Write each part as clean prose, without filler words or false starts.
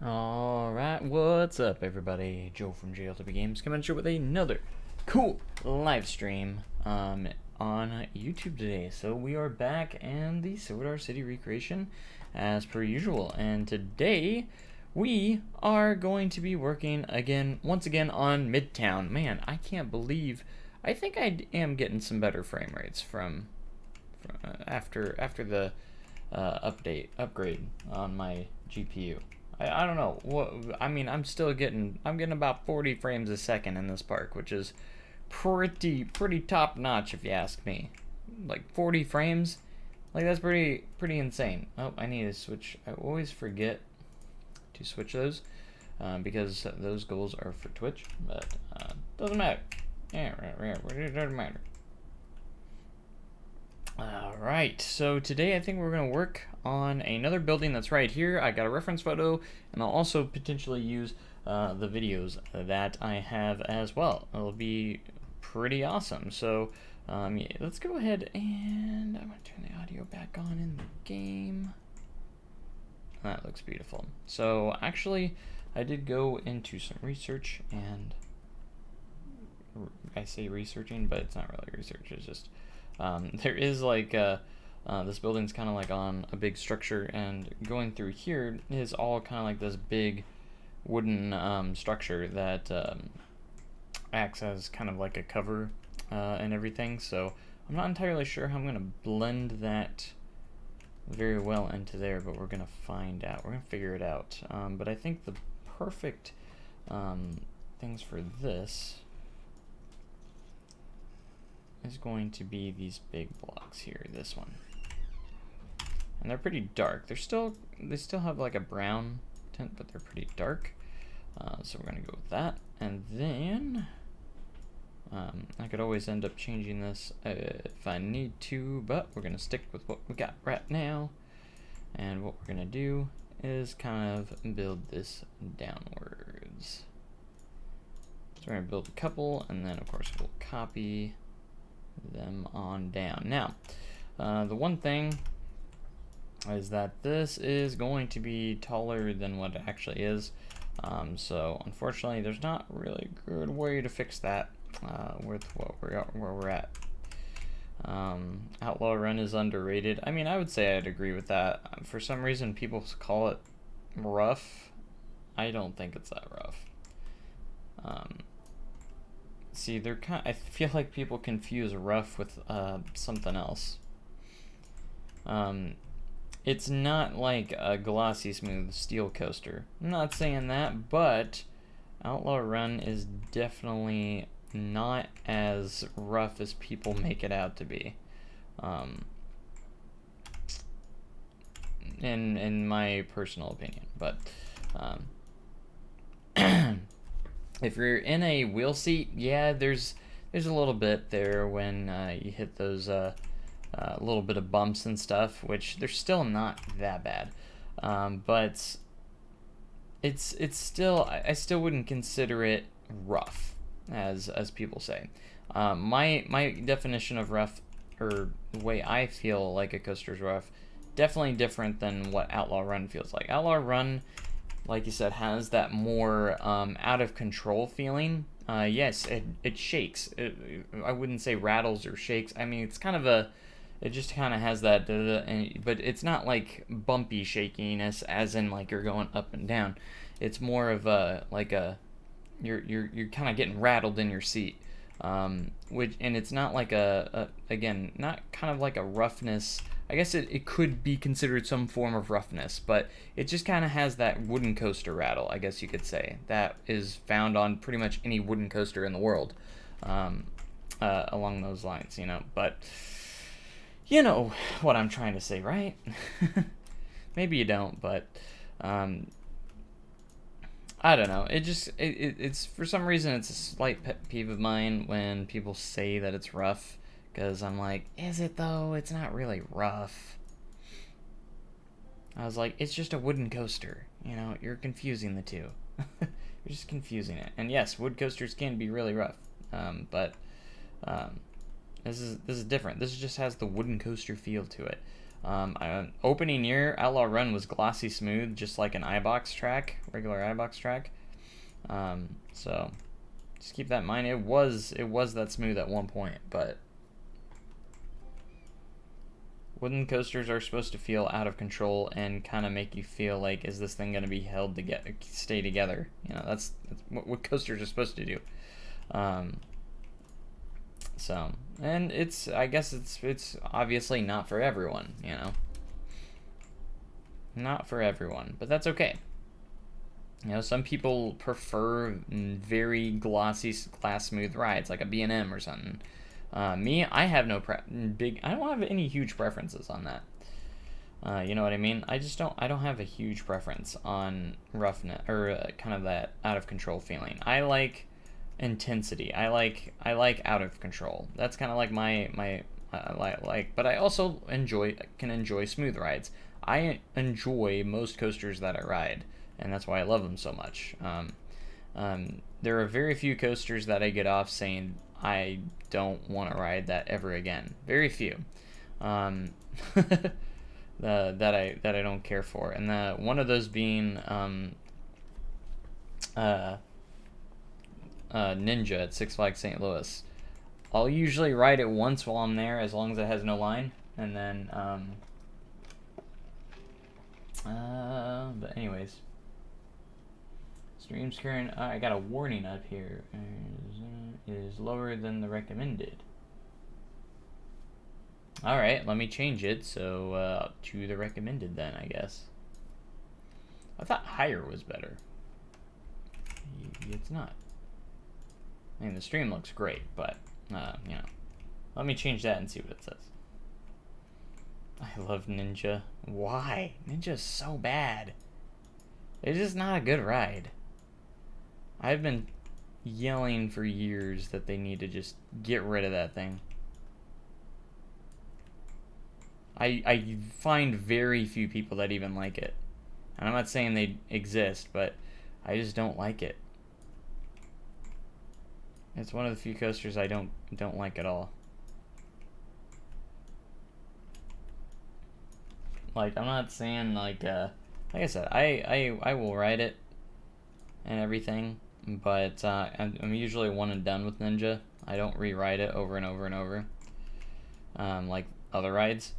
Alright, what's up everybody? Joe from JLW Games coming at you with another cool live stream on YouTube today. So we are back in the Sodar City recreation as per usual, and today we are going to be working once again on Midtown. Man, I can't believe, I think I am getting some better frame rates from after the upgrade on my GPU. I don't know what I mean. I'm getting about 40 frames a second in this park, which is pretty top notch if you ask me. Like 40 frames, like that's pretty insane. Oh, I need to switch. I always forget to switch those because those goals are for Twitch, but doesn't matter. Yeah, it doesn't matter. Alright, so today I think we're going to work on another building that's right here. I got a reference photo, and I'll also potentially use the videos that I have as well. It'll be pretty awesome. So yeah, let's go ahead and I'm going to turn the audio back on in the game. That looks beautiful. So actually, I did go into some research, and I say researching, but it's not really research, it's just there is like this building's kind of like on a big structure, and going through here is all kind of like this big wooden structure that acts as kind of like a cover and everything. So I'm not entirely sure how I'm going to blend that very well into there, but we're going to find out. We're going to figure it out. But I think the perfect things for this is going to be these big blocks here, this one. And they're pretty dark. They still have like a brown tint, but they're pretty dark. So we're gonna go with that. And then I could always end up changing this if I need to, but we're gonna stick with what we got right now. And what we're gonna do is kind of build this downwards. So we're gonna build a couple, and then of course we'll copy them on down. Now, the one thing is that this is going to be taller than what it actually is. So unfortunately, there's not really a good way to fix that with where we're at. Outlaw Run is underrated. I mean, I would say I'd agree with that. For some reason, people call it rough. I don't think it's that rough. See, I feel like people confuse rough with something else. It's not like a glossy smooth steel coaster. I'm not saying that, but Outlaw Run is definitely not as rough as people make it out to be. In my personal opinion, but if you're in a wheel seat, yeah, there's a little bit there when you hit those little bit of bumps and stuff, which they're still not that bad, but it's still, I still wouldn't consider it rough as people say. My definition of rough, or the way I feel like a coaster's rough, definitely different than what Outlaw Run feels like. Outlaw Run, like you said, has that more out of control feeling. Yes, it shakes. I wouldn't say rattles or shakes. I mean, it's kind of it just kind of has that, but it's not like bumpy shakiness, as in like you're going up and down. It's more of you're kind of getting rattled in your seat. And it's not like again, not kind of like a roughness. I guess it could be considered some form of roughness, but it just kind of has that wooden coaster rattle, I guess you could say. That is found on pretty much any wooden coaster in the world, along those lines, you know. But you know what I'm trying to say, right? Maybe you don't, but I don't know. It's for some reason it's a slight pet peeve of mine when people say that it's rough. Because I'm like, is it though? It's not really rough. I was like, it's just a wooden coaster. You know, you're confusing the two. You're just confusing it. And yes, wood coasters can be really rough. But this is different. This just has the wooden coaster feel to it. Opening year, Outlaw Run was glossy smooth, just like an iBox track, regular iBox track. So just keep that in mind. It was that smooth at one point, but wooden coasters are supposed to feel out of control and kind of make you feel like, is this thing going to be held together, stay together? You know, that's what coasters are supposed to do. So, and I guess it's obviously not for everyone, you know. Not for everyone, but that's okay. You know, some people prefer very glossy, glass smooth rides, like a B&M or something. Me, I have no I don't have any huge preferences on that. You know what I mean? I don't have a huge preference on roughness or kind of that out of control feeling. I like intensity. I like out of control. That's kind of like my but I also can enjoy smooth rides. I enjoy most coasters that I ride, and that's why I love them so much. There are very few coasters that I get off saying I don't want to ride that ever again. Very few. That I don't care for, and one of those being Ninja at Six Flags St. Louis. I'll usually ride it once while I'm there, as long as it has no line, and then but anyways, stream's current. I got a warning up here. Is lower than the recommended. All right, let me change it so to the recommended then, I guess. I thought higher was better. It's not. I mean, the stream looks great, but you know, let me change that and see what it says. I love Ninja. Why? Ninja's so bad. It's just not a good ride. I've been yelling for years that they need to just get rid of that thing. I find very few people that even like it. And I'm not saying they exist, but I just don't like it. It's one of the few coasters I don't like at all. Like, I'm not saying like I said, I will ride it and everything, but I'm usually one and done with Ninja. I don't re-ride it over and over and over, like other rides.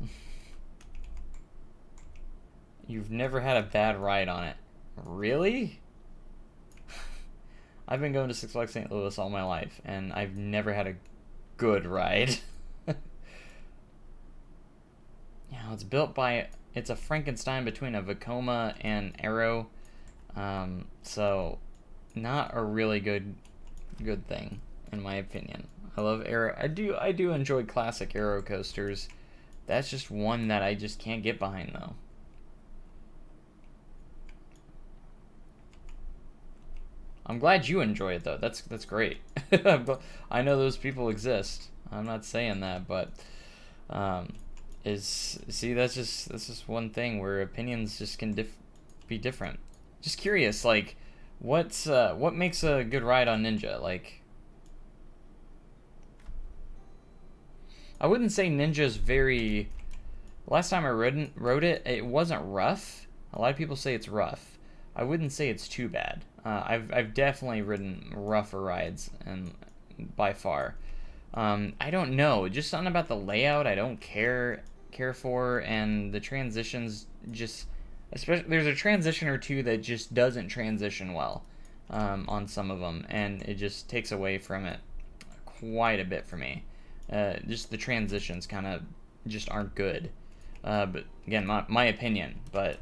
You've never had a bad ride on it, really? I've been going to Six Flags St. Louis all my life, and I've never had a good ride. It's built by... It's a Frankenstein between a Vekoma and Arrow. So, not a really good thing, in my opinion. I love Arrow. I do enjoy classic Arrow coasters. That's just one that I just can't get behind, though. I'm glad you enjoy it, though. That's great. I know those people exist. I'm not saying that, but that's just one thing where opinions just can be different. Just curious, like, what makes a good ride on Ninja? Like, I wouldn't say Ninja's very... Last time I rode it, it wasn't rough. A lot of people say it's rough. I wouldn't say it's too bad. I've definitely ridden rougher rides, and by far. I don't know, just something about the layout I don't care for, and the transitions just, especially there's a transition or two that just doesn't transition well on some of them, and it just takes away from it quite a bit for me. Just the transitions kind of just aren't good. But again, my opinion, but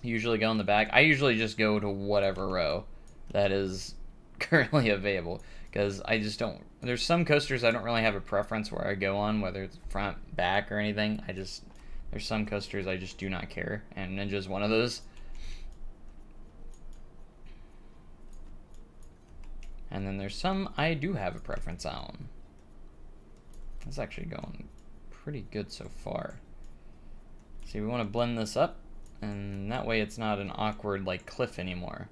usually go in the back. I usually just go to whatever row that is currently available, because I just don't... There's some coasters I don't really have a preference where I go on, whether it's front, back, or anything. There's some coasters I just do not care, and Ninja's one of those. And then there's some I do have a preference on. It's actually going pretty good so far. See, we want to blend this up, and that way it's not an awkward, like, cliff anymore.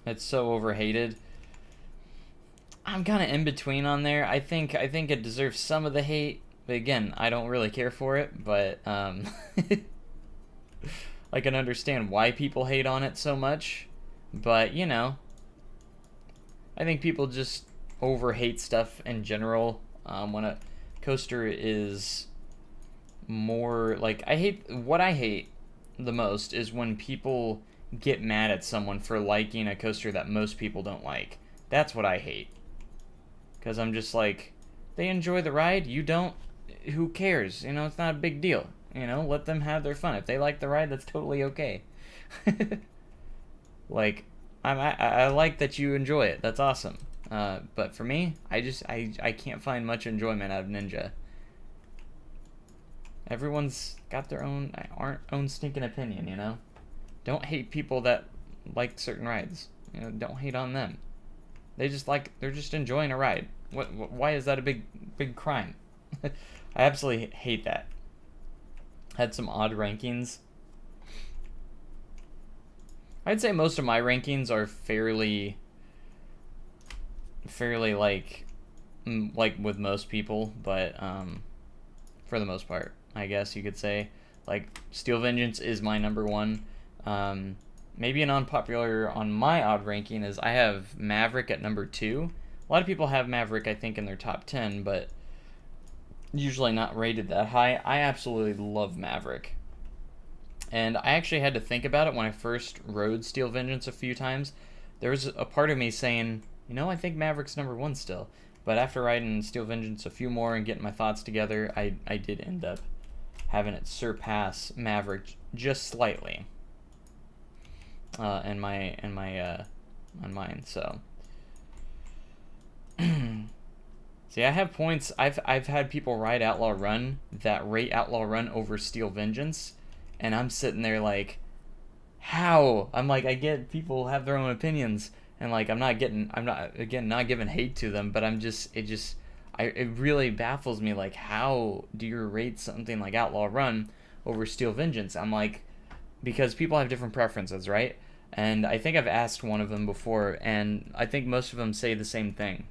It's so overhated. I'm kind of in between on there. I think it deserves some of the hate, but again, I don't really care for it. But I can understand why people hate on it so much. But you know, I think people just over hate stuff in general. When a coaster is more like, I hate the most is when people get mad at someone for liking a coaster that most people don't like. That's what I hate. Because I'm just like, they enjoy the ride, you don't, who cares? You know, it's not a big deal. You know, let them have their fun. If they like the ride, that's totally okay. Like, I like that you enjoy it. That's awesome. But for me, I can't find much enjoyment out of Ninja. Everyone's got their own stinking opinion, you know? Don't hate people that like certain rides. You know, don't hate on them. They're just enjoying a ride. Why is that a big crime? I absolutely hate that. Had some odd rankings. I'd say most of my rankings are fairly like with most people, but for the most part, I guess you could say. Like, Steel Vengeance is my number one. Maybe an unpopular on my odd ranking is I have Maverick at number 2. A lot of people have Maverick, I think, in their top 10, but usually not rated that high. I absolutely love Maverick. And I actually had to think about it when I first rode Steel Vengeance a few times. There was a part of me saying, you know, I think Maverick's number 1 still. But after riding Steel Vengeance a few more and getting my thoughts together, I did end up having it surpass Maverick just slightly. On mine, so. See, I have points. I've had people ride Outlaw Run that rate Outlaw Run over Steel Vengeance, and I'm sitting there like, how? I'm like, I get people have their own opinions, and like I'm not giving hate to them, but it really baffles me, like, how do you rate something like Outlaw Run over Steel Vengeance? I'm like, because people have different preferences, right? And I think I've asked one of them before, and I think most of them say the same thing,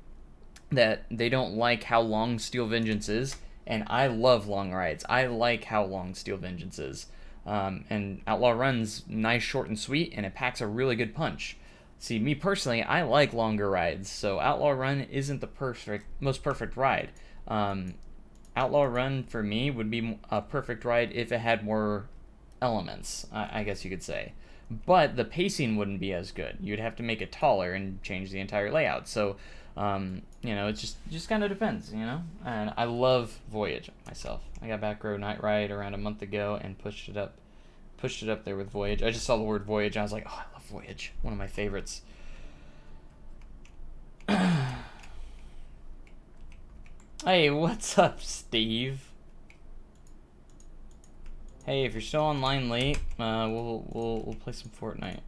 that they don't like how long Steel Vengeance is, and I love long rides. I like how long Steel Vengeance is. And Outlaw Run's nice, short, and sweet, and it packs a really good punch. See, me personally, I like longer rides, so Outlaw Run isn't the most perfect ride. Outlaw Run, for me, would be a perfect ride if it had more elements, I guess you could say. But the pacing wouldn't be as good. You'd have to make it taller and change the entire layout. So, you know, it just kind of depends, you know? And I love Voyage myself. I got Back Row Night Ride around a month ago and pushed it up there with Voyage. I just saw the word Voyage and I was like, oh, I love Voyage. One of my favorites. Hey, what's up, Steve? Hey, if you're still online late, we'll play some Fortnite.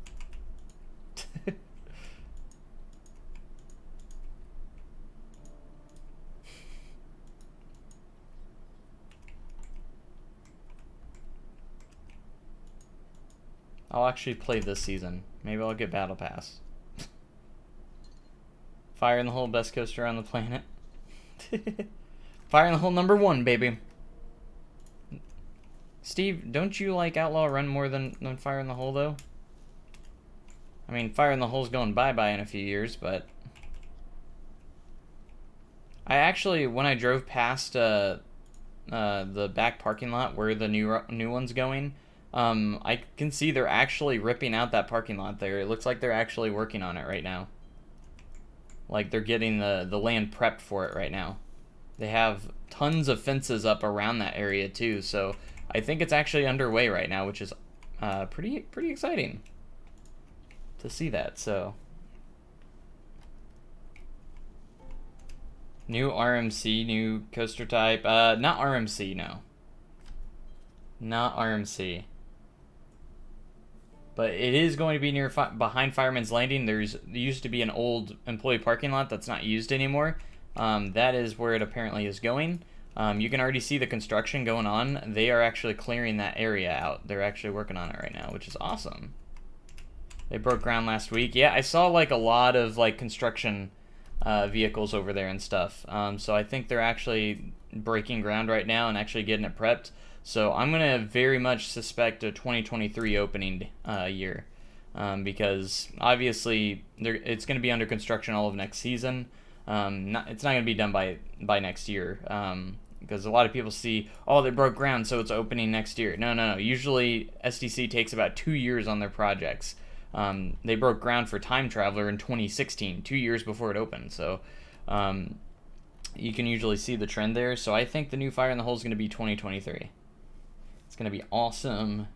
I'll actually play this season. Maybe I'll get Battle Pass. Fire in the Hole, best coaster on the planet. Fire in the Hole number 1, baby. Steve, don't you like Outlaw Run more than Fire in the Hole, though? I mean, Fire in the Hole's going bye-bye in a few years, but... I actually, when I drove past the back parking lot where the new one's going, I can see they're actually ripping out that parking lot there. It looks like they're actually working on it right now. Like, they're getting the land prepped for it right now. They have tons of fences up around that area, too, so... I think it's actually underway right now, which is pretty exciting to see that. So, new RMC, new coaster type. Not RMC, no. Not RMC. But it is going to be behind Fireman's Landing. There used to be an old employee parking lot that's not used anymore. That is where it apparently is going. You can already see the construction going on. They are actually clearing that area out. They're actually working on it right now, which is awesome. They broke ground last week. Yeah, I saw like a lot of like construction vehicles over there and stuff. So I think they're actually breaking ground right now and actually getting it prepped. So I'm going to very much suspect a 2023 opening year, because obviously it's going to be under construction all of next season. It's not going to be done by next year, because a lot of people see, oh, they broke ground, so it's opening next year. No. Usually SDC takes about 2 years on their projects. They broke ground for Time Traveler in 2016, 2 years before it opened. So you can usually see the trend there. So I think the new Fire in the Hole is going to be 2023. It's going to be awesome.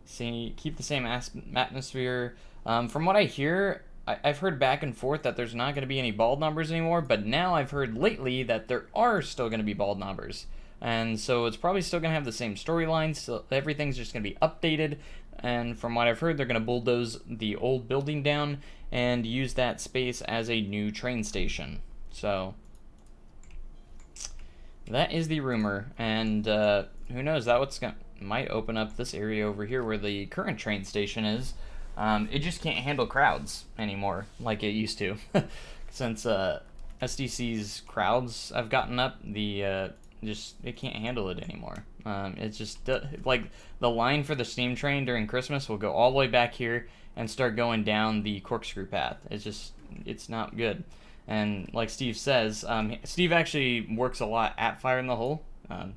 See, keep the same atmosphere. From what I hear, I've heard back and forth that there's not going to be any bald numbers anymore, but now I've heard lately that there are still going to be bald numbers. And so it's probably still going to have the same storylines, so everything's just going to be updated. And from what I've heard, they're going to bulldoze the old building down and use that space as a new train station. So that is the rumor, and who knows, might open up this area over here where the current train station is. It just can't handle crowds anymore like it used to. Since SDC's crowds have gotten up, it can't handle it anymore. It's just like the line for the steam train during Christmas will go all the way back here and start going down the corkscrew path. It's not good. And like Steve says, Steve actually works a lot at Fire in the Hole. I'm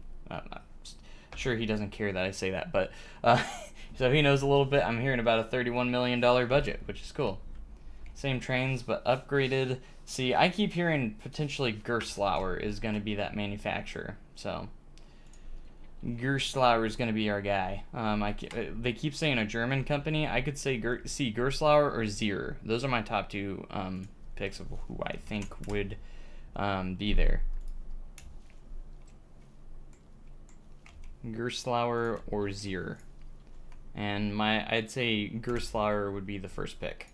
sure he doesn't care that I say that, but so he knows a little bit. I'm hearing about a $31 million budget, which is cool. Same trains, but upgraded. See, I keep hearing potentially Gerstlauer is going to be that manufacturer. So Gerstlauer is going to be our guy. They keep saying a German company. I could say see Gerstlauer or Zier. Those are my top two picks of who I think would be there. Gerstlauer or Zier. And I'd say Gerstlauer would be the first pick.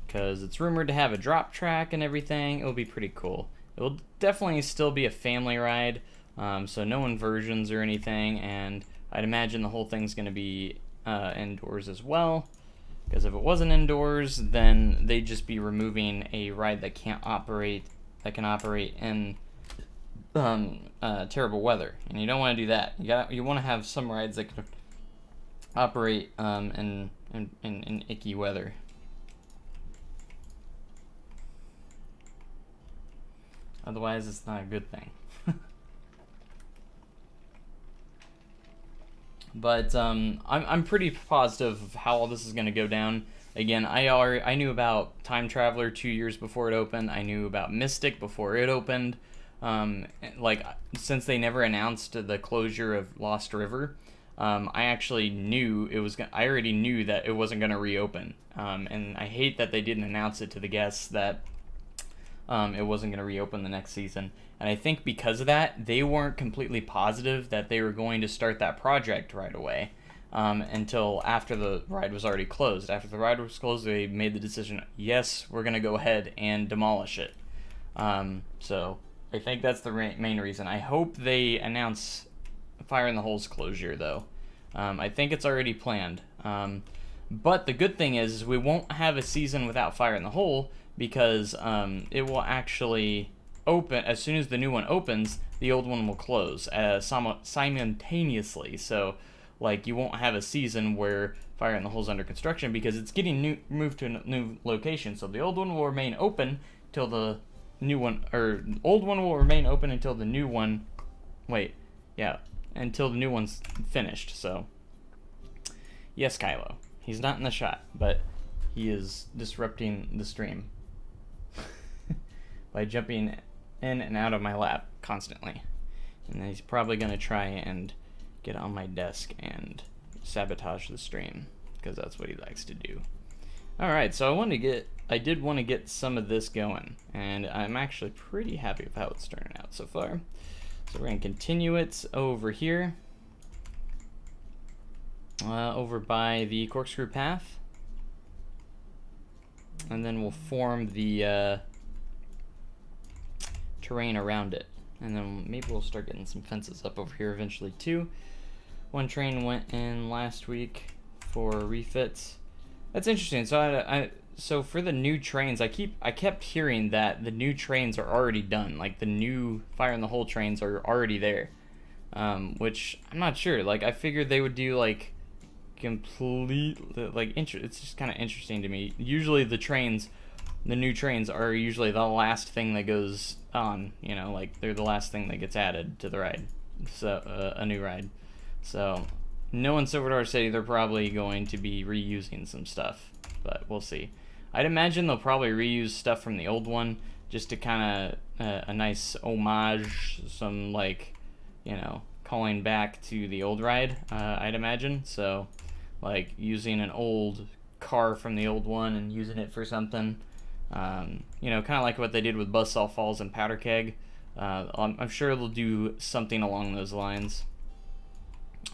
Because it's rumored to have a drop track and everything. It'll be pretty cool. It will definitely still be a family ride, so no inversions or anything, and I'd imagine the whole thing's going to be indoors as well. Because if it wasn't indoors, then they'd just be removing a ride that can operate in terrible weather, and you don't want to do that. You want to have some rides that can operate in icky weather. Otherwise, it's not a good thing. But I'm pretty positive of how all this is going to go down. Again, I knew about Time Traveler 2 years before it opened. I knew about Mystic before it opened. Since they never announced the closure of Lost River, I actually knew I already knew that it wasn't going to reopen. And I hate that they didn't announce it to the guests that it wasn't going to reopen the next season. And I think because of that, they weren't completely positive that they were going to start that project right away until after the ride was already closed. After the ride was closed, they made the decision, yes, we're going to go ahead and demolish it. So I think that's the main reason. I hope they announce Fire in the Hole's closure, though. I think it's already planned. But the good thing is we won't have a season without Fire in the Hole, because it will actually open as soon as the new one opens. The old one will close simultaneously. So, you won't have a season where Fire in the Hole is under construction because it's getting moved to a new location. So the old one will remain open till the new one, or old one will remain open until the new one. Until the new one's finished. So, yes, Kylo, he's not in the shot, but he is disrupting the stream by jumping in and out of my lap constantly. And then he's probably going to try and get on my desk and sabotage the stream, because that's what he likes to do. Alright, so I did want to get some of this going, and I'm actually pretty happy with how it's turning out so far. So we're going to continue it over here, over by the corkscrew path. And then we'll form the terrain around it. And then maybe we'll start getting some fences up over here eventually too. One train went in last week for refits. That's interesting. So so for the new trains, I kept hearing that the new trains are already done. Like the new Fire in the Hole trains are already there, which I'm not sure. Like I figured they would do like complete like it's just kind of interesting to me. Usually the new trains are usually the last thing that goes on. You know, like they're the last thing that gets added to the ride. So a new ride. So knowing Silver City, they're probably going to be reusing some stuff, but we'll see. I'd imagine they'll probably reuse stuff from the old one just to kind of a nice homage, some like, you know, calling back to the old ride, I'd imagine. So like using an old car from the old one and using it for something, you know, kind of like what they did with Buzzsaw Falls and Powder Keg. I'm sure they'll do something along those lines,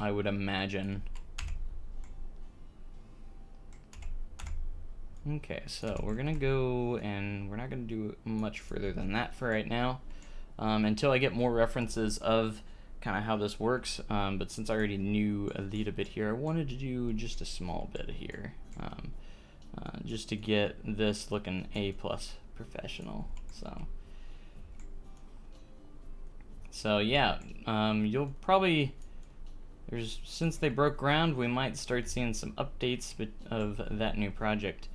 I would imagine. Okay, so we're gonna go, and we're not gonna do much further than that for right now, until I get more references of kind of how this works. But since I already knew a little bit here, I wanted to do just a small bit here, just to get this looking A+ professional. So yeah, you'll probably, since they broke ground, we might start seeing some updates of that new project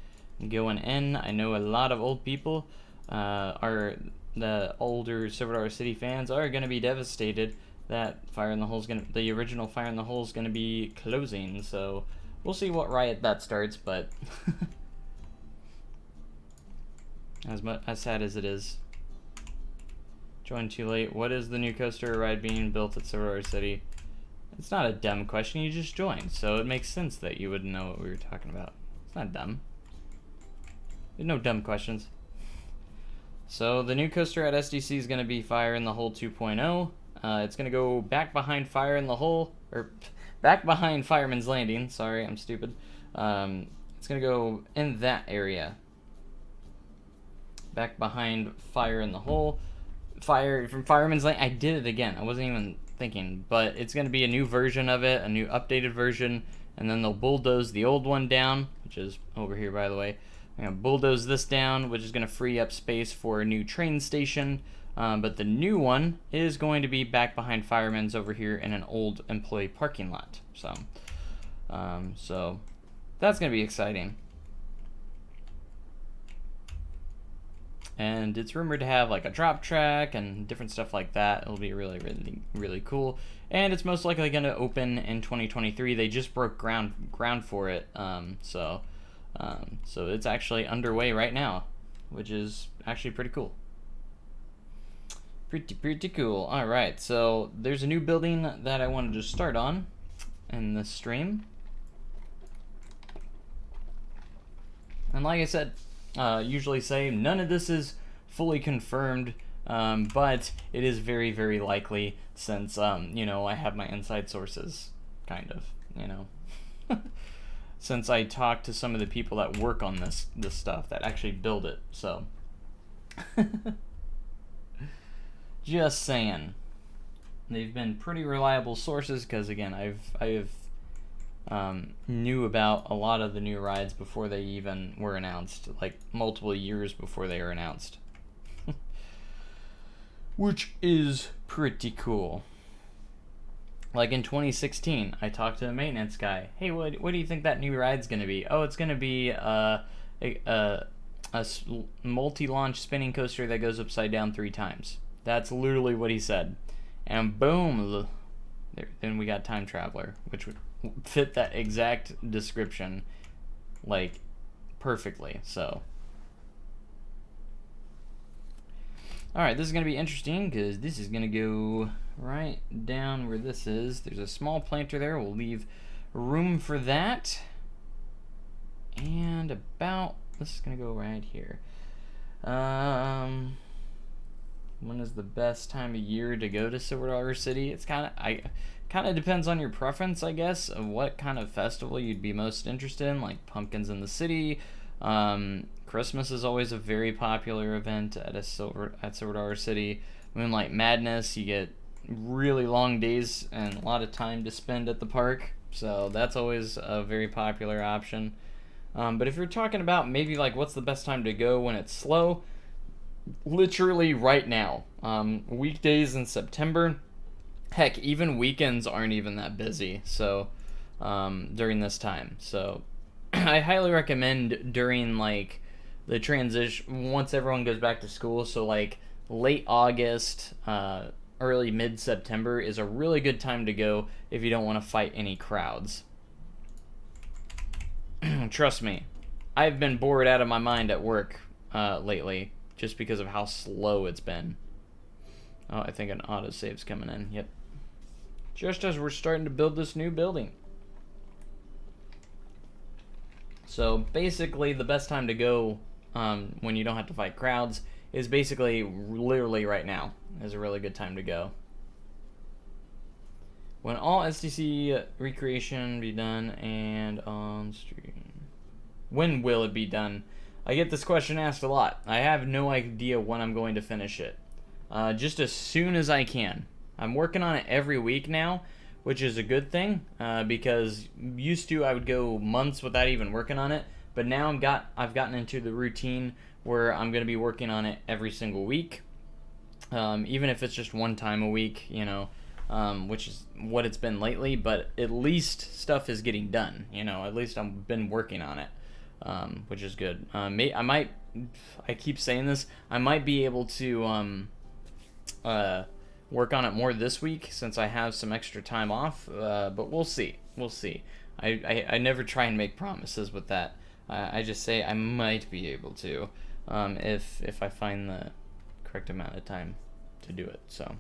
going in. I know a lot of old people, the older Silver City fans are going to be devastated that the original Fire in the Hole is going to be closing. So we'll see what riot that starts, but as sad as it is. Joined too late. What is the new coaster ride being built at Silver City? It's not a dumb question, you just joined, so it makes sense that you would know what we were talking about. It's not dumb. There's no dumb questions. So the new coaster at SDC is going to be Fire in the Hole 2.0. It's going to go back behind Fire in the Hole, or back behind Fireman's Landing. Sorry, I'm stupid. It's going to go in that area. Back behind Fire in the Hole. Fire from Fireman's Landing. I did it again. I wasn't even thinking, but it's going to be a new version of it, a new updated version, and then they'll bulldoze the old one down, which is over here, by the way. I'm going to bulldoze this down, which is going to free up space for a new train station, but the new one is going to be back behind Fireman's over here in an old employee parking lot. So that's going to be exciting. And it's rumored to have like a drop track and different stuff like that. It'll be really, really, really cool. And it's most likely going to open in 2023. They just broke ground for it. So it's actually underway right now, which is actually pretty cool. Pretty cool. All right, so there's a new building that I wanted to start on in this stream. And like I said, usually say none of this is fully confirmed, but it is very, very likely since, you know, I have my inside sources, kind of, you know. Since I talked to some of the people that work on this stuff, that actually build it, so. Just saying. They've been pretty reliable sources, because again, I've knew about a lot of the new rides before they even were announced, like multiple years before they were announced. Which is pretty cool. Like in 2016, I talked to the maintenance guy. Hey, what do you think that new ride's gonna be? Oh, it's gonna be a multi-launch spinning coaster that goes upside down 3 times. That's literally what he said. And boom, then we got Time Traveler, which would fit that exact description like perfectly. So alright, this is going to be interesting because this is going to go right down where this is. There's a small planter there. We'll leave room for that. And this is going to go right here. When is the best time of year to go to Silver City? It's kind of depends on your preference, I guess, of what kind of festival you'd be most interested in, like Pumpkins in the City. Christmas is always a very popular event at Silver City. Moonlight Madness, you get really long days and a lot of time to spend at the park. So that's always a very popular option. But if you're talking about maybe like what's the best time to go when it's slow, literally right now. Weekdays in September, heck, even weekends aren't even that busy. So during this time, so I highly recommend during like the transition once everyone goes back to school. So like late August, early mid September is a really good time to go if you don't want to fight any crowds. Trust me, I've been bored out of my mind at work lately just because of how slow it's been. Oh, I think an autosave's coming in. Yep. Just as we're starting to build this new building. So basically the best time to go when you don't have to fight crowds is basically literally right now is a really good time to go. When all SDC recreation be done and on stream. When will it be done? I get this question asked a lot. I have no idea when I'm going to finish it. Just as soon as I can. I'm working on it every week now, which is a good thing because used to I would go months without even working on it, but now I've gotten into the routine where I'm going to be working on it every single week, even if it's just one time a week, you know, which is what it's been lately. But at least stuff is getting done, you know. At least I've been working on it, which is good. I keep saying this. I might be able to work on it more this week since I have some extra time off, but we'll see. We'll see. I never try and make promises with that. I just say I might be able to if I find the correct amount of time to do it. So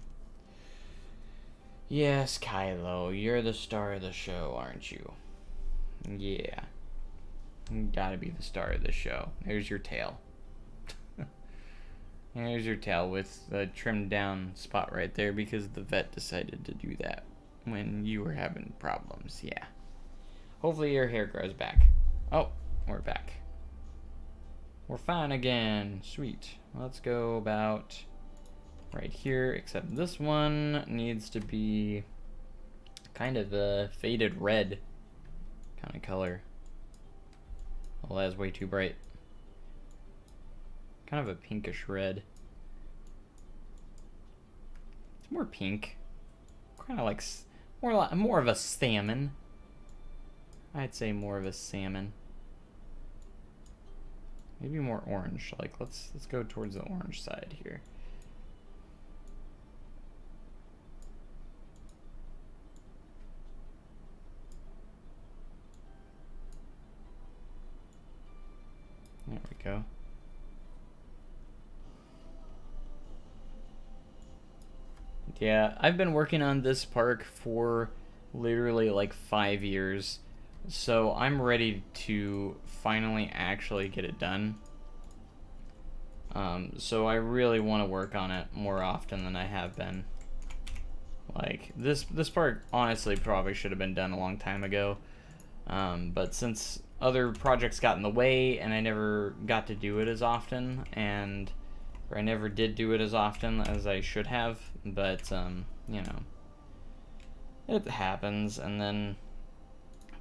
yes, Kylo, you're the star of the show, aren't you? Yeah, you gotta be the star of the show. There's your tail. There's your tail with the trimmed down spot right there because the vet decided to do that when you were having problems. Yeah. Hopefully your hair grows back. Oh, we're back. We're fine again. Sweet. Let's go about right here, except this one needs to be kind of a faded red kind of color. Oh, that's way too bright. Kind of a pinkish red. It's more pink. Kind of like more of a salmon. I'd say more of a salmon. Maybe more orange. Like let's go towards the orange side here. There we go. Yeah, I've been working on this park for literally like 5 years, so I'm ready to finally actually get it done. So I really want to work on it more often than I have been. Like this park honestly probably should have been done a long time ago, but since other projects got in the way and I never got to do it as often, or I never did do it as often as I should have, but you know, it happens. And then,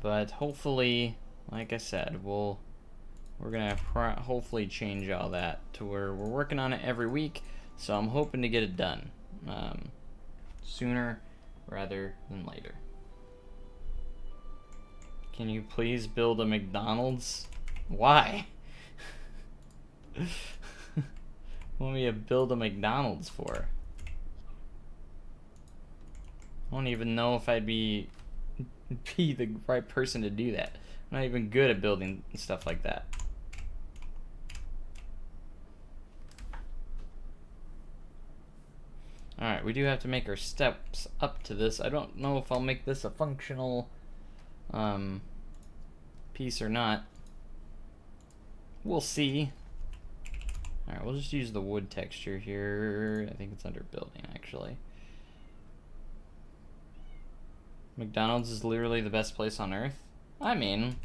but hopefully, like I said, we're gonna hopefully change all that to where we're working on it every week. So I'm hoping to get it done sooner rather than later. Can you please build a McDonald's? Why? Want me to build a McDonald's for? I don't even know if I'd be the right person to do that. I'm not even good at building stuff like that. Alright, we do have to make our steps up to this. I don't know if I'll make this a functional piece or not. We'll see. Alright, we'll just use the wood texture here. I think it's under building, actually. McDonald's is literally the best place on earth? I mean...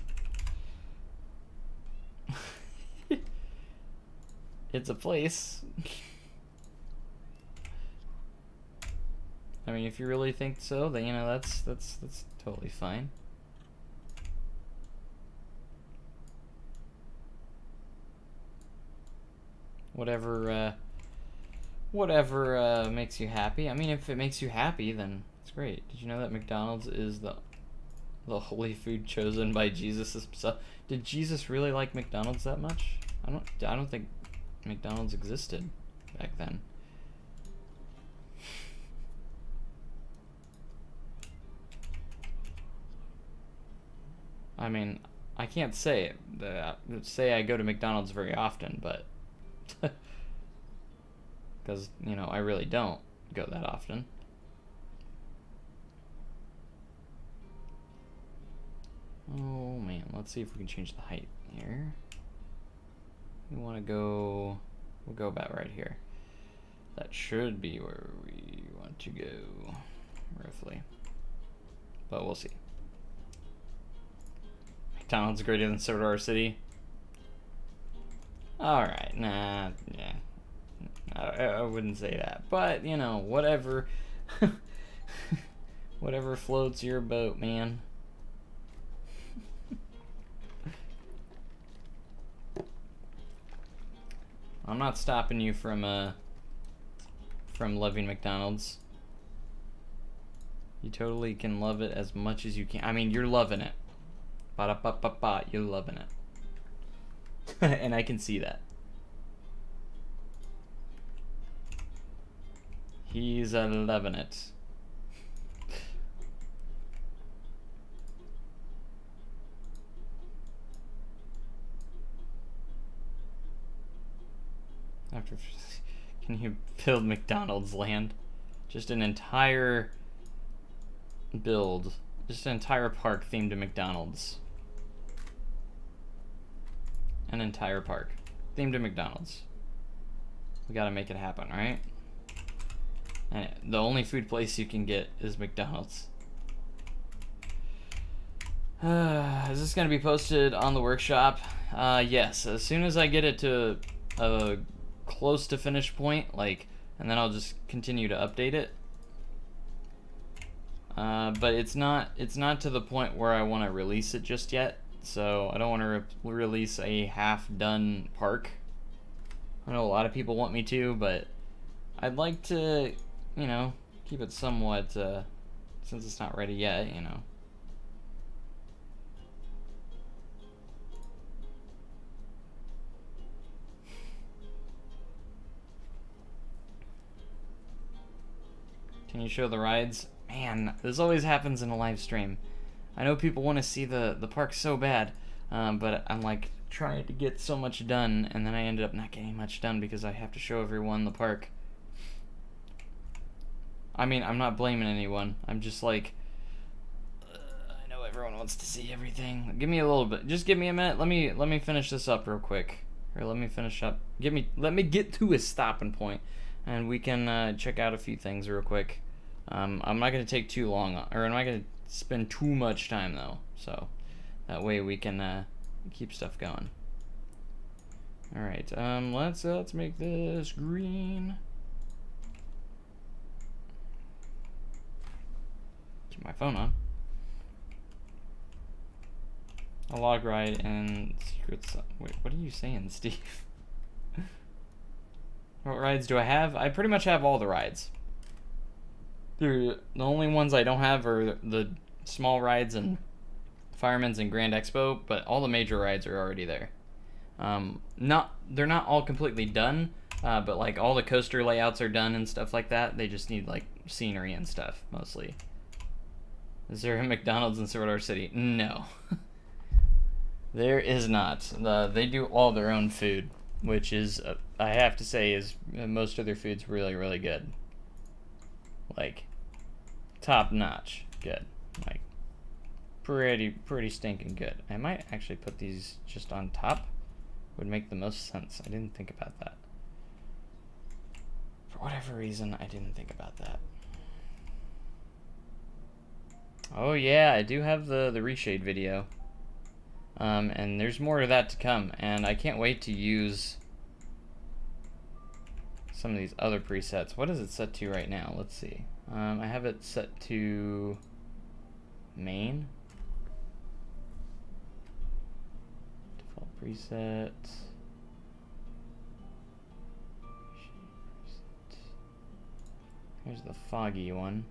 it's a place. I mean, if you really think so, then, you know, that's totally fine. Whatever, whatever makes you happy. I mean, if it makes you happy, then it's great. Did you know that McDonald's is the holy food chosen by Jesus himself? Did Jesus really like McDonald's that much? I don't think McDonald's existed back then. I mean, I can't say I go to McDonald's very often, but because, you know, I really don't go that often. Oh man, let's see if we can change the height here. We want to go, we'll go about right here. That should be where we want to go, roughly. But we'll see. McDonald's greater than Soda City. Alright, nah, yeah. I wouldn't say that. But, you know, whatever. Whatever floats your boat, man. I'm not stopping you from loving McDonald's. You totally can love it as much as you can. I mean, you're loving it. Ba-da-ba-ba-ba, you're loving it. And I can see that. He's loving it. Can you build McDonald's land? Just an entire build. Just an entire park themed to McDonald's. An entire park themed to McDonald's. We gotta make it happen, right? And the only food place you can get is McDonald's. Is this gonna be posted on the workshop? Yes, as soon as I get it to a close to finish point, like, and then I'll just continue to update it. But it's not to the point where I want to release it just yet. So I don't want to release a half-done park. I know a lot of people want me to, but I'd like to, you know, keep it somewhat, since it's not ready yet, you know. Can you show the rides? Man, this always happens in a live stream. I know people want to see the park so bad, but I'm like trying to get so much done, and then I ended up not getting much done because I have to show everyone the park. I mean, I'm not blaming anyone. I'm just like, I know everyone wants to see everything. Give me a little bit. Just give me a minute. Let me finish this up real quick. Or let me finish up. Let me get to a stopping point, and we can check out a few things real quick. I'm not going to take too long, or I'm not going to spend too much time though, so that way we can keep stuff going. All right, let's make this green. Keep my phone on. A log ride and secrets. Wait, what are you saying, Steve? What rides do I have? I pretty much have all the rides. The only ones I don't have are the small rides and Fireman's and Grand Expo, but all the major rides are already there. They're not all completely done, but like all the coaster layouts are done and stuff like that. They just need like scenery and stuff mostly. Is there a McDonald's in Soda City? No. There is not. They do all their own food, which is, I have to say, is most of their food's really, really good. Like, top notch good. Like, pretty stinking good. I might actually put these just on top. Would make the most sense. I didn't think about that. For whatever reason, I didn't think about that. Oh yeah, I do have the reshade video. And there's more of that to come, and I can't wait to use some of these other presets. What is it set to right now? Let's see. I have it set to main. Default preset. Here's the foggy one.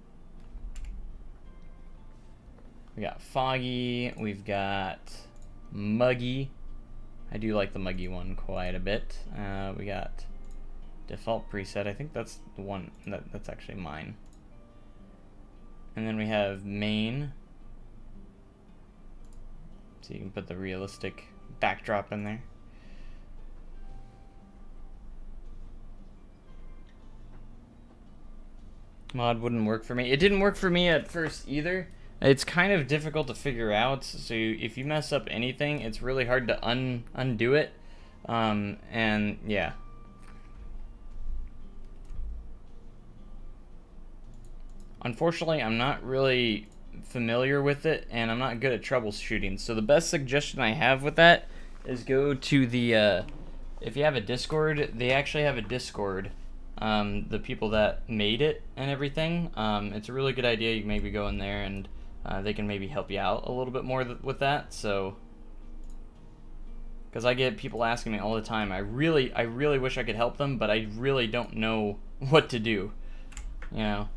We got foggy, we've got muggy. I do like the muggy one quite a bit. We got default preset. I think that's the one that's actually mine. And then we have main. So you can put the realistic backdrop in there. Mod wouldn't work for me. It didn't work for me at first either. It's kind of difficult to figure out, so if you mess up anything, it's really hard to undo it. And yeah. Unfortunately, I'm not really familiar with it, and I'm not good at troubleshooting. So the best suggestion I have with that is go to the, if you have a Discord, they actually have a Discord. The people that made it and everything. It's a really good idea. You can maybe go in there and they can maybe help you out a little bit more with that. So, because I get people asking me all the time, I really wish I could help them, but I really don't know what to do, you know.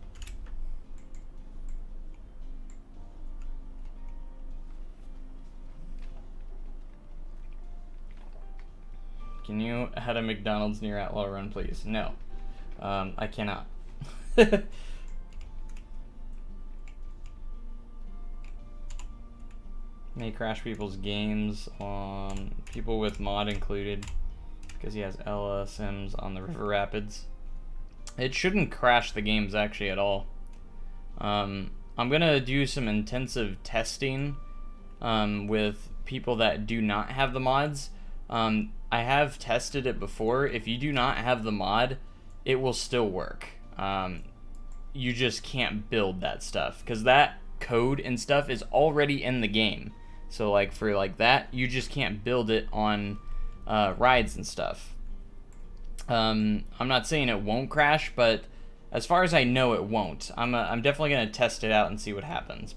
Can you add a McDonald's near Outlaw Run, please? No, I cannot. May crash people's games on people with mod included because he has LSMs on the River Rapids. It shouldn't crash the games actually at all. I'm gonna do some intensive testing with people that do not have the mods. I have tested it before. If you do not have the mod, it will still work. You just can't build that stuff because that code and stuff is already in the game. So like for like that, you just can't build it on rides and stuff. I'm not saying it won't crash, but as far as I know, it won't. I'm definitely gonna test it out and see what happens.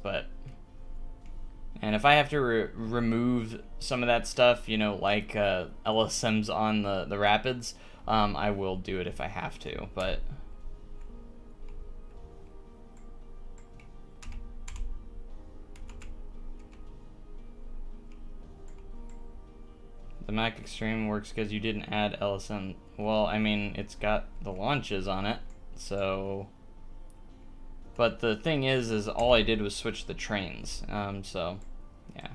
And if I have to remove some of that stuff, you know, like LSMs on the rapids, I will do it if I have to. But the Mac Extreme works because you didn't add LSM. Well, I mean, it's got the launches on it, so. But the thing is all I did was switch the trains. So, yeah.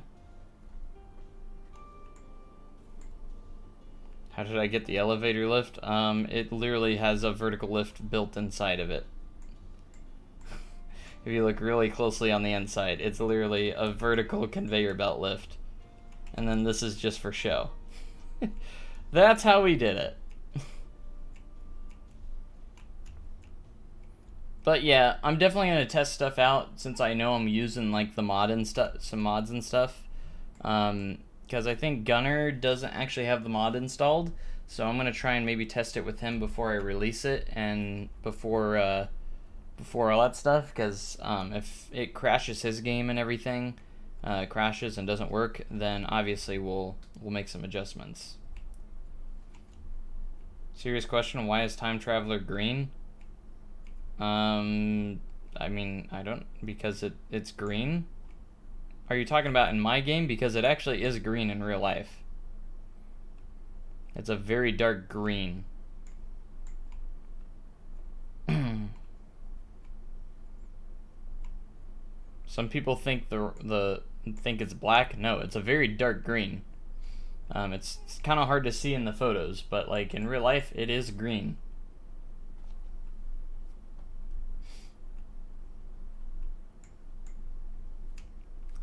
How did I get the elevator lift? It literally has a vertical lift built inside of it. If you look really closely on the inside, it's literally a vertical conveyor belt lift. And then this is just for show. That's how we did it. But yeah, I'm definitely gonna test stuff out since I know I'm using like the mod and stuff, some mods and stuff. Because I think Gunner doesn't actually have the mod installed, so I'm gonna try and maybe test it with him before I release it and before all that stuff. Because if it crashes his game and everything, crashes and doesn't work, then obviously we'll make some adjustments. Serious question: why is Time Traveler green? I mean, because it's green. Are you talking about in my game? Because it actually is green in real life. It's a very dark green. Some people think think it's black. No, it's a very dark green. It's kind of hard to see in the photos, but like in real life, it is green.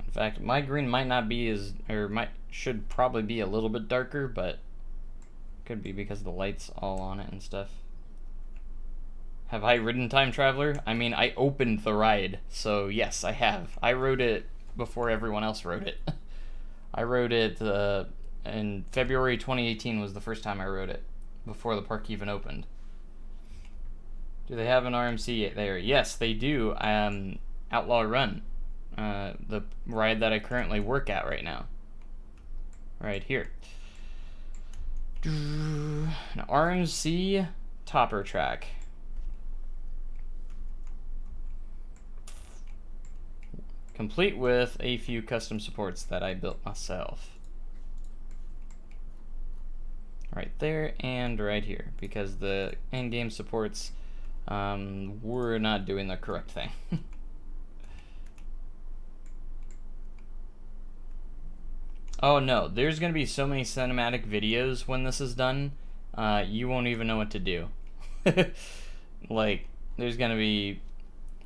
In fact, my green might not be should probably be a little bit darker, but could be because the light's all on it and stuff. Have I ridden Time Traveler? I mean, I opened the ride, so yes, I have. I rode it before everyone else rode it. I rode it in February 2018 was the first time I rode it, before the park even opened. Do they have an RMC there? Yes, they do. Outlaw Run. The ride that I currently work at right now. Right here. An RMC topper track. complete with a few custom supports that I built myself. Right there and right here, because the in-game supports were not doing the correct thing. Oh no, there's gonna be so many cinematic videos when this is done, you won't even know what to do. Like, there's gonna be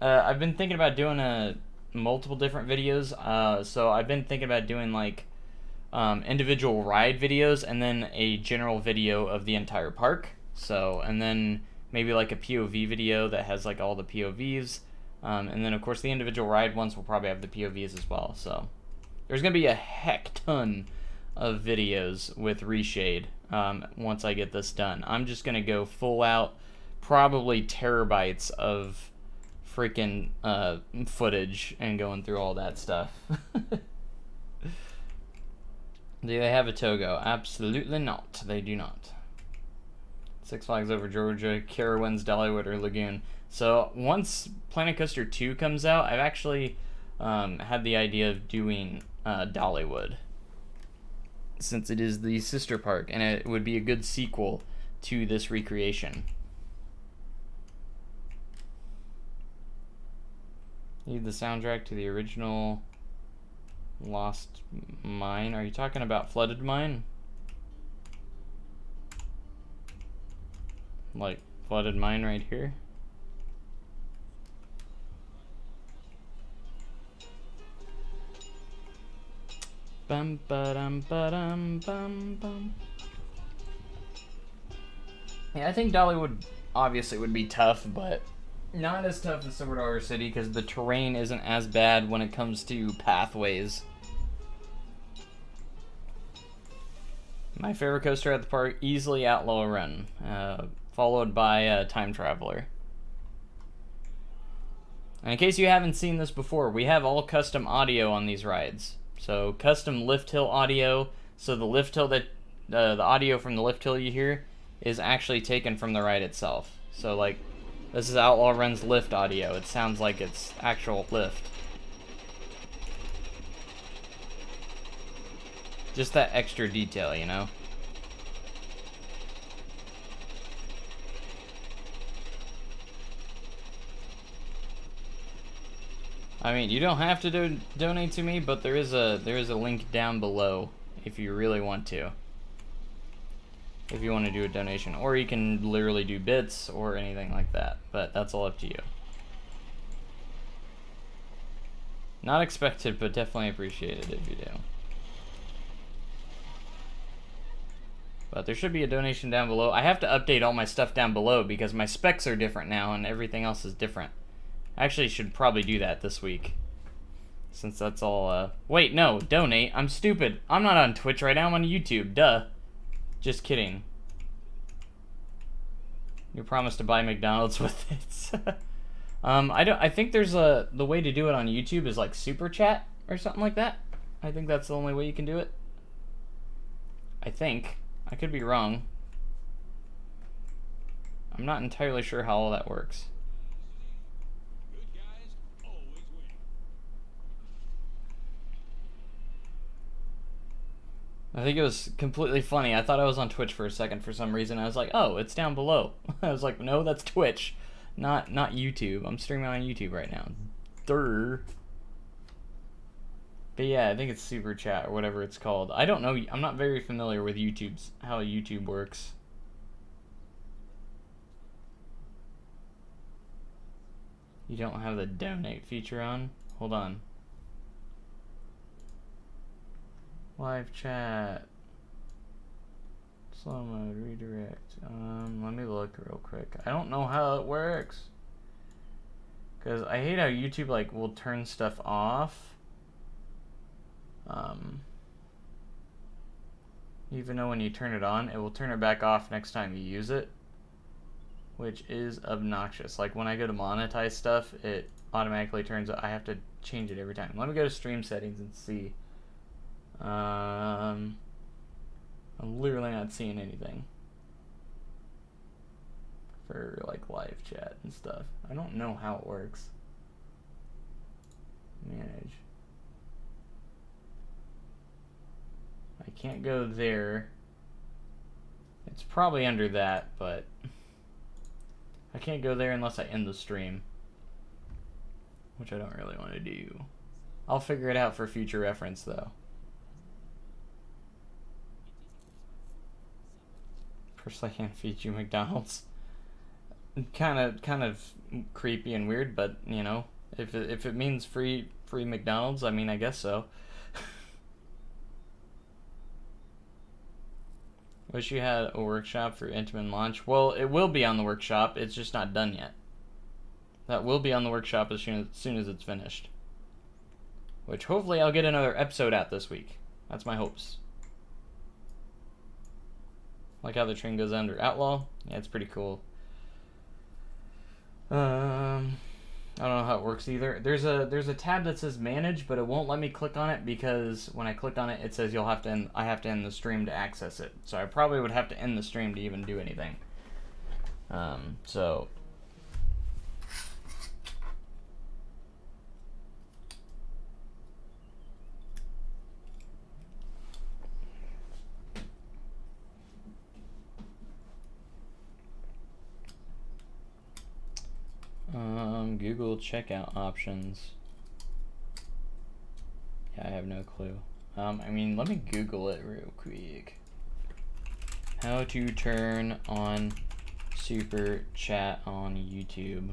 I've been thinking about doing multiple different videos, so I've been thinking about doing like individual ride videos and then a general video of the entire park. So, and then maybe like a POV video that has like all the POVs, and then of course the individual ride ones will probably have the POVs as well. So there's gonna be a heck ton of videos with reshade once I get this done. I'm just gonna go full out, probably terabytes of freaking footage and going through all that stuff. Do they have a Togo? Absolutely not. They do not. Six Flags Over Georgia, Carowinds, Dollywood, or Lagoon. So once Planet Coaster 2 comes out, I've actually had the idea of doing Dollywood, since it is the sister park, and it would be a good sequel to this recreation. Need the soundtrack to the original Lost Mine. Are you talking about Flooded Mine? Like Flooded Mine right here? Bum ba-dum ba-dum bum bum. Yeah, I think Dollywood obviously would be tough, but not as tough as Silver Dollar City because the terrain isn't as bad when it comes to pathways. My favorite coaster at the park, easily Outlaw Run, followed by Time Traveler. And in case you haven't seen this before, we have all custom audio on these rides. So custom lift hill audio. So the lift hill that the audio from the lift hill you hear is actually taken from the ride itself. So like, this is Outlaw Run's lift audio. It sounds like it's actual lift. Just that extra detail, you know? I mean, you don't have to donate to me, but there is a link down below if you really want to. If you want to do a donation, or you can literally do bits or anything like that, but that's all up to you. Not expected, but definitely appreciated if you do. But there should be a donation down below. I have to update all my stuff down below because my specs are different now and everything else is different. I actually should probably do that this week, since that's all, wait, no, donate. I'm stupid. I'm not on Twitch right now. I'm on YouTube. Duh. Just kidding. You promised to buy McDonald's with it. I think there's the way to do it on YouTube is like super chat or something like that. I think that's the only way you can do it. I think. I could be wrong. I'm not entirely sure how all that works. I think it was completely funny. I thought I was on Twitch for a second for some reason. I was like, oh, it's down below. I was like, no, that's Twitch, not YouTube. I'm streaming on YouTube right now. Durr. But yeah, I think it's super chat or whatever it's called. I don't know. I'm not very familiar with how YouTube works. You don't have the donate feature on? Hold on. Live chat. Slow mode, redirect. Let me look real quick. I don't know how it works. Because I hate how YouTube like will turn stuff off. Even though when you turn it on, it will turn it back off next time you use it. Which is obnoxious. Like when I go to monetize stuff, it automatically turns I have to change it every time. Let me go to stream settings and see. I'm literally not seeing anything for like live chat and stuff. I don't know how it works. Manage. I can't go there. It's probably under that, but I can't go there unless I end the stream, which I don't really want to do. I'll figure it out for future reference, though. Personally, I can't feed you McDonald's. Kind of creepy and weird, but you know, if it means free McDonald's, I mean, I guess so. Wish you had a workshop for Intamin launch. Well, it will be on the workshop. It's just not done yet. That will be on the workshop as soon as it's finished. Which hopefully I'll get another episode out this week. That's my hopes. Like how the train goes under Outlaw. Yeah, it's pretty cool. I don't know how it works either. There's a tab that says manage, but it won't let me click on it because when I click on it, it says I have to end the stream to access it. So I probably would have to end the stream to even do anything. So Google checkout options. Yeah, I have no clue. I mean, let me Google it real quick. How to turn on super chat on YouTube.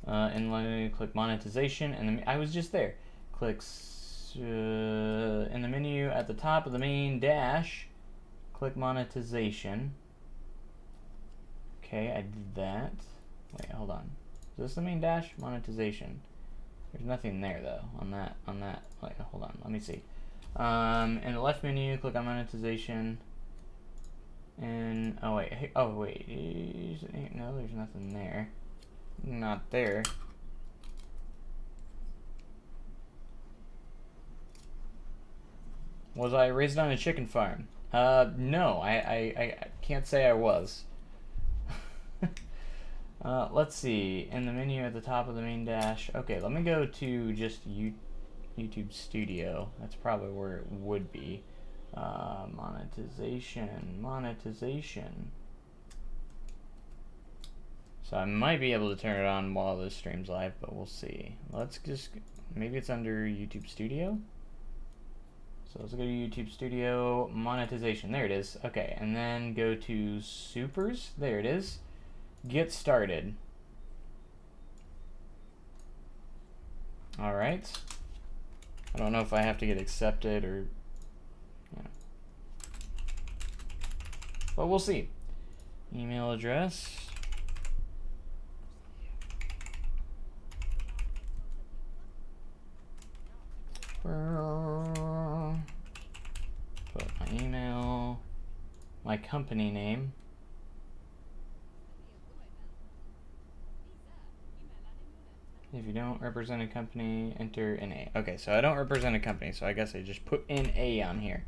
And let me click monetization, and then I was just there. Clicks in the menu at the top of the main dash. Click monetization. Okay, I did that. Wait, hold on. Is this the main dash? Monetization. There's nothing there though on that. Wait, hold on. Let me see. In the left menu, click on monetization. And oh wait, no, there's nothing there. Not there. Was I raised on a chicken farm? No, I can't say I was. Let's see, in the menu at the top of the main dash. Okay, let me go to just YouTube Studio. That's probably where it would be. Monetization. So I might be able to turn it on while this stream's live, but we'll see. Let's just, maybe it's under YouTube Studio? So let's go to YouTube Studio, monetization, there it is. Okay, and then go to supers, there it is. Get started. All right. I don't know if I have to get accepted or, yeah. But we'll see. Email address. Put my email, my company name. If you don't represent a company, enter an A. Okay, so I don't represent a company, so I guess I just put in A on here.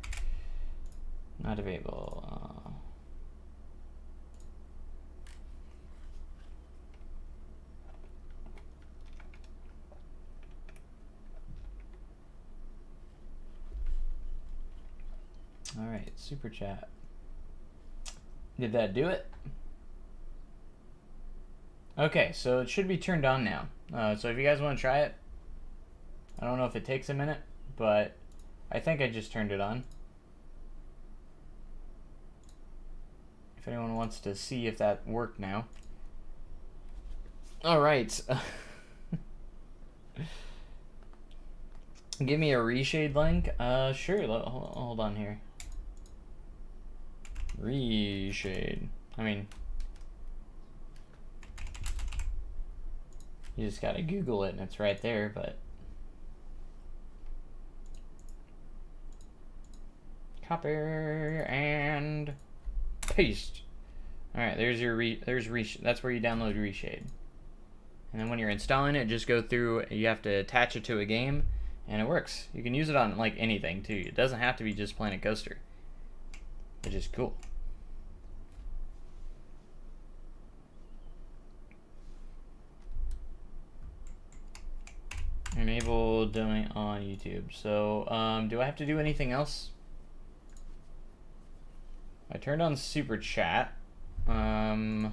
Not available. All right, super chat. Did that do it? Okay, so it should be turned on now. So if you guys want to try it, I don't know if it takes a minute, but I think I just turned it on. If anyone wants to see if that worked now. All right. Give me a reshade link. Sure. Hold on here. Reshade. I mean, you just gotta Google it and it's right there, but copy and paste. All right, there's your reshade. That's where you download reshade. And then when you're installing it, just go through. You have to attach it to a game, and it works. You can use it on like anything too. It doesn't have to be just Planet Coaster, which is cool. Enable donate on YouTube. So, do I have to do anything else? I turned on super chat. Again,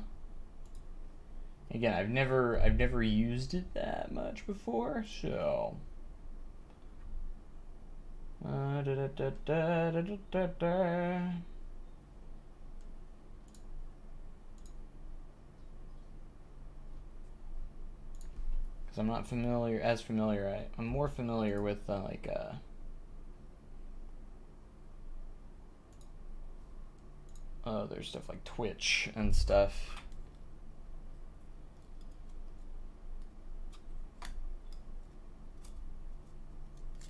I've never used it that much before, so. Because I'm not familiar. I'm more familiar with like oh, there's stuff like Twitch and stuff.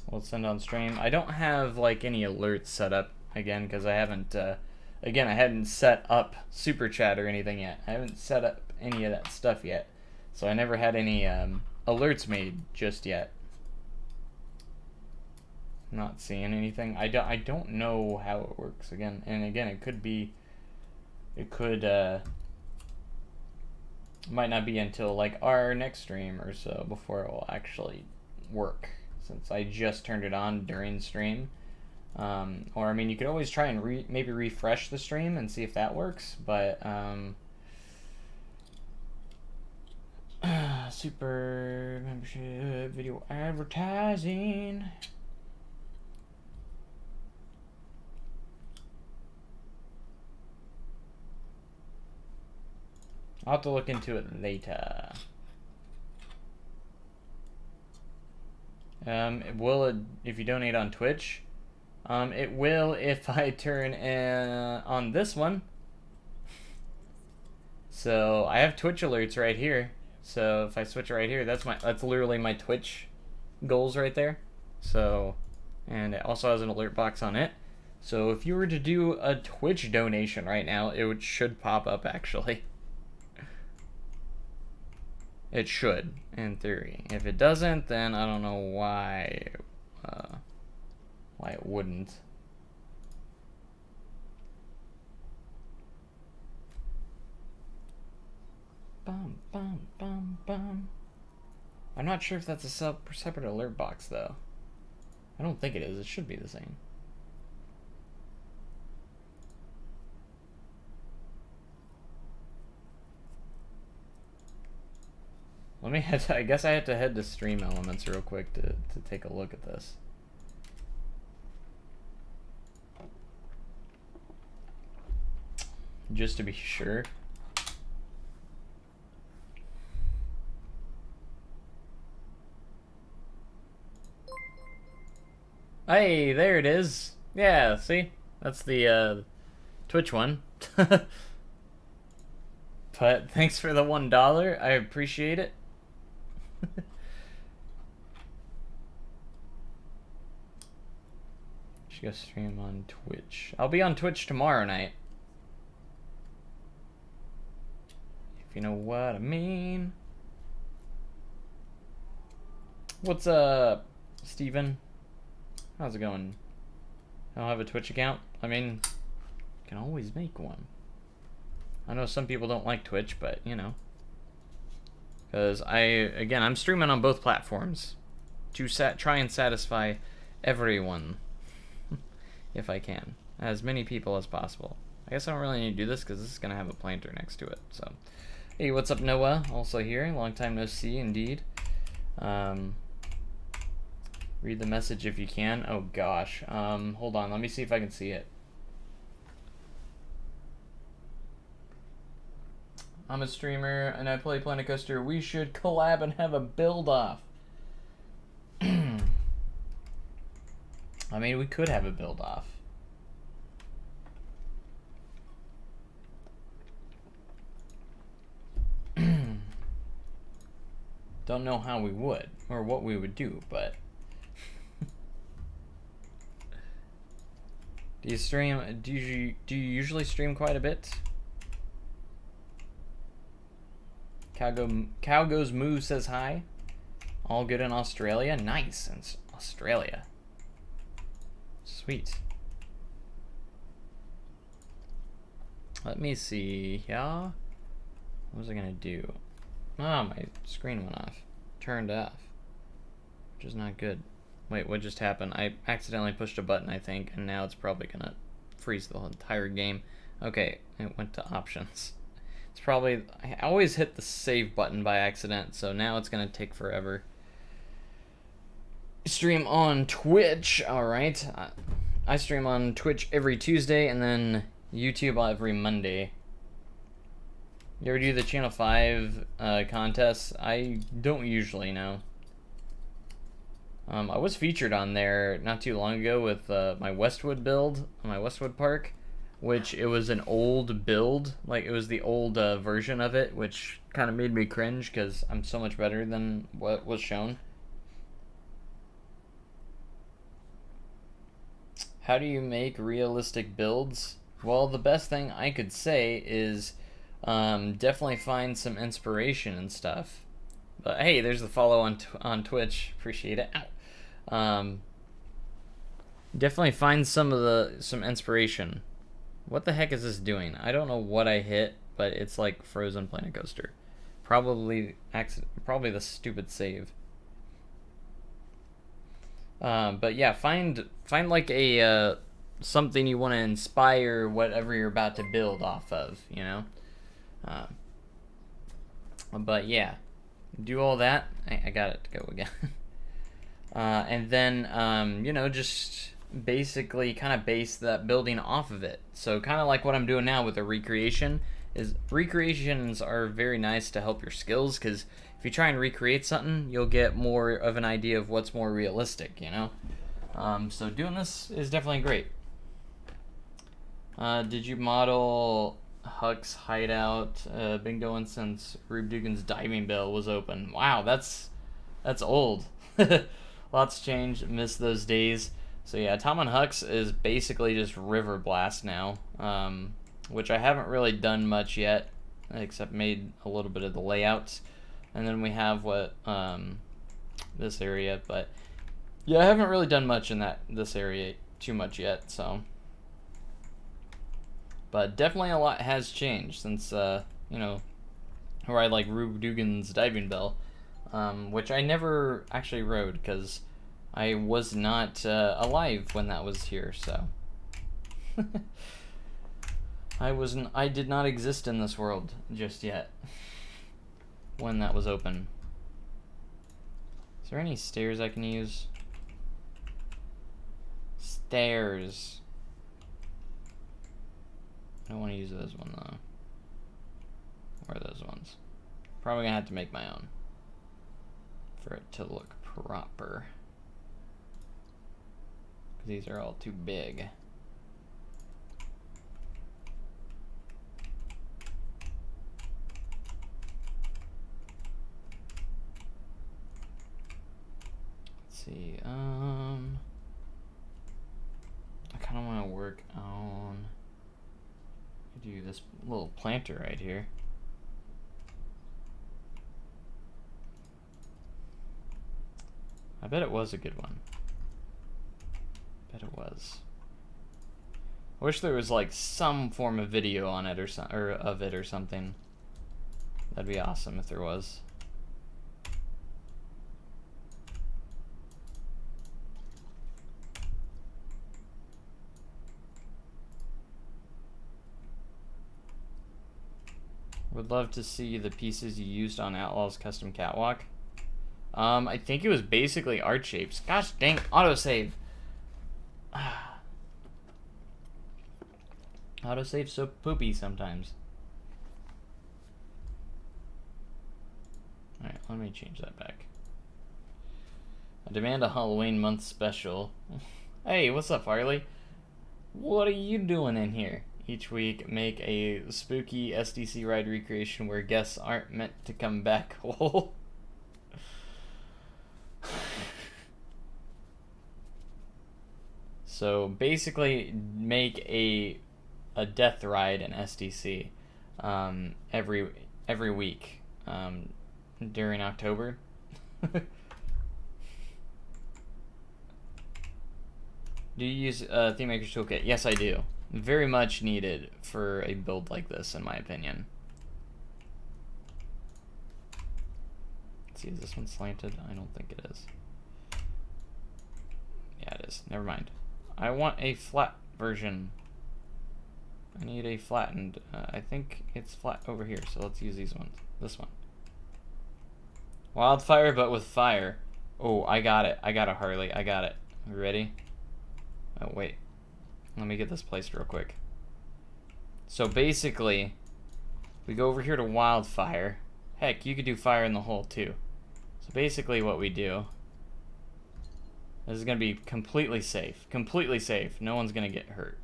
Let's send on stream. I don't have like any alerts set up again because I haven't again, I hadn't set up super chat or anything yet. I haven't set up any of that stuff yet. So I never had any alerts made just yet. Not seeing anything. I don't know how it works again. And again, it might not be until like our next stream or so before it will actually work, since I just turned it on during stream. Or I mean, you could always try and maybe refresh the stream and see if that works, but super membership, video advertising. I'll have to look into it later. Will it if you donate on Twitch? It will if I turn on this one. So I have Twitch alerts right here. So if I switch right here, that's literally my Twitch goals right there. So, and it also has an alert box on it. So if you were to do a Twitch donation right now, it should pop up actually. It should, in theory. If it doesn't, then I don't know why it wouldn't. Bum, bum, bum, bum. I'm not sure if that's a separate alert box, though. I don't think it is. It should be the same. I guess I had to head to Stream Elements real quick to take a look at this. Just to be sure. Hey, there it is. Yeah, see? That's the Twitch one. But thanks for the $1. I appreciate it. Should go stream on Twitch. I'll be on Twitch tomorrow night. If you know what I mean. What's up, Steven? How's it going? I don't have a Twitch account. I mean, you can always make one. I know some people don't like Twitch, but you know. Because I'm streaming on both platforms to try and satisfy everyone, if I can, as many people as possible. I guess I don't really need to do this because this is gonna have a planter next to it. So, hey, what's up, Noah? Also here, long time no see, indeed. Read the message if you can. Oh gosh. Hold on. Let me see if I can see it. I'm a streamer and I play Planet Coaster. We should collab and have a build-off. I mean, we could have a build-off. Don't know how we would or what we would do, but do you stream? Do you usually stream quite a bit? Cow Goes Moo says hi. All good in Australia? Nice, in Australia. Sweet. Let me see. Yeah. What was I gonna do? Oh, my screen went off. Turned off. which is not good. Wait, what just happened? I accidentally pushed a button, I think, and now it's probably gonna freeze the whole entire game. Okay, it went to options. It's probably, I always hit the save button by accident, so now it's gonna take forever. Stream on Twitch, alright. I stream on Twitch every Tuesday, and then YouTube every Monday. You ever do the Channel 5 contests? I don't usually, no. I was featured on there not too long ago with my Westwood build, my Westwood Park, which it was an old build, like it was the old version of it, which kind of made me cringe because I'm so much better than what was shown. How do you make realistic builds? Well, the best thing I could say is definitely find some inspiration and stuff. But hey, there's the follow on Twitch. Appreciate it. Definitely find some inspiration. What the heck is this doing? I don't know what I hit, but it's like frozen Planet Coaster. Probably the stupid save. But yeah, find like a something you want to inspire whatever you're about to build off of, you know. But yeah, do all that. I got it to go again. And then you know, just basically kind of base that building off of it. So kind of like what I'm doing now with the recreation is recreations are very nice to help your skills, because if you try and recreate something, you'll get more of an idea of what's more realistic, you know? So doing this is definitely great. Did you model Huck's hideout? Been going since Rube Dugan's diving bell was open. Wow, that's old. Lots changed. Miss those days. So yeah, Tom and Huck's is basically just River Blast now, which I haven't really done much yet, except made a little bit of the layouts. And then we have what this area, but yeah, I haven't really done much in this area too much yet. So, but definitely a lot has changed since you know, where I like Rube Dugan's diving bell, which I never actually rode because I was not alive when that was here. So I did not exist in this world just yet when that was open. Is there any stairs I can use? Stairs. I don't want to use those one though. Where are those ones? Probably gonna have to make my own for it to look proper. These are all too big. Let's see, I kind of want to work on, do this little planter right here. I bet it was a good one. Bet it was. I wish there was like some form of video on it or of it or something. That'd be awesome if there was. Would love to see the pieces you used on Outlaw's custom catwalk. I think it was basically art shapes. Gosh dang, autosave. Autosave's so poopy sometimes. Alright, let me change that back. I demand a Halloween month special. Hey, what's up, Farley? What are you doing in here? Each week, make a spooky SDC ride recreation where guests aren't meant to come back whole. So basically, make a death ride in SDC every week during October. Do you use Theme Maker's Toolkit? Yes, I do. Very much needed for a build like this, in my opinion. Let's see, is this one slanted? I don't think it is. Yeah, it is. Never mind. I want a flat version. I need a flattened. I think it's flat over here, so let's use these ones. This one. Wildfire, but with fire. Oh, I got it. I got a Harley. I got it. You ready? Oh, wait. Let me get this placed real quick. So basically, we go over here to wildfire. Heck, you could do fire in the hole too. So basically what we do, this is going to be completely safe. Completely safe. No one's going to get hurt.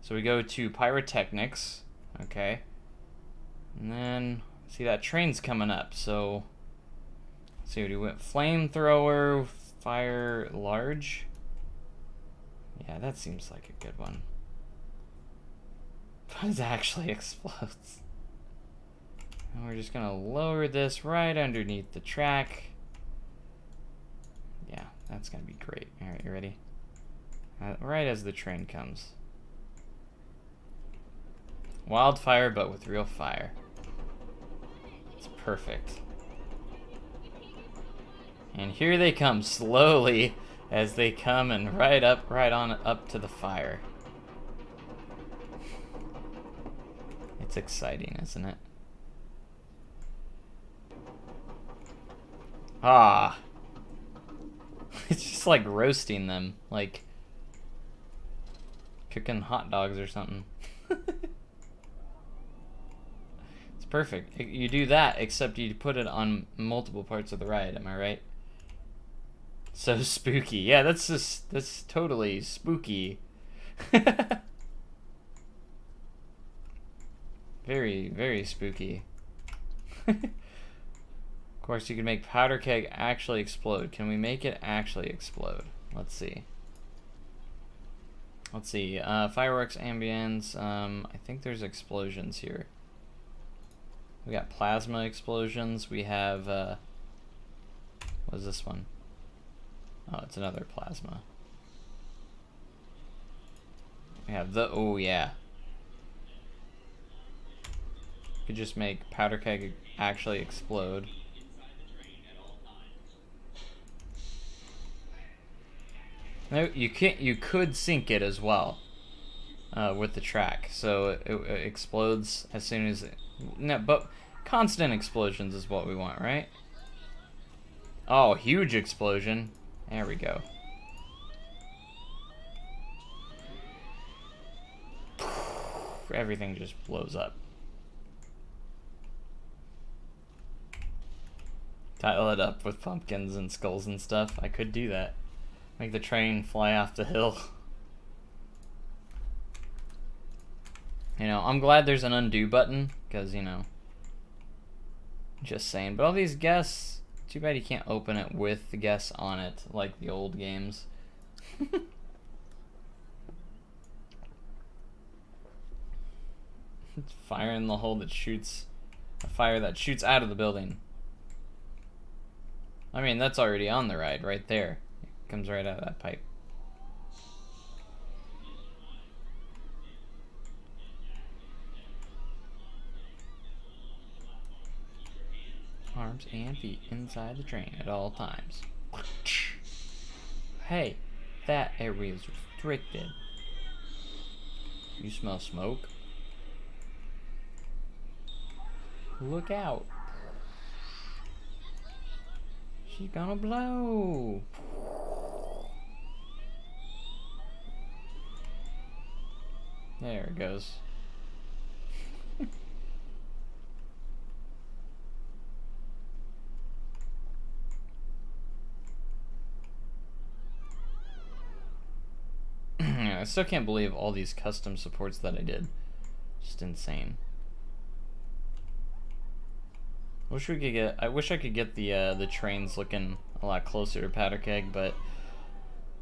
So we go to pyrotechnics. Okay. And then, see that train's coming up. So, let's see what we went. Flamethrower, fire large. Yeah, that seems like a good one. But it actually explodes. And we're just gonna lower this right underneath the track. Yeah, that's gonna be great. Alright, you ready? Right as the train comes. Wildfire, but with real fire. It's perfect. And here they come slowly as they come and right on up to the fire. It's exciting, isn't it? Ah. It's just like roasting them, like cooking hot dogs or something. It's perfect. You do that, except you put it on multiple parts of the ride, am I right? So spooky. Yeah, that's totally spooky. Very, very spooky. Of course, you can make powder keg actually explode. Can we make it actually explode? Let's see. Let's see. Fireworks, ambience. I think there's explosions here. We got plasma explosions. We have, what is this one? Oh, it's another plasma. We have the, oh yeah. Could just make powder keg actually explode. No, you can't. You could sink it as well with the track, so it explodes as soon as it. No, but constant explosions is what we want, right? Oh, huge explosion! There we go. Everything just blows up. Tile it up with pumpkins and skulls and stuff. I could do that. Make the train fly off the hill. You know, I'm glad there's an undo button, because, you know, just saying. But all these guests, too bad you can't open it with the guests on it, like the old games. It's fire in the hole that shoots, a fire that shoots out of the building. I mean, that's already on the ride, right there. It comes right out of that pipe. Arms and feet inside the train at all times. Hey, that area is restricted. You smell smoke? Look out. She's gonna blow. There it goes. I still can't believe all these custom supports that I did. Just insane. Wish we could get. I wish I could get the trains looking a lot closer to powder keg, but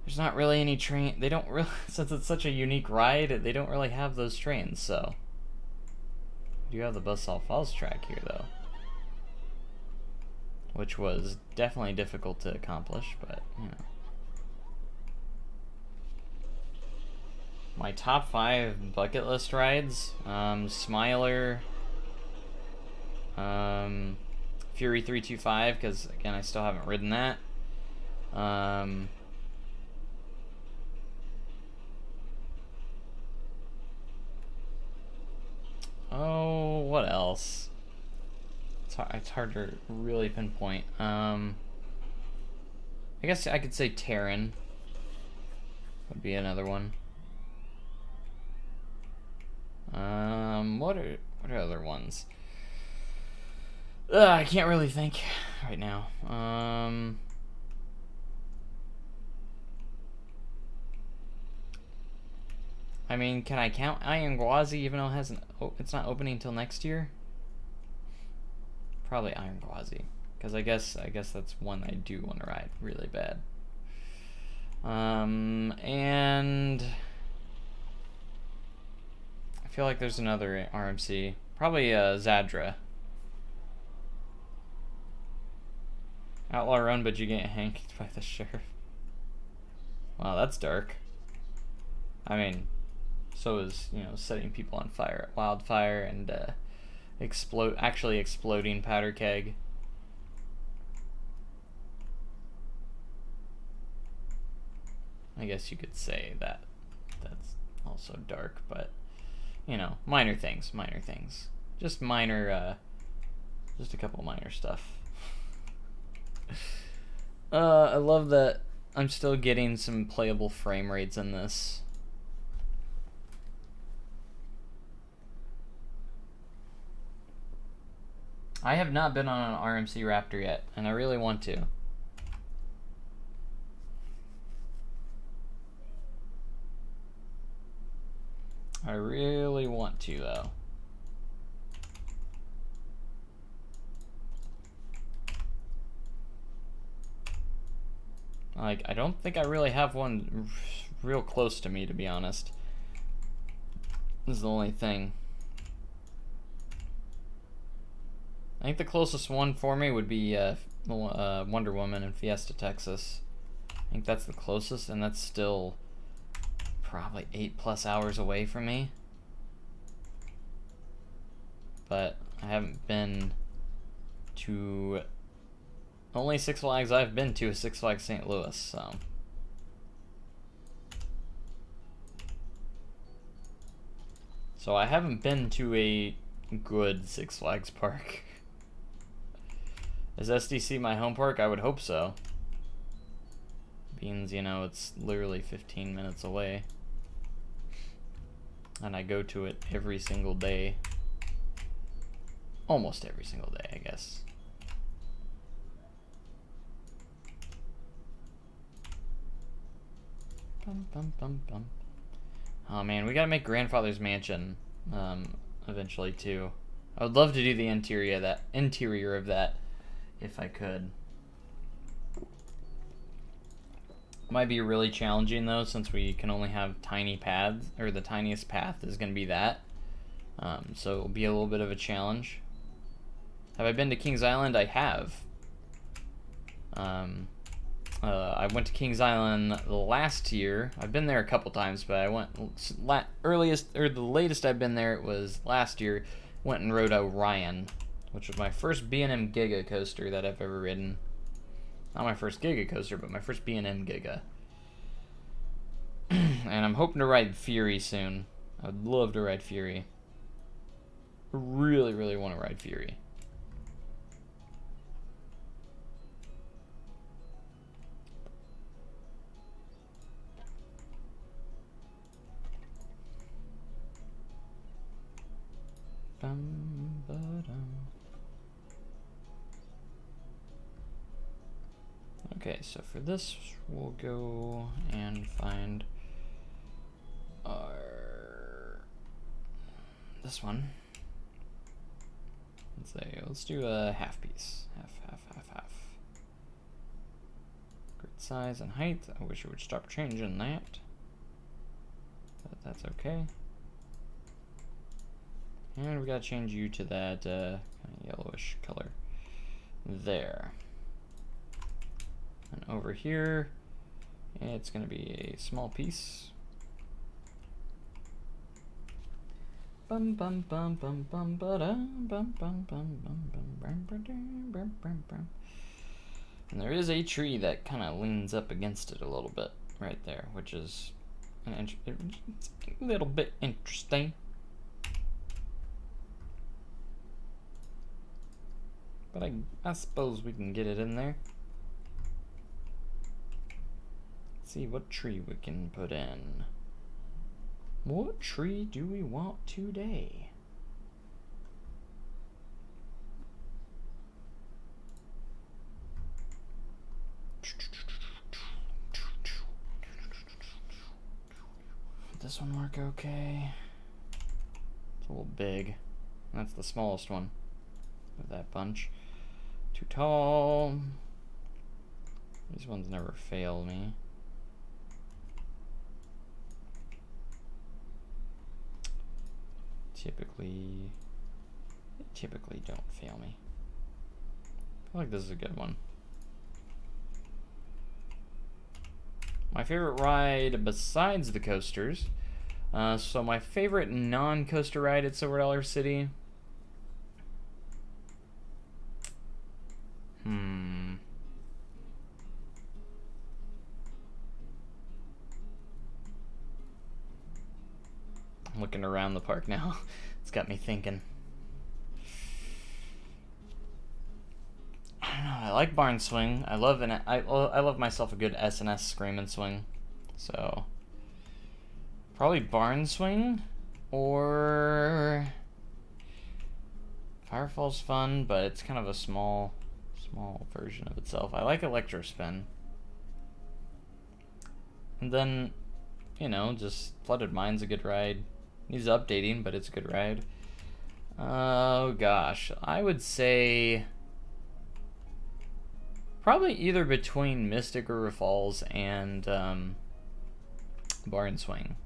there's not really any train. They don't really, since it's such a unique ride, they don't really have those trains. So, we do have the Buzzsaw Falls track here, though, which was definitely difficult to accomplish, but you know. My top 5 bucket list rides: Smiler. Fury 325, because again I still haven't ridden that. what else? It's hard to really pinpoint. I guess I could say Terran would be another one. What are other ones? I can't really think right now. I mean, can I count Iron Gwazi even though it hasn't? It's not opening until next year. Probably Iron Gwazi, because I guess that's one I do want to ride really bad. And I feel like there's another RMC, probably Zadra. Outlaw run, but you get hanked by the sheriff. Wow, that's dark. I mean, so is, you know, setting people on fire at Wildfire and actually exploding powder keg. I guess you could say that that's also dark, but you know, minor things. Just minor, just a couple minor stuff. I love that I'm still getting some playable frame rates in this. I have not been on an RMC Raptor yet, and I really want to. I really want to, though. Like, I don't think I really have one real close to me, to be honest. This is the only thing. I think the closest one for me would be Wonder Woman in Fiesta, Texas. I think that's the closest, and that's still probably 8+ hours away from me. But I haven't been to... Only Six Flags I've been to is Six Flags St. Louis, so... So I haven't been to a good Six Flags park. Is SDC my home park? I would hope so. Beans, you know, it's literally 15 minutes away. And I go to it every single day. Almost every single day, I guess. Bum, bum, bum, bum. Oh man, we gotta make Grandfather's Mansion eventually too. I would love to do the interior of that if I could. Might be really challenging though, since we can only have tiny paths, or the tiniest path is gonna be that. So it'll be a little bit of a challenge. Have I been to Kings Island? I have. I went to Kings Island last year. I've been there a couple times, but I went the latest I've been there, it was last year. Went and rode Orion, which was my first B&M Giga coaster that I've ever ridden. Not my first Giga coaster, but my first B&M Giga. And I'm hoping to ride Fury soon. I'd love to ride Fury. I really, really want to ride Fury. Okay, so for this, we'll go and find this one. Let's do a half piece. Half. Grid size and height. I wish it would stop changing that. But that's okay. And we gotta change you to that kind of yellowish color. There. And over here, it's gonna be a small piece. Bum bum bum bum bum bum bum bum bum. And there is a tree that kind of leans up against it a little bit right there, which is a little bit interesting. But I suppose we can get it in there. Let's see what tree we can put in. What tree do we want today? Would this one work okay? It's a little big. That's the smallest one of that bunch. Too tall. These ones never fail me. Typically don't fail me. I feel like this is a good one. My favorite ride besides the coasters. So my favorite non-coaster ride at Silver Dollar City. I'm looking around the park now. It's got me thinking. I don't know. I like Barn Swing. I love myself a good S&S Scream and Swing. So probably Barn Swing or Firefall's fun, but it's kind of a small version of itself. I like Electro Spin. And then, you know, just Flooded Mine's a good ride. Needs updating, but it's a good ride. Oh gosh, I would say probably either between Mystic River Falls and Barn Swing.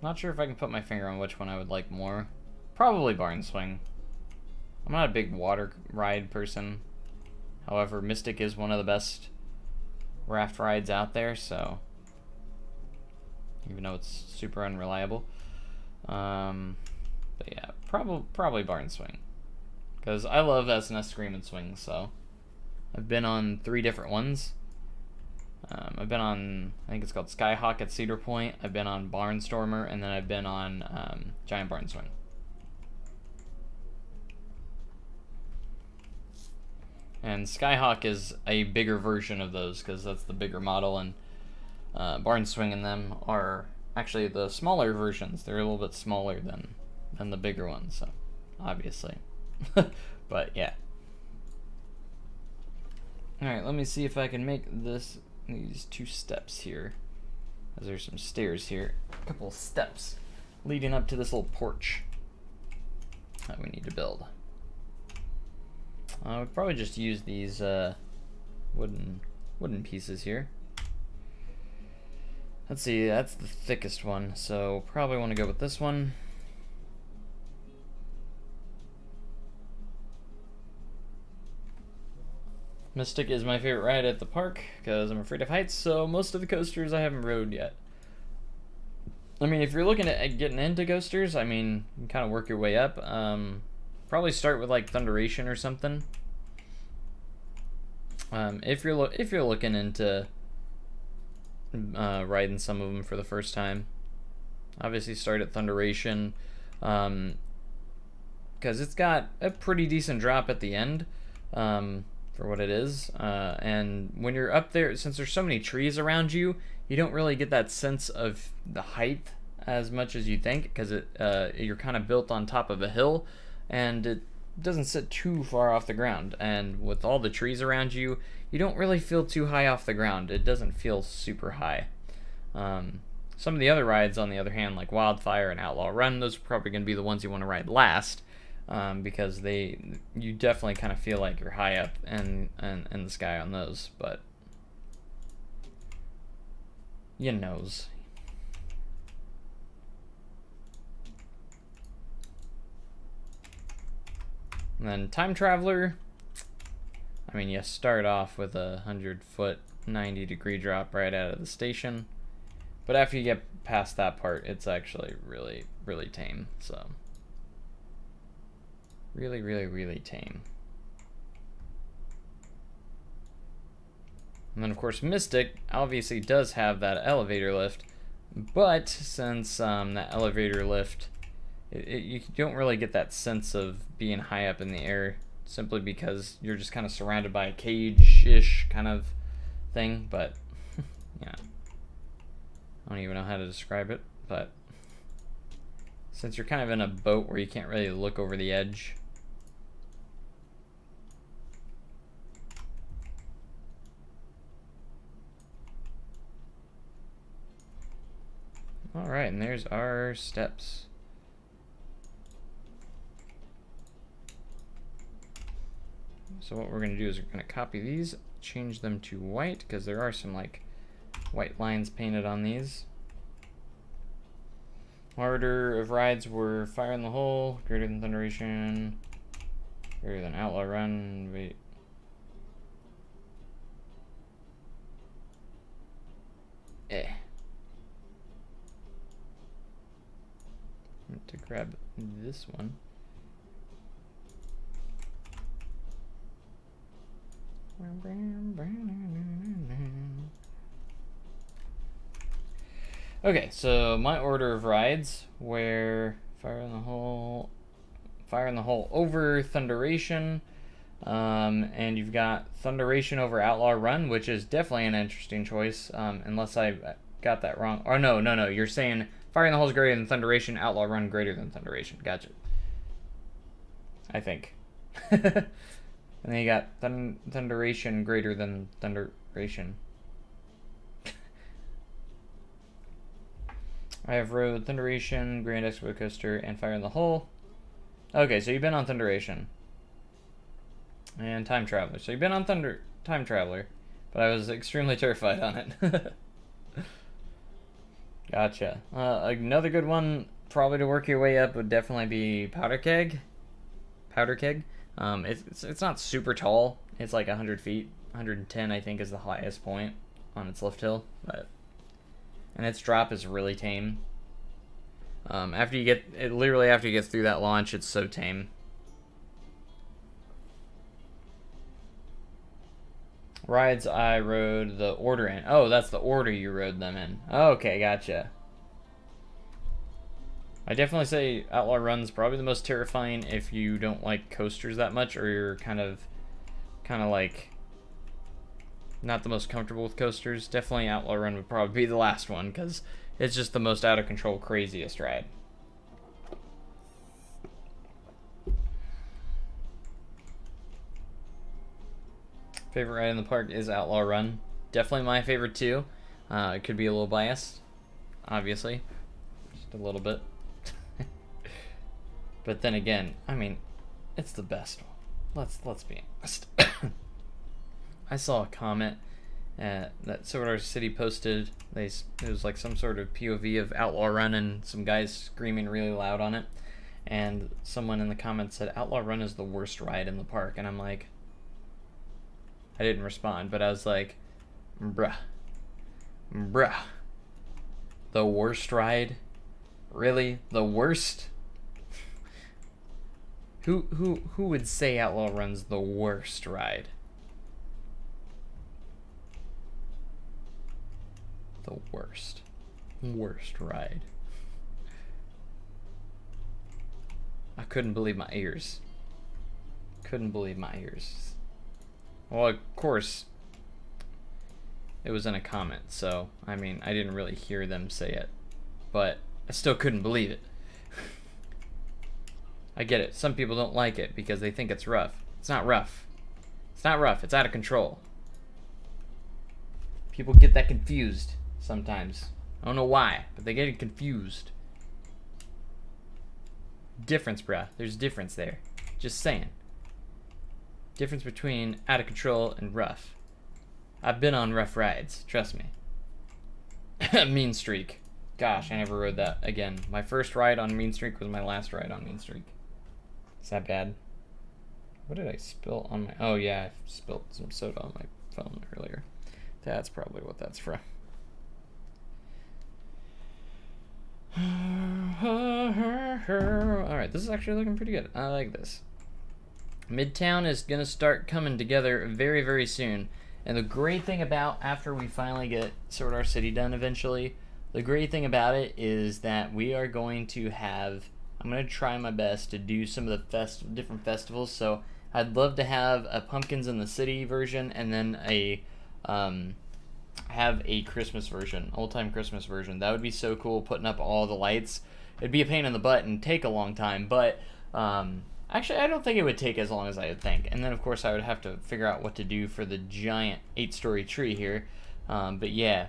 Not sure if I can put my finger on which one I would like more. Probably Barn Swing. I'm not a big water ride person. However, Mystic is one of the best raft rides out there, so even though it's super unreliable. But yeah, probably Barn Swing. Because I love S&S Scream and Swing, so I've been on 3 different ones. I've been on, I think it's called Skyhawk at Cedar Point. I've been on Barnstormer, and then I've been on Giant Barn Swing. And Skyhawk is a bigger version of those because that's the bigger model, and Barn Swing and them are actually the smaller versions. They're a little bit smaller than the bigger ones, so obviously. But yeah. Alright, let me see if I can make these 2 steps here. As there's some stairs here. A couple of steps leading up to this little porch that we need to build. I would probably just use these wooden pieces here. Let's see, that's the thickest one, so probably want to go with this one. Mystic is my favorite ride at the park because I'm afraid of heights, so most of the coasters I haven't rode yet. I mean, if you're looking at getting into coasters, I mean, you can kind of work your way up. Probably start with like Thunderation or something. If you're looking into riding some of them for the first time, obviously start at Thunderation, because it's got a pretty decent drop at the end for what it is. And when you're up there, since there's so many trees around you, you don't really get that sense of the height as much as you think, because you're kind of built on top of a hill, and it doesn't sit too far off the ground. And with all the trees around you, you don't really feel too high off the ground. It doesn't feel super high. Some of the other rides, on the other hand, like Wildfire and Outlaw Run, those are probably going to be the ones you want to ride last, because you definitely kind of feel like you're high up in the sky on those. But you knows. And then Time Traveler, I mean, you start off with a 100-foot, 90-degree drop right out of the station. But after you get past that part, it's actually really, really tame. So, really, really, really tame. And then, of course, Mystic obviously does have that elevator lift, But since that elevator lift, you don't really get that sense of being high up in the air, simply because you're just kind of surrounded by a cage-ish kind of thing. But yeah, I don't even know how to describe it, but since you're kind of in a boat where you can't really look over the edge. All right, and there's our steps. So what we're going to do is we're going to copy these, change them to white, because there are some like white lines painted on these. Order of rides were Fire in the Hole, greater than Thunderation, greater than Outlaw Run. Wait. To grab this one. Okay, so my order of rides were Fire in the Hole over Thunderation, and you've got Thunderation over Outlaw Run, which is definitely an interesting choice, unless I got that wrong. Or no, you're saying Fire in the Hole is greater than Thunderation, Outlaw Run greater than Thunderation. Gotcha. I think. And then you got Thunderation greater than Thunderation. I have rode Thunderation, Grand Expo Coaster, and Fire in the Hole. Okay, so you've been on Thunderation. And Time Traveler. So you've been on Time Traveler, but I was extremely terrified on it. Gotcha. Another good one, probably to work your way up, would definitely be Powder Keg. It's not super tall. It's like 100 feet. 110, I think, is the highest point on its lift hill. And its drop is really tame. After you get through that launch, it's so tame. Rides I rode the order in. Oh, that's the order you rode them in. Okay, gotcha. I definitely say Outlaw Run's probably the most terrifying if you don't like coasters that much, or you're kind of like not the most comfortable with coasters. Definitely Outlaw Run would probably be the last one, because it's just the most out of control, craziest ride. Favorite ride in the park is Outlaw Run. Definitely my favorite too. It could be a little biased, obviously, just a little bit. But then again, I mean, it's the best one. Let's be honest. I saw a comment that Silver City posted. It was like some sort of POV of Outlaw Run and some guys screaming really loud on it. And someone in the comments said Outlaw Run is the worst ride in the park, and I'm like, I didn't respond, but I was like, bruh, the worst ride? Really? The worst? Who would say Outlaw Run's the worst ride? The worst ride. I couldn't believe my ears. Well, of course, it was in a comment, so, I mean, I didn't really hear them say it, but I still couldn't believe it. I get it. Some people don't like it because they think it's rough. It's not rough. It's out of control. People get that confused sometimes. I don't know why, but they get it confused. Difference, bruh. There's a difference there. Just saying. Difference between out of control and rough. I've been on rough rides, trust me. Mean Streak. Gosh, I never rode that again. My first ride on Mean Streak was my last ride on Mean Streak. Is that bad? What did I spill on my... Oh yeah, I spilled some soda on my phone earlier. That's probably what that's from. Alright, this is actually looking pretty good. I like this. Midtown is going to start coming together very, very soon. And the great thing about after we finally get Sword Art City done eventually, The great thing about it is that we are going to have, I'm going to try my best to do some of the different festivals. So I'd love to have a Pumpkins in the City version, and then have a Christmas version, old time Christmas version. That would be so cool, putting up all the lights. It'd be a pain in the butt and take a long time, but actually I don't think it would take as long as I would think. And then of course I would have to figure out what to do for the giant 8-story tree here. But yeah,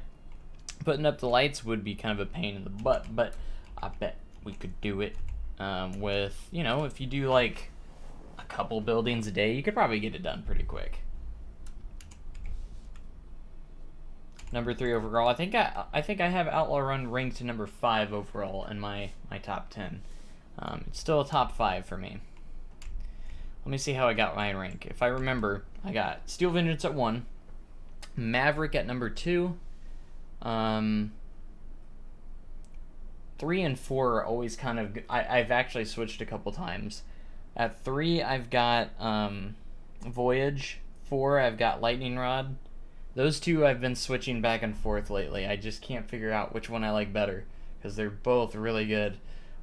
putting up the lights would be kind of a pain in the butt, but I bet we could do it with, you know, if you do like a couple buildings a day, you could probably get it done pretty quick. Number 3 overall. I think I have Outlaw Run ranked to number 5 overall in my top 10. It's still a top 5 for me. Let me see how I got my rank. If I remember, I got Steel Vengeance at 1, Maverick at number 2. 3 and 4 are always kind of. I've actually switched a couple times. At 3, I've got Voyage. 4, I've got Lightning Rod. Those two I've been switching back and forth lately. I just can't figure out which one I like better because they're both really good.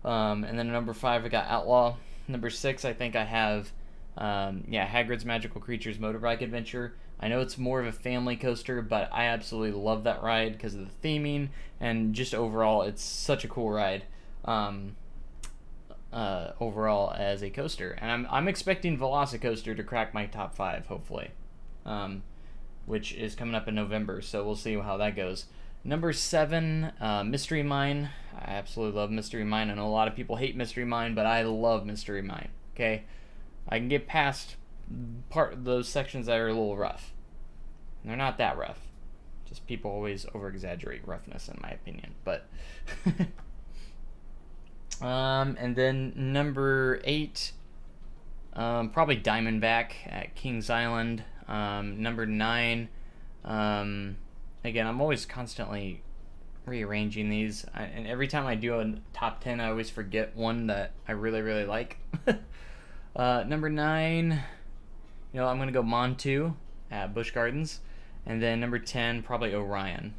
And then number 5, I got Outlaw. Number 6, I think I have, Hagrid's Magical Creatures Motorbike Adventure. I know it's more of a family coaster, but I absolutely love that ride because of the theming and just overall, it's such a cool ride. Overall as a coaster, and I'm expecting Velocicoaster to crack my top 5, hopefully. Which is coming up in November, so we'll see how that goes. Number 7, Mystery Mine. I absolutely love Mystery Mine. I know a lot of people hate Mystery Mine, but I love Mystery Mine, okay? I can get past those sections that are a little rough. They're not that rough. Just people always over-exaggerate roughness, in my opinion, but... and then number 8, probably Diamondback at Kings Island. Number 9, again, I'm always constantly rearranging these, and every time I do a top 10, I always forget one that I really, really like. Number 9, I'm going to go Montu at Busch Gardens, and then number 10, probably Orion.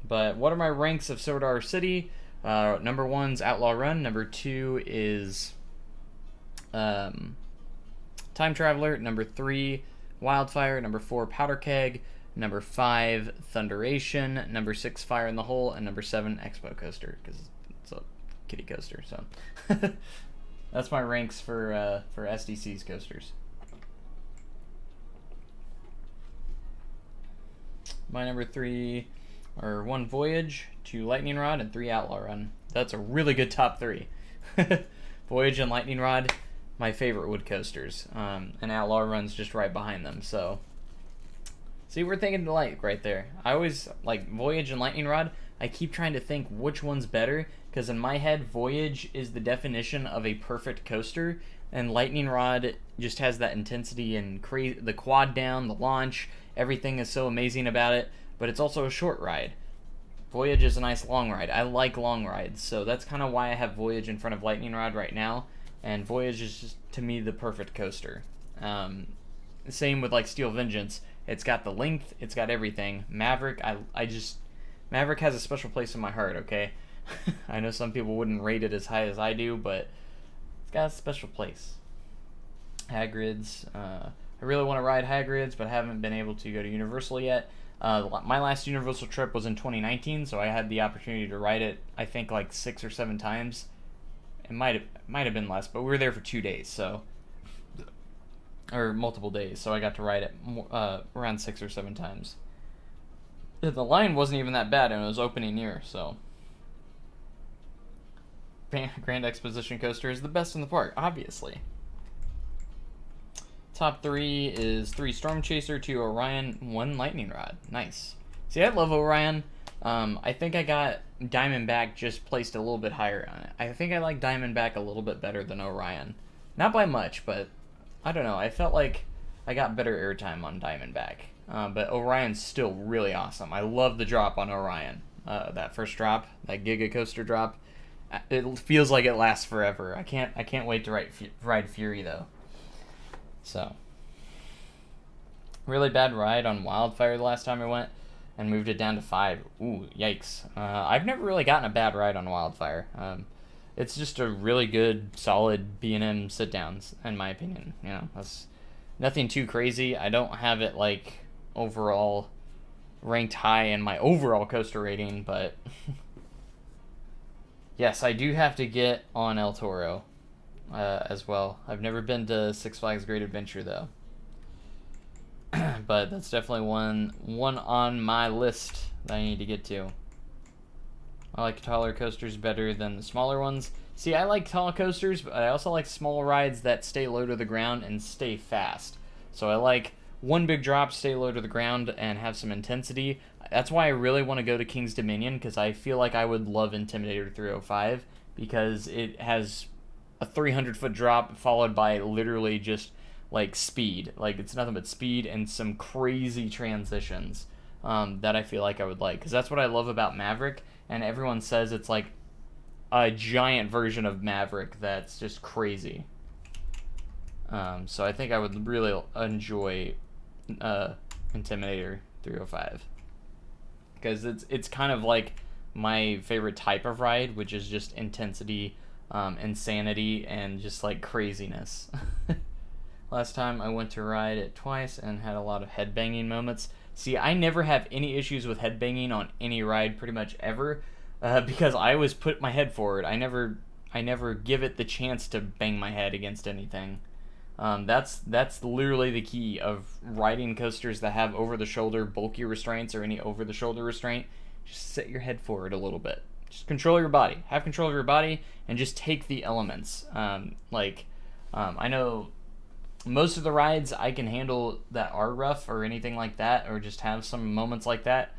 But what are my ranks of Sodar City? Number 1's Outlaw Run, number 2 is Time Traveler, number 3, Wildfire, number 4, Powder Keg, number 5, Thunderation, number 6, Fire in the Hole, and number 7, Expo Coaster, because it's a kiddie coaster, so. That's my ranks for SDC's coasters. My number 3 are 1, Voyage, 2, Lightning Rod, and 3, Outlaw Run. That's a really good top 3. Voyage and Lightning Rod, my favorite wood coasters, and Outlaw Run's just right behind them. So, see, we're thinking alike right there. I always like Voyage and Lightning Rod. I keep trying to think which one's better because in my head, Voyage is the definition of a perfect coaster, and Lightning Rod just has that intensity and the quad down, the launch, everything is so amazing about it. But it's also a short ride. Voyage is a nice long ride. I like long rides, so that's kind of why I have Voyage in front of Lightning Rod right now. And Voyage is just, to me, the perfect coaster. Same with like Steel Vengeance. It's got the length, it's got everything. Maverick, Maverick has a special place in my heart, okay? I know some people wouldn't rate it as high as I do, but it's got a special place. Hagrid's, I really want to ride Hagrid's, but I haven't been able to go to Universal yet. My last Universal trip was in 2019, so I had the opportunity to ride it, I think, like 6 or 7 times. It might have been less, but we were there for 2 days, so, or multiple days, so I got to ride it around 6 or 7 times. The line wasn't even that bad, and it was opening year, so. Grand Exposition Coaster is the best in the park, obviously. Top 3 is 3 Storm Chaser, 2 Orion, 1 Lightning Rod. Nice. See, I love Orion. I think I got Diamondback just placed a little bit higher on it. I think I like Diamondback a little bit better than Orion. Not by much, but I don't know. I felt like I got better airtime on Diamondback. But Orion's still really awesome. I love the drop on Orion. That first drop, that Giga Coaster drop. It feels like it lasts forever. I can't wait to ride Fury though. So, really bad ride on Wildfire the last time I went. and moved it down to 5. Ooh, yikes. I've never really gotten a bad ride on Wildfire. It's just a really good, solid B&M sit-downs, in my opinion. You know, that's nothing too crazy. I don't have it, like, overall ranked high in my overall coaster rating, but yes, I do have to get on El Toro as well. I've never been to Six Flags Great Adventure, though. But that's definitely one on my list that I need to get to. I like taller coasters better than the smaller ones. See, I like tall coasters, but I also like small rides that stay low to the ground and stay fast. So I like one big drop, stay low to the ground, and have some intensity. That's why I really want to go to King's Dominion, because I feel like I would love Intimidator 305, because it has a 300-foot drop followed by literally just like speed. Like, it's nothing but speed and some crazy transitions that I feel like I would like, because that's what I love about Maverick, and everyone says it's like a giant version of Maverick that's just crazy. So I think I would really enjoy Intimidator 305, because it's kind of like my favorite type of ride, which is just intensity, insanity, and just like craziness. Last time I went to ride it twice and had a lot of headbanging moments. See, I never have any issues with headbanging on any ride pretty much ever, because I always put my head forward. I never give it the chance to bang my head against anything. That's literally the key of riding coasters that have over-the-shoulder bulky restraints or any over-the-shoulder restraint. Just set your head forward a little bit. Just control your body. Have control of your body and just take the elements. I know most of the rides I can handle that are rough or anything like that, or just have some moments like that.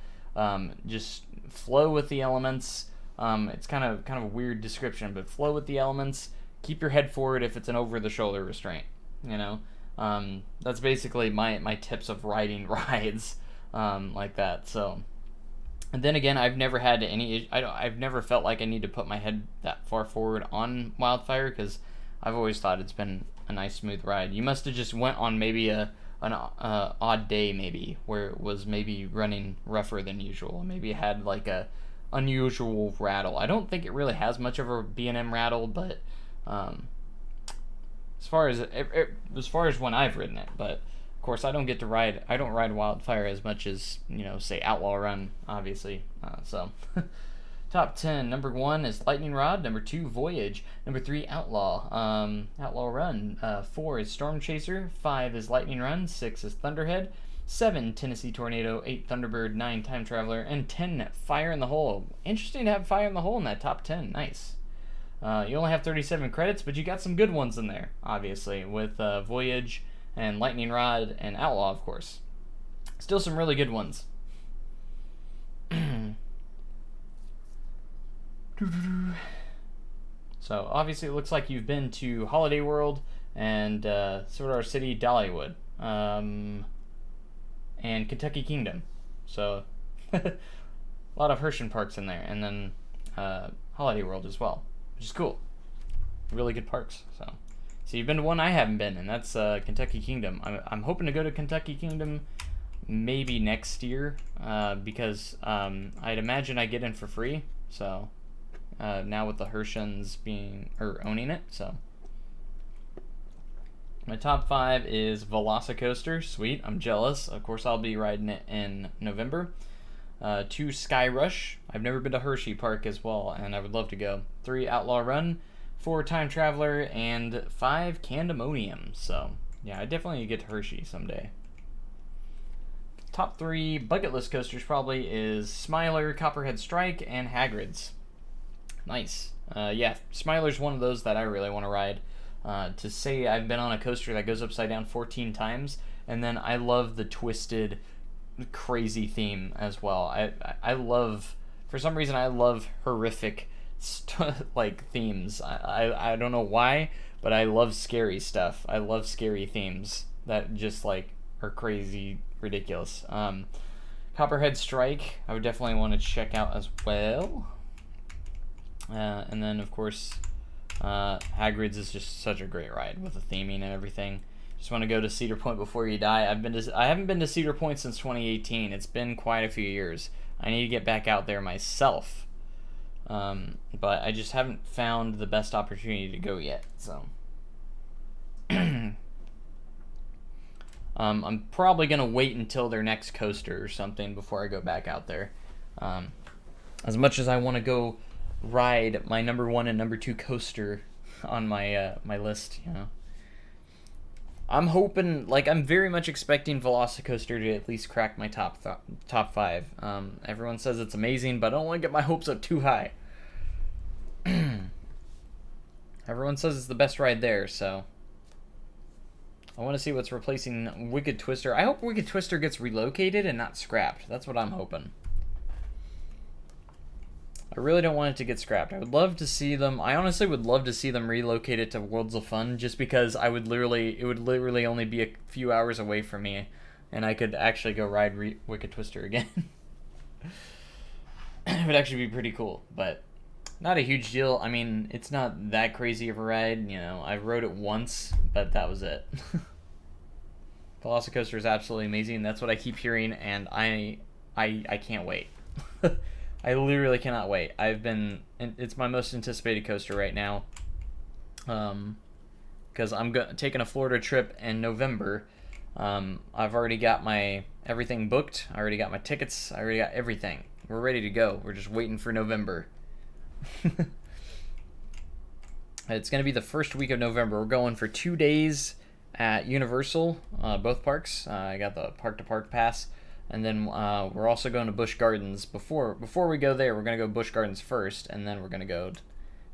Just flow with the elements. It's kind of a weird description, but flow with the elements. Keep your head forward if it's an over-the-shoulder restraint. You know, that's basically my tips of riding rides like that. So, and then again, I've never had I've never felt like I need to put my head that far forward on Wildfire, because I've always thought it's been a nice smooth ride. You must have just went on maybe an odd day, maybe, where it was maybe running rougher than usual. Maybe it had like a unusual rattle. I don't think it really has much of a B&M rattle, but as far as when I've ridden it, but of course I don't ride Wildfire as much as, you know, say Outlaw Run, obviously. Top 10. Number 1 is Lightning Rod. Number 2, Voyage. Number 3, Outlaw. Outlaw Run. 4 is Storm Chaser. 5 is Lightning Run. 6 is Thunderhead. 7, Tennessee Tornado. 8, Thunderbird. 9, Time Traveler. And 10, Fire in the Hole. Interesting to have Fire in the Hole in that top 10. Nice. You only have 37 credits, but you got some good ones in there, obviously, with Voyage and Lightning Rod and Outlaw, of course. Still some really good ones. So, obviously, it looks like you've been to Holiday World and Silver City, Dollywood, and Kentucky Kingdom. So, a lot of Hershey parks in there, and then Holiday World as well, which is cool. Really good parks. So you've been to one I haven't been, and that's Kentucky Kingdom. I'm hoping to go to Kentucky Kingdom maybe next year, because I'd imagine I get in for free. So now with the Hershans owning it, so my top 5 is Velocicoaster. Sweet, I'm jealous. Of course, I'll be riding it in November. 2, Sky Rush. I've never been to Hershey Park as well, and I would love to go. 3, Outlaw Run. 4, Time Traveler. And 5, Candemonium. So, yeah, I definitely get to Hershey someday. Top 3 bucket list coasters probably is Smiler, Copperhead Strike, and Hagrid's. Nice. Yeah, Smiler's one of those that I really want to ride. To say I've been on a coaster that goes upside down 14 times, and then I love the twisted, crazy theme as well. I love, for some reason, I love horrific like themes. I don't know why, but I love scary stuff. I love scary themes that just like are crazy, ridiculous. Copperhead Strike, I would definitely want to check out as well. And then of course, Hagrid's is just such a great ride with the theming and everything. Just want to go to Cedar Point before you die. I haven't been to Cedar Point since 2018. It's been quite a few years. I need to get back out there myself. But I just haven't found the best opportunity to go yet. So I'm probably gonna wait until their next coaster or something before I go back out there. As much as I want to go ride my number 1 and number 2 coaster on my my list, you know. I'm hoping, like, I'm very much expecting Velocicoaster to at least crack my top 5. Everyone says it's amazing, but I don't want to get my hopes up too high. Everyone says it's the best ride there, so I want to see what's replacing Wicked Twister. I hope Wicked Twister gets relocated and not scrapped. That's what I'm hoping. I really don't want it to get scrapped. I would love to see them. I honestly would love to see them relocate it to Worlds of Fun, just because it would literally only be a few hours away from me, and I could actually go ride Wicked Twister again. It would actually be pretty cool, but not a huge deal. I mean, it's not that crazy of a ride. You know, I rode it once, but that was it. Velocicoaster is absolutely amazing. That's what I keep hearing, and I can't wait. I literally cannot wait. It's my most anticipated coaster right now. Because I'm taking a Florida trip in November. I've already got my everything booked. I already got my tickets. I already got everything. We're ready to go. We're just waiting for November. It's going to be the first week of November. We're going for 2 days at Universal, both parks. I got the park-to-park pass. And then we're also going to Busch Gardens. Before we go there, we're going to go Busch Gardens first, and then we're going to go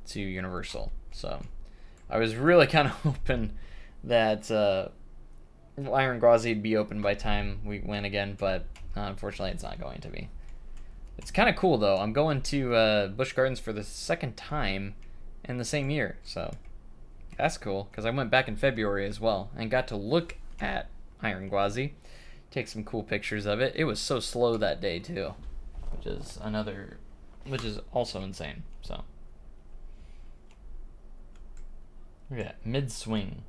to Universal. So I was really kind of hoping that Iron Gwazi would be open by the time we win again, but unfortunately it's not going to be. It's kind of cool, though. I'm going to Busch Gardens for the second time in the same year, so that's cool, because I went back in February as well and got to look at Iron Gwazi. Take some cool pictures of it. It was so slow that day too, which is also insane. So look at that, mid swing.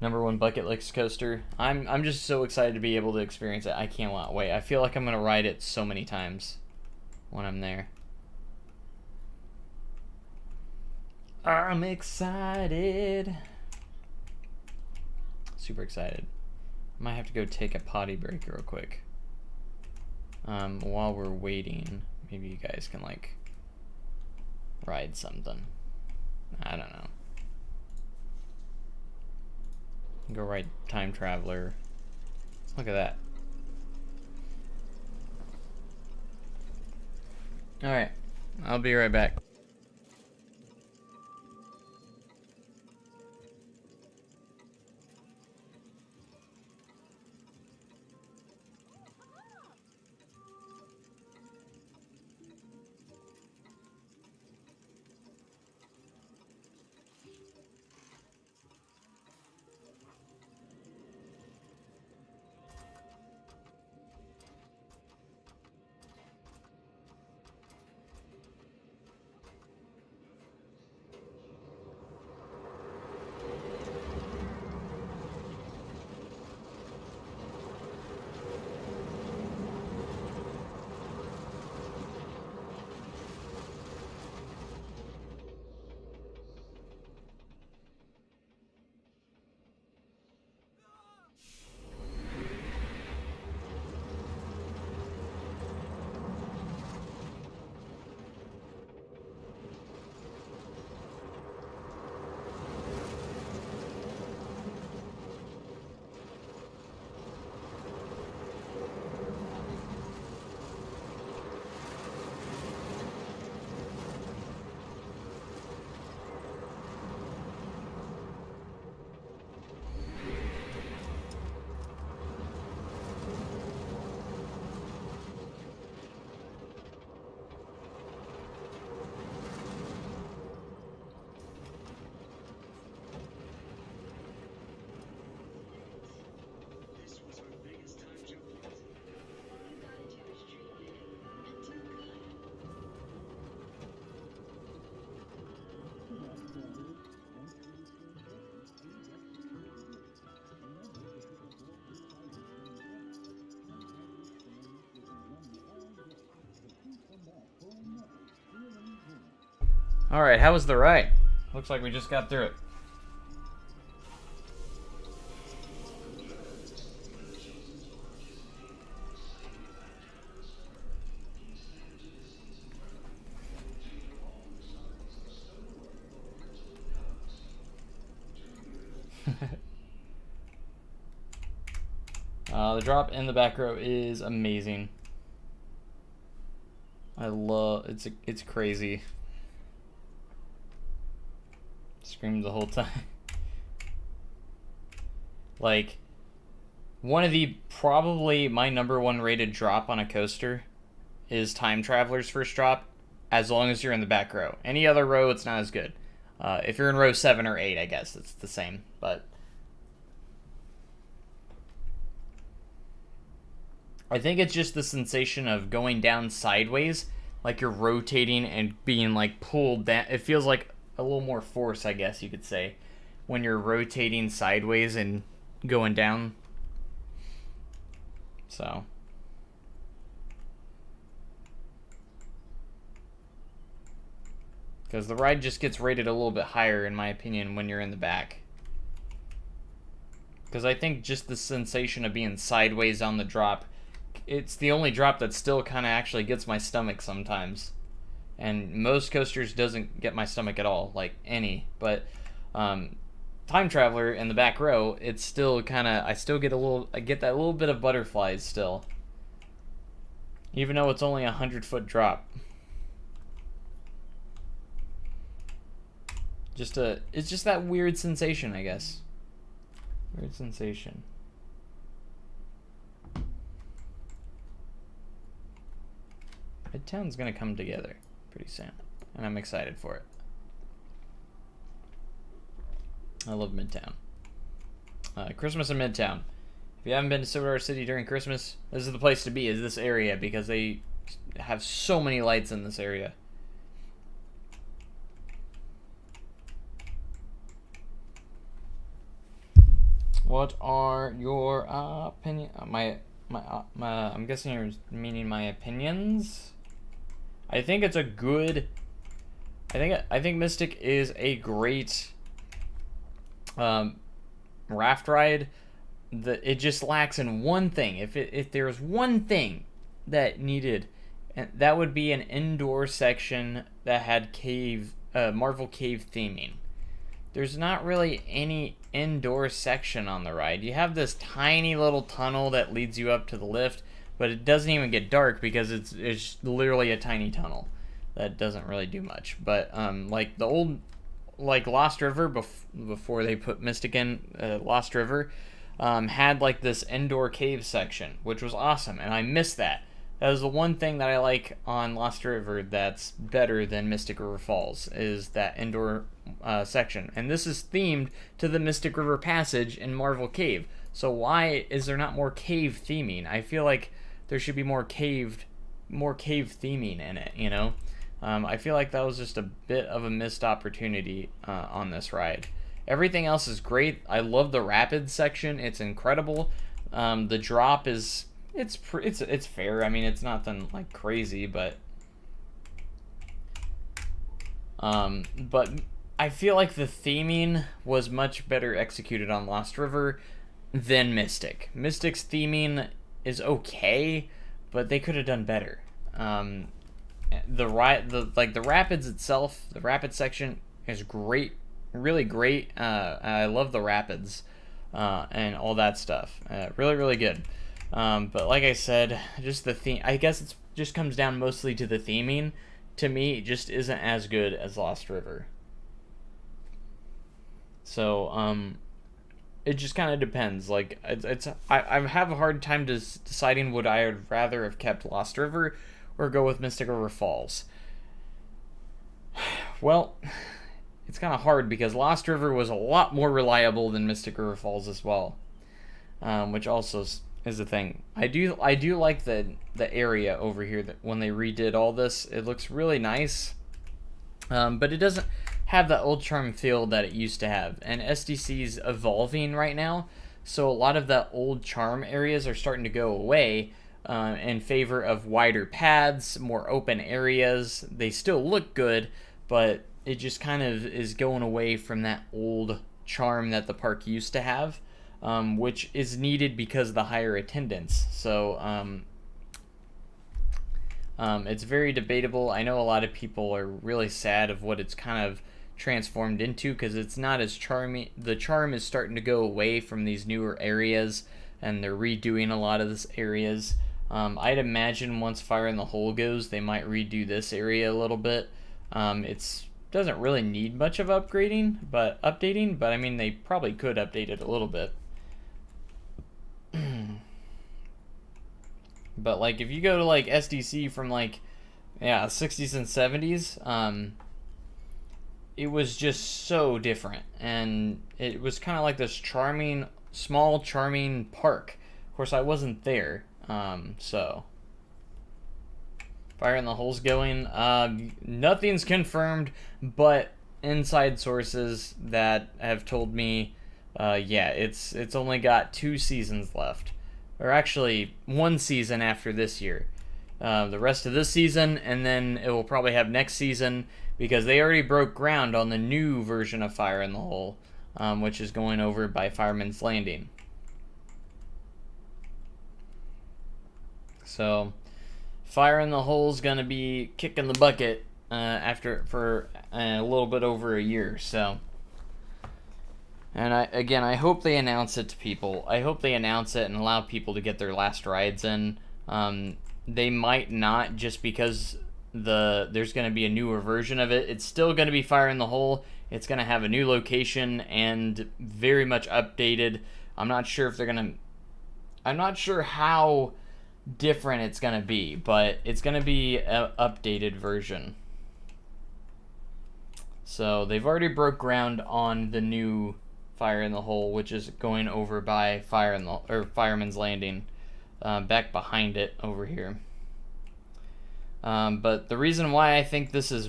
Number 1 bucket list coaster. I'm just so excited to be able to experience it. I can't wait. I feel like I'm gonna ride it so many times when I'm there. I'm excited. Super excited. Might have to go take a potty break real quick. While we're waiting, maybe you guys can, like, ride something. I don't know. Go ride Time Traveler. Look at that. Alright, I'll be right back. Alright, how was the ride? Looks like we just got through it. The drop in the back row is amazing. I love it's crazy. Screamed the whole time. Like, one of the probably my #1 rated drop on a coaster is Time Traveler's first drop, as long as you're in the back row. Any other row, it's not as good. If you're in row 7 or 8, I guess it's the same, but I think it's just the sensation of going down sideways, like you're rotating and being like pulled down. It feels like a little more force, I guess you could say, when you're rotating sideways and going down. So because the ride just gets rated a little bit higher, in my opinion, when you're in the back. Because I think just the sensation of being sideways on the drop, it's the only drop that still kind of actually gets my stomach sometimes. And most coasters doesn't get my stomach at all, like any. But Time Traveler in the back row, it's still kind of, I get that little bit of butterflies still. Even though it's only a 100-foot drop. It's just that weird sensation, I guess. Weird sensation. Midtown's gonna come together pretty soon, and I'm excited for it. I love Midtown. Christmas in Midtown. If you haven't been to Silver City during Christmas, this is the place to be, is this area, because they have so many lights in this area. What are your opinion? I'm guessing you're meaning my opinions. I think it's a good. I think Mystic is a great raft ride. It just lacks in one thing. If there's one thing that needed, and that would be an indoor section that had Marvel cave theming. There's not really any indoor section on the ride. You have this tiny little tunnel that leads you up to the lift, but it doesn't even get dark because it's literally a tiny tunnel that doesn't really do much. But like the old, like Lost River before they put Mystic in, Lost River had like this indoor cave section, which was awesome, and I miss that. That was the one thing that I like on Lost River that's better than Mystic River Falls, is that indoor section. And this is themed to the Mystic River Passage in Marvel Cave. So why is there not more cave theming? I feel like there should be more cave theming in it, you know? I feel like that was just a bit of a missed opportunity on this ride. Everything else is great. I love the rapids section. It's incredible. The drop is... It's fair. I mean, it's nothing like crazy, but I feel like the theming was much better executed on Lost River than Mystic. Mystic's theming is okay, but they could have done better. The rapids itself, the rapid section is great, really great. I love the rapids and all that stuff. Really, really good. But like I said, just the theme, I guess it just comes down mostly to the theming. To me, it just isn't as good as Lost River. So, it just kind of depends. Like, I have a hard time deciding would I would rather have kept Lost River or go with Mystic River Falls. Well, it's kind of hard because Lost River was a lot more reliable than Mystic River Falls as well, which also is the thing. I do like the area over here that when they redid all this, it looks really nice, but it doesn't have that old charm feel that it used to have. And SDC's evolving right now, so a lot of that old charm areas are starting to go away in favor of wider paths, more open areas. They still look good, but it just kind of is going away from that old charm that the park used to have, which is needed because of the higher attendance. So it's very debatable. I know a lot of people are really sad of what it's kind of transformed into, because it's not as charming. The charm is starting to go away from these newer areas, and they're redoing a lot of these areas. I'd imagine once Fire in the Hole goes, they might redo this area a little bit. It's doesn't really need much of updating, but I mean, they probably could update it a little bit. But like, if you go to like SDC from like 60s and 70s, it was just so different, and it was kind of like this small charming park. Of course, I wasn't there, so Fire in the Hole's going. Nothing's confirmed, but inside sources that have told me, it's only got 2 seasons left, or actually 1 season after this year. The rest of this season, and then it will probably have next season, because they already broke ground on the new version of Fire in the Hole, which is going over by Fireman's Landing. So Fire in the Hole is going to be kicking the bucket for a little bit over a year. So, and I hope they announce it to people. I hope they announce it and allow people to get their last rides in. They might not, just because there's going to be a newer version of it. It's still going to be Fire in the Hole. It's going to have a new location and very much updated. I'm not sure how different it's going to be, but it's going to be an updated version. So they've already broke ground on the new Fire in the Hole, which is going over by Fireman's Landing, back behind it over here. But the reason why I think this is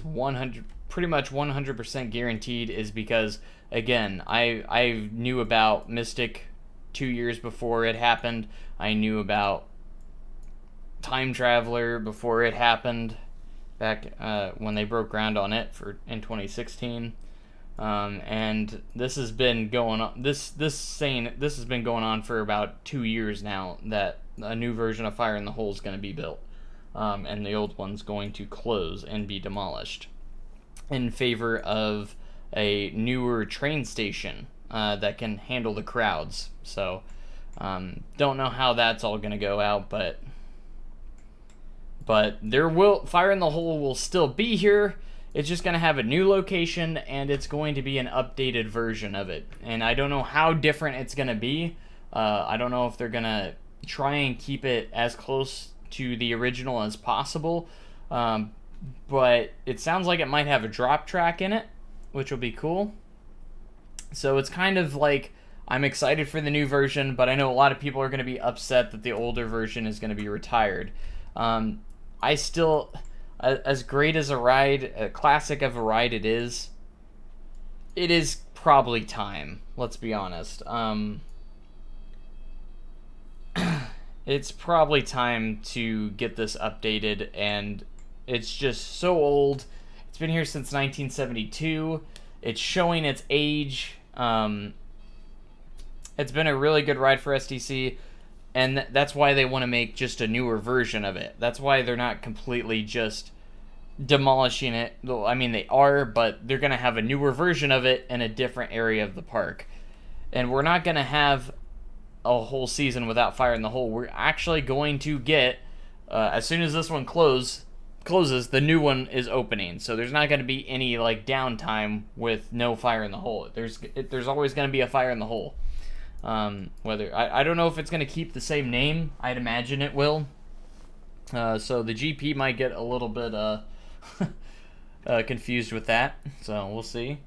pretty much 100% guaranteed is because, again, I knew about Mystic 2 years before it happened. I knew about Time Traveler before it happened, back when they broke ground on it in 2016. And this has been going on. This has been going on for about 2 years now, that a new version of Fire in the Hole is going to be built. And the old one's going to close and be demolished in favor of a newer train station that can handle the crowds. So, don't know how that's all going to go out, but Fire in the Hole will still be here. It's just going to have a new location, and it's going to be an updated version of it. And I don't know how different it's going to be. I don't know if they're going to try and keep it as close to the original as possible, but it sounds like it might have a drop track in it, which will be cool. So it's kind of like, I'm excited for the new version, but I know a lot of people are going to be upset that the older version is going to be retired. I still, as great as a classic of a ride it is probably time, let's be honest. It's probably time to get this updated, and it's just so old. It's been here since 1972. It's showing its age. It's been a really good ride for SDC, and that's why they want to make just a newer version of it. That's why they're not completely just demolishing it. I mean, they are, but they're going to have a newer version of it in a different area of the park. And we're not going to have a whole season without Fire in the Hole. We're actually going to get, as soon as this one closes, the new one is opening. So there's not going to be any like downtime with no Fire in the Hole. There's always going to be a Fire in the Hole. Whether I don't know if it's going to keep the same name. I'd imagine it will. So the GP might get a little bit confused with that. So we'll see.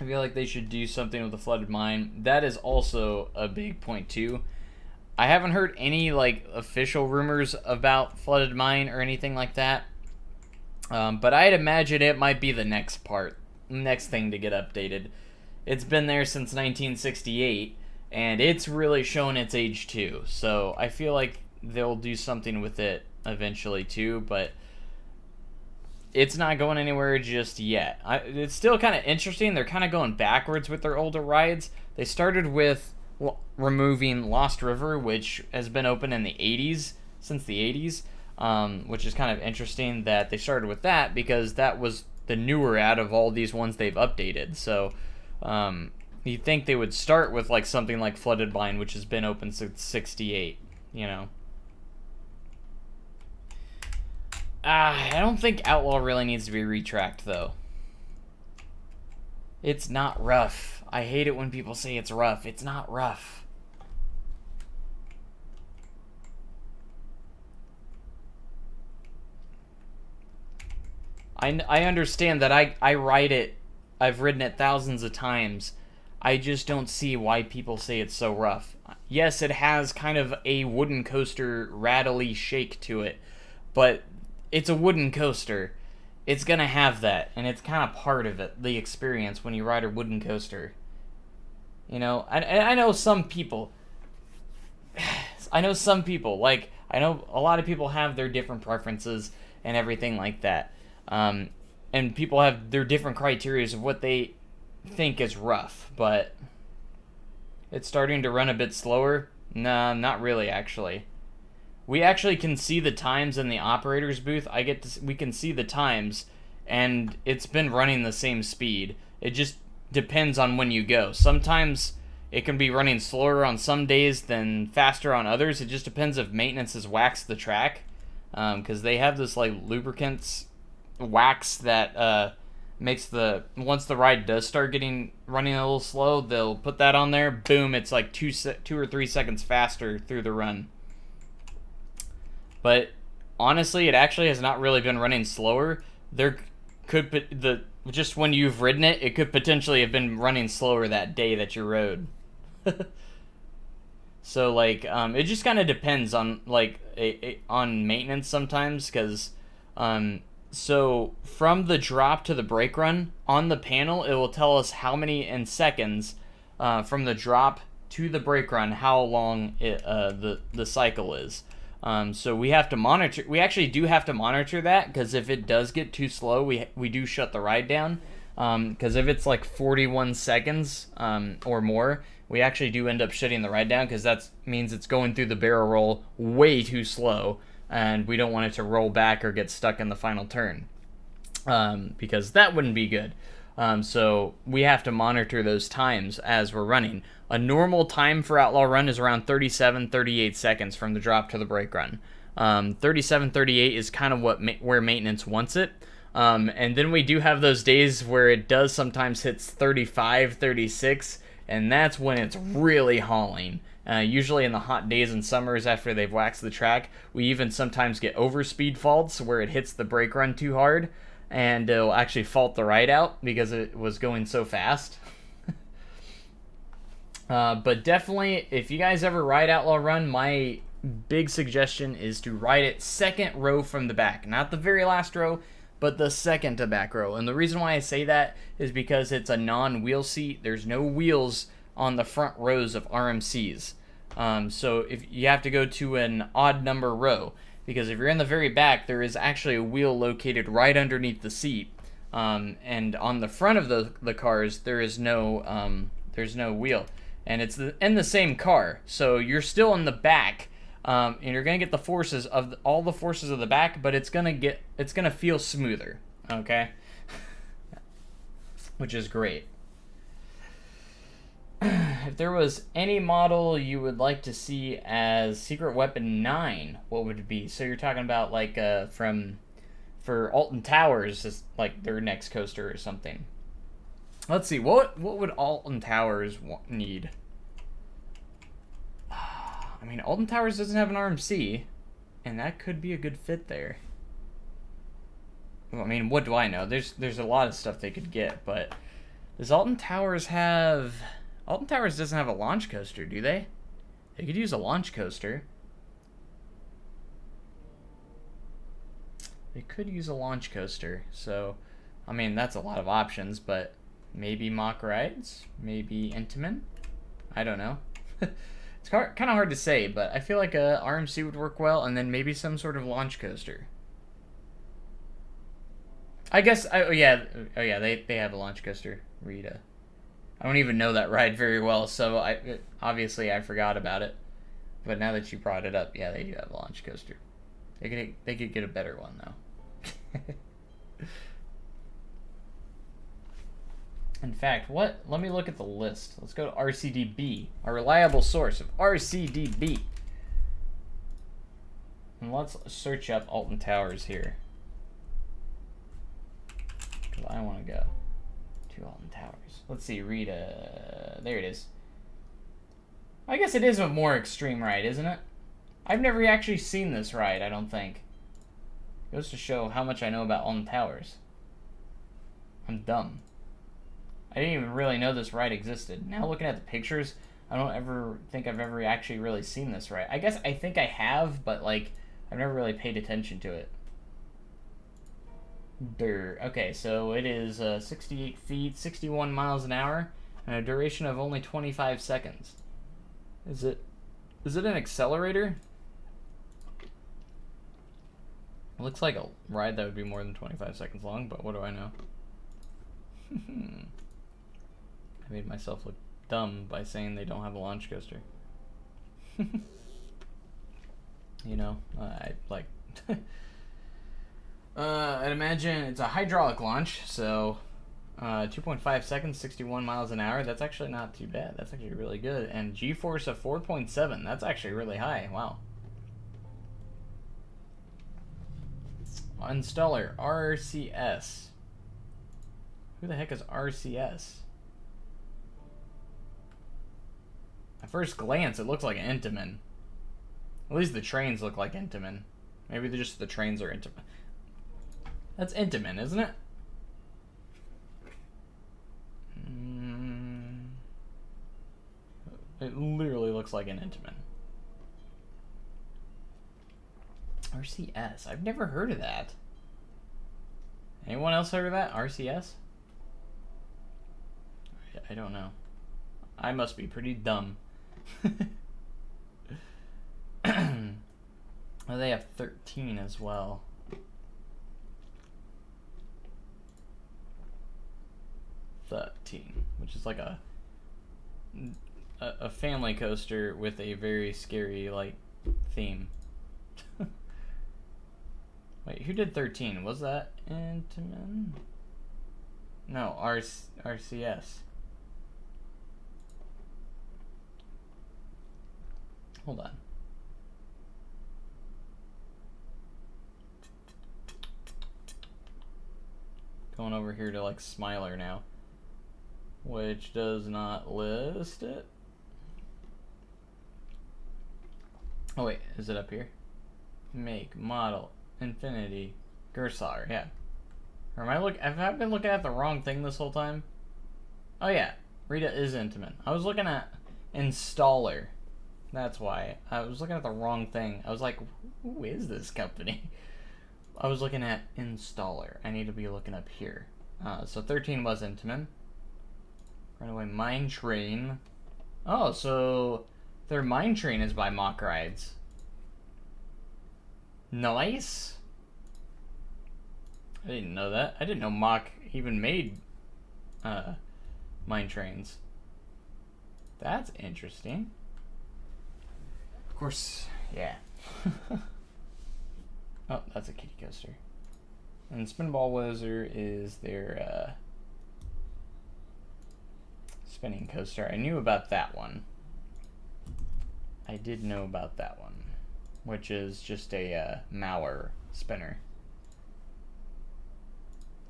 I feel like they should do something with the flooded mine. That is also a big point too. I haven't heard any like official rumors about flooded mine or anything like that. But I'd imagine it might be the next thing to get updated. It's been there since 1968, and it's really shown its age too. So I feel like they'll do something with it eventually too. But it's not going anywhere just yet. It's still kind of interesting. They're kind of going backwards with their older rides. They started with removing Lost River, which has been open in the 80s, since the 80s, which is kind of interesting that they started with that because that was the newer out of all these ones they've updated. So you'd think they would start with like something like Flooded Mine, which has been open since 68, you know. I don't think Outlaw really needs to be retracked, though. It's not rough. I hate it when people say it's rough. It's not rough. I understand that I ride it. I've ridden it thousands of times. I just don't see why people say it's so rough. Yes, it has kind of a wooden coaster rattly shake to it, but it's a wooden coaster. It's gonna have that, and it's kind of part of it, the experience when you ride a wooden coaster. You know, I know some people. I know a lot of people have their different preferences and everything like that. And people have their different criteria of what they think is rough, but it's starting to run a bit slower. Nah, not really, actually. We actually can see the times in the operator's booth. We can see the times, and it's been running the same speed. It just depends on when you go. Sometimes it can be running slower on some days than faster on others. It just depends if maintenance has waxed the track, because they have this like lubricants wax that makes once the ride does start running a little slow, they'll put that on there. Boom! It's like 2 or 3 seconds faster through the run. But honestly, it actually has not really been running slower. There could just when you've ridden it, it could potentially have been running slower that day that you rode. So like, it just kind of depends on like on maintenance sometimes, because so from the drop to the brake run on the panel, it will tell us how many in seconds from the drop to the brake run how long the cycle is. So we have to monitor. We actually do have to monitor that, because if it does get too slow, we do shut the ride down. Because if it's like 41 seconds or more, we actually do end up shutting the ride down, because that means it's going through the barrel roll way too slow, and we don't want it to roll back or get stuck in the final turn, because that wouldn't be good. So we have to monitor those times as we're running. A normal time for Outlaw Run is around 37-38 seconds from the drop to the brake run. 37-38 is kind of where maintenance wants it. And then we do have those days where it does sometimes hits 35-36, and that's when it's really hauling. Usually in the hot days and summers after they've waxed the track, we even sometimes get overspeed faults where it hits the brake run too hard, and it'll actually fault the ride out because it was going so fast. But definitely, if you guys ever ride Outlaw Run, my big suggestion is to ride it second row from the back. Not the very last row, but the second to back row. And the reason why I say that is because it's a non-wheel seat. There's no wheels on the front rows of RMCs. So if you have to go to an odd number row, because if you're in the very back, there is actually a wheel located right underneath the seat. And on the front of the cars, there's no wheel. And it's in the same car, so you're still in the back, and you're gonna get the forces of all the forces of the back, but it's gonna feel smoother, okay? Which is great. If there was any model you would like to see as Secret Weapon 9, what would it be? So you're talking about like for Alton Towers, is like their next coaster or something. Let's see, what would Alton Towers need? I mean, Alton Towers doesn't have an RMC, and that could be a good fit there. Well, I mean, what do I know? There's a lot of stuff they could get, but does Alton Towers have... Alton Towers doesn't have a launch coaster, do they? They could use a launch coaster. They could use a launch coaster, so... I mean, that's a lot of options, but... Maybe Mock Rides? Maybe Intamin? I don't know. It's kind of hard to say, but I feel like a RMC would work well, and then maybe some sort of launch coaster. I guess. Oh yeah. Oh yeah. They have a launch coaster. Rita. I don't even know that ride very well, so obviously I forgot about it. But now that you brought it up, yeah, they do have a launch coaster. They could get a better one though. In fact, let me look at the list. Let's go to RCDB, our reliable source of RCDB. And let's search up Alton Towers here. Because I want to go to Alton Towers. Let's see, Rita. There it is. I guess it is a more extreme ride, isn't it? I've never actually seen this ride, I don't think. Goes to show how much I know about Alton Towers. I'm dumb. I didn't even really know this ride existed. Now looking at the pictures, I don't ever think I've ever actually really seen this ride. I guess I think I have, but like I've never really paid attention to it. Okay, so it is 68 feet, 61 miles an hour, and a duration of only 25 seconds. Is it an accelerator? It looks like a ride that would be more than 25 seconds long, but what do I know? I made myself look dumb by saying they don't have a launch coaster. You know, I like... I'd imagine it's a hydraulic launch, so 2.5 seconds, 61 miles an hour. That's actually not too bad. That's actually really good. And G-force of 4.7. That's actually really high. Wow. Installer, RCS. Who the heck is RCS? At first glance, it looks like an Intamin. At least the trains look like Intamin. Maybe just the trains are Intamin. That's Intamin, isn't it? It literally looks like an Intamin. RCS. I've never heard of that. Anyone else heard of that? RCS? I don't know. I must be pretty dumb. Oh, they have 13 as well. 13, which is like a family coaster with a very scary like theme. Wait, who did 13? Was that Intamin? No, RCS. Hold on. Going over here to like Smiler now, which does not list it. Oh wait, is it up here? Make, model, infinity, Gersar, yeah. Or have I been looking at the wrong thing this whole time? Oh yeah, Rita is Intamin. I was looking at Installer. That's why. I was looking at the wrong thing. I was like, who is this company? I was looking at Installer. I need to be looking up here. So 13 was Intamin. Runaway Mine Train. Oh, so their Mine Train is by Mock Rides. Nice. I didn't know that. I didn't know Mock even made Mine Trains. That's interesting. Of course, yeah. Oh, that's a kiddie coaster. And Spinball Wizard is their spinning coaster. I knew about that one. I did know about that one, which is just a Mauer spinner.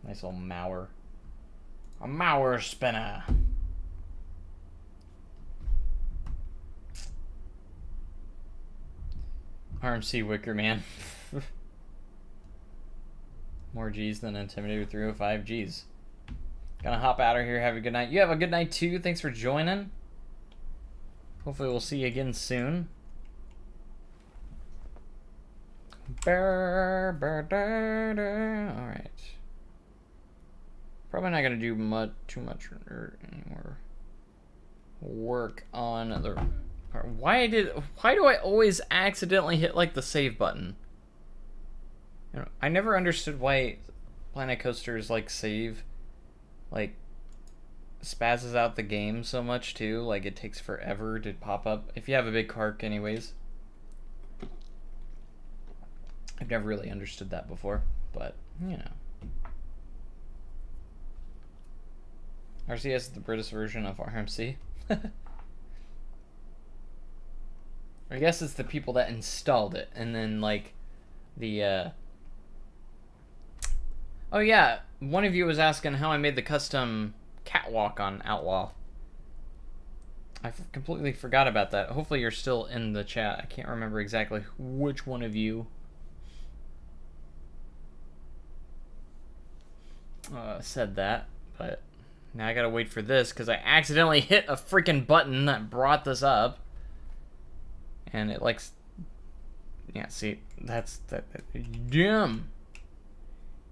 Nice little Mauer. A Mauer spinner. RMC Wicker Man. More G's than Intimidator 305 G's. Gonna hop out of here. Have a good night. You have a good night too. Thanks for joining. Hopefully we'll see you again soon. Alright. Probably not gonna do too much anymore work on the... Why do I always accidentally hit like the save button? You know, I never understood why Planet Coaster's like save like spazzes out the game so much too. Like it takes forever to pop up if you have a big cart anyways. I've never really understood that before, but you know. RCS is the British version of RMC. I guess it's the people that installed it, and then like the oh yeah, one of you was asking how I made the custom catwalk on Outlaw. I completely forgot about that. Hopefully you're still in the chat. I can't remember exactly which one of you said that, but now I gotta wait for this because I accidentally hit a freaking button that brought this up. And it likes, yeah, see, that's dumb.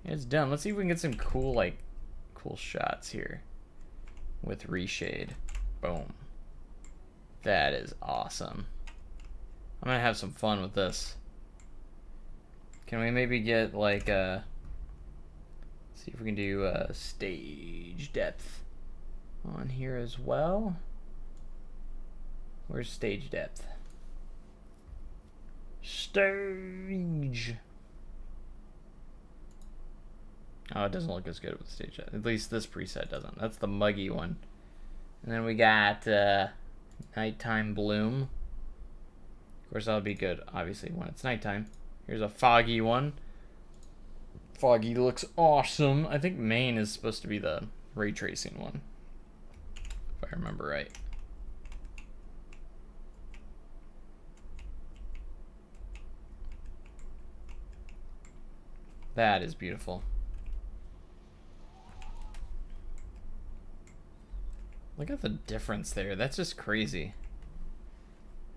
It's dumb. Let's see if we can get some cool shots here with reshade. Boom. That is awesome. I'm gonna have some fun with this. Can we maybe get like see if we can do stage depth on here as well. Where's stage depth? Stage. Oh, it doesn't look as good with stage depth. At least this preset doesn't. That's the muggy one. And then we got nighttime bloom. Of course, that'll be good, obviously, when it's nighttime. Here's a foggy one. Foggy looks awesome. I think main is supposed to be the ray tracing one, if I remember right. That is beautiful. Look at the difference there. That's just crazy.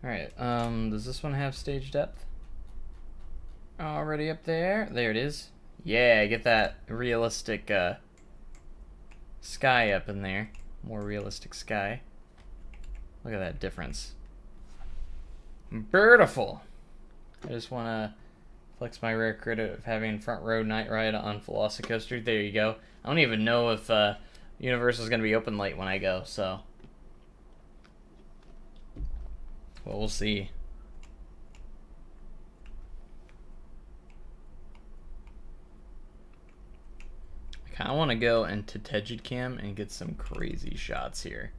Alright, does this one have stage depth? Already up there. There it is. Yeah, get that realistic sky up in there. More realistic sky. Look at that difference. Beautiful. I just want to flex my rare credit of having front row night ride on Velocicoaster. There you go. I don't even know if Universal is going to be open late when I go, so. Well, we'll see. I kind of want to go into Tegid Cam and get some crazy shots here.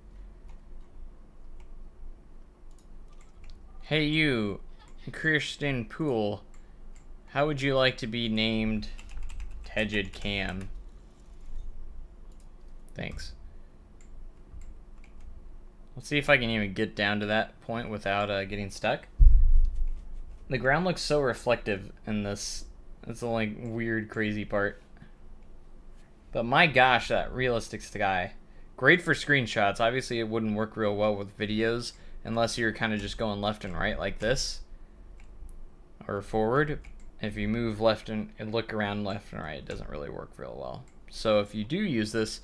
Hey you, Kirsten Poole. How would you like to be named Tegid Cam? Thanks. Let's see if I can even get down to that point without getting stuck. The ground looks so reflective in this. It's the like weird, crazy part. But my gosh, that realistic sky. Great for screenshots. Obviously, it wouldn't work real well with videos unless you're kind of just going left and right like this. Or forward. If you move left and look around left and right, it doesn't really work real well. So if you do use this,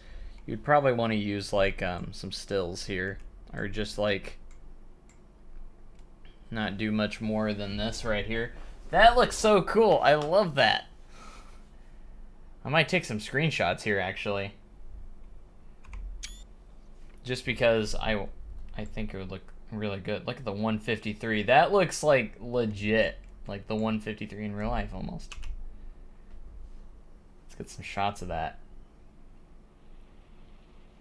you'd probably want to use like some stills here, or just like not do much more than this right here. That looks so cool. I love that. I might take some screenshots here actually, just because I think it would look really good. Look at the 153. That looks like legit. Like the 153 in real life almost. Let's get some shots of that.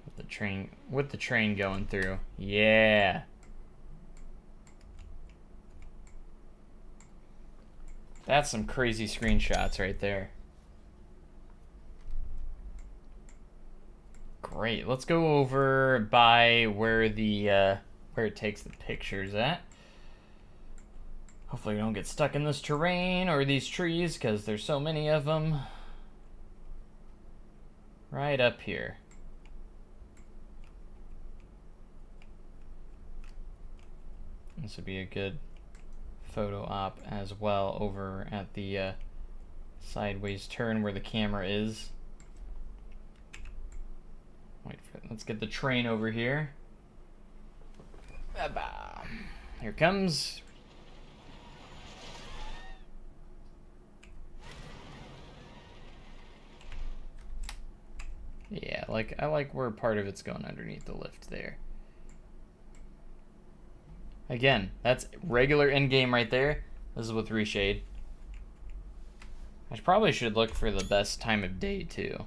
With the train going through. Yeah. That's some crazy screenshots right there. Great. Let's go over by where the where it takes the pictures at. Hopefully we don't get stuck in this terrain or these trees, because there's so many of them. Right up here. This would be a good photo op as well over at the sideways turn where the camera is. Wait for it. Let's get the train over here. Here it comes. I like where part of it's going underneath the lift there. Again, that's regular in-game right there. This is with reshade. I probably should look for the best time of day too.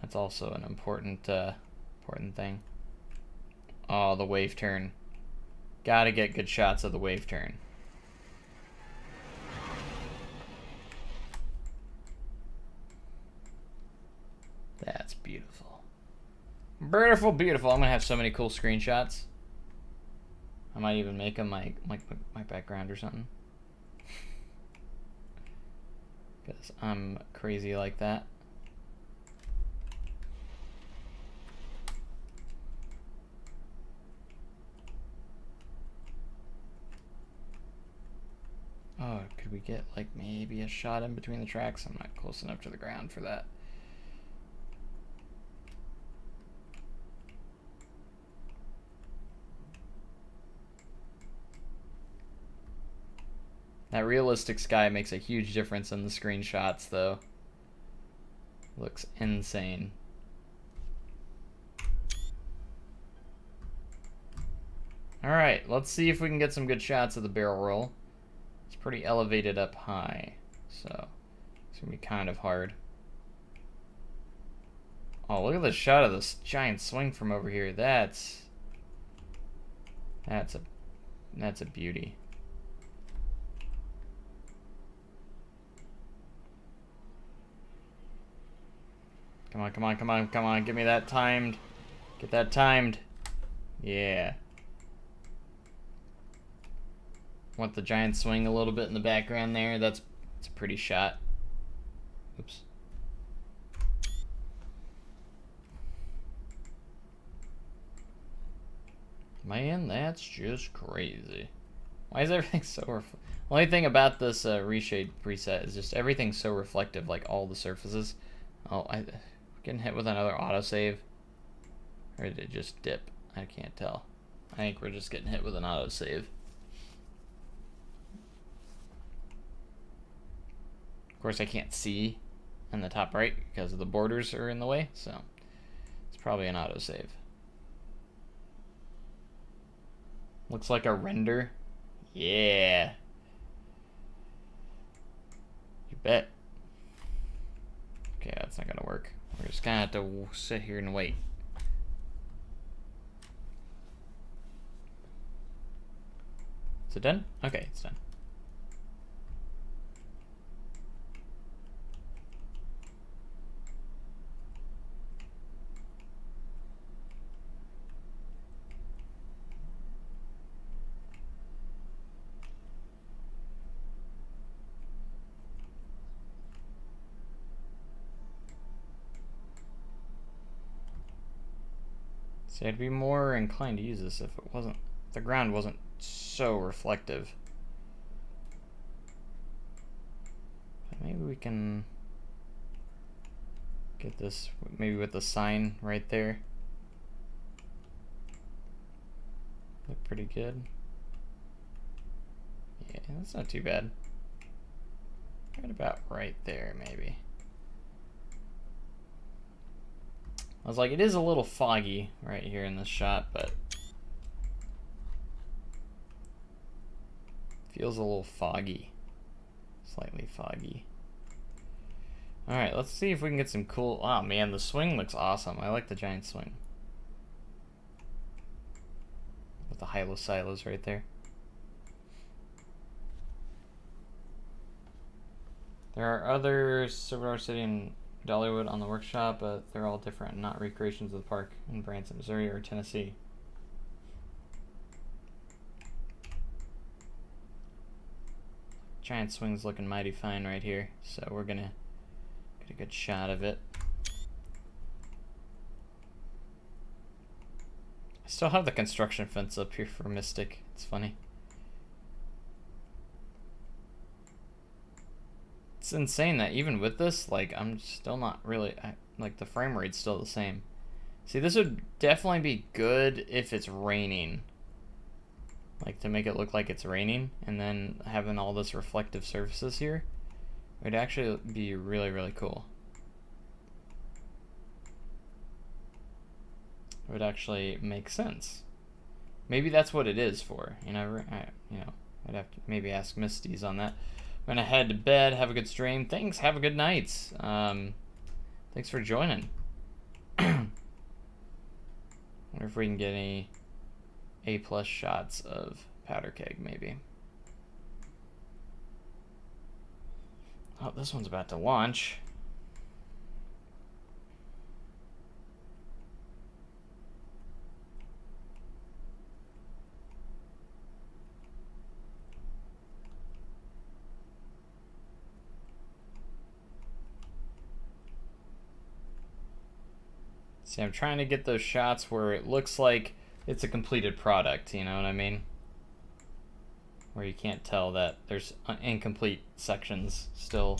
That's also an important thing. Oh, the wave turn. Gotta get good shots of the wave turn. That's beautiful. Beautiful, beautiful. I'm gonna have so many cool screenshots. I might even make them my background or something. Because I'm crazy like that. Oh, could we get like maybe a shot in between the tracks? I'm not close enough to the ground for that. That realistic sky makes a huge difference in the screenshots, though. Looks insane. Alright, let's see if we can get some good shots of the barrel roll. It's pretty elevated up high, so it's gonna be kind of hard. Oh, look at the shot of this giant swing from over here. That's a beauty. Come on, come on, come on, come on. Give me that timed. Get that timed. Yeah. Want the giant swing a little bit in the background there. It's a pretty shot. Oops. Man, that's just crazy. Why is everything so only thing about this reshade preset is just everything's so reflective, like all the surfaces. Oh, getting hit with another autosave? Or did it just dip? I can't tell. I think we're just getting hit with an autosave. Of course, I can't see in the top right because the borders are in the way, so it's probably an autosave. Looks like a render. Yeah. You bet. Okay, that's not gonna work. We're just gonna have to sit here and wait. Is it done? Okay, it's done. See, I'd be more inclined to use this if the ground wasn't so reflective. But maybe we can get this maybe with the sign right there. Look pretty good. Yeah, that's not too bad. Right about right there, maybe. I was like, it is a little foggy right here in this shot, but feels a little foggy. Slightly foggy. Alright, let's see if we can get some cool... Oh man, the swing looks awesome. I like the giant swing. With the high-low silos right there. There are other Silver City and Dollywood on the workshop, but they're all different, not recreations of the park in Branson, Missouri or Tennessee. Giant swing's looking mighty fine right here, so we're gonna get a good shot of it. I still have the construction fence up here for Mystic. It's funny. It's insane that even with this, like, I'm still not really, like, the frame rate's still the same. See, this would definitely be good if it's raining. Like, to make it look like it's raining, and then having all this reflective surfaces here, it would actually be really, really cool. it would actually make sense. Maybe that's what it is for. I'd have to maybe ask Misty's on that. I'm gonna head to bed. Have a good stream. Thanks. Have a good night. Thanks for joining. Wonder if we can get any A+ shots of powder keg, maybe. Oh, this one's about to launch. See, I'm trying to get those shots where it looks like it's a completed product, you know what I mean? Where you can't tell that there's incomplete sections still.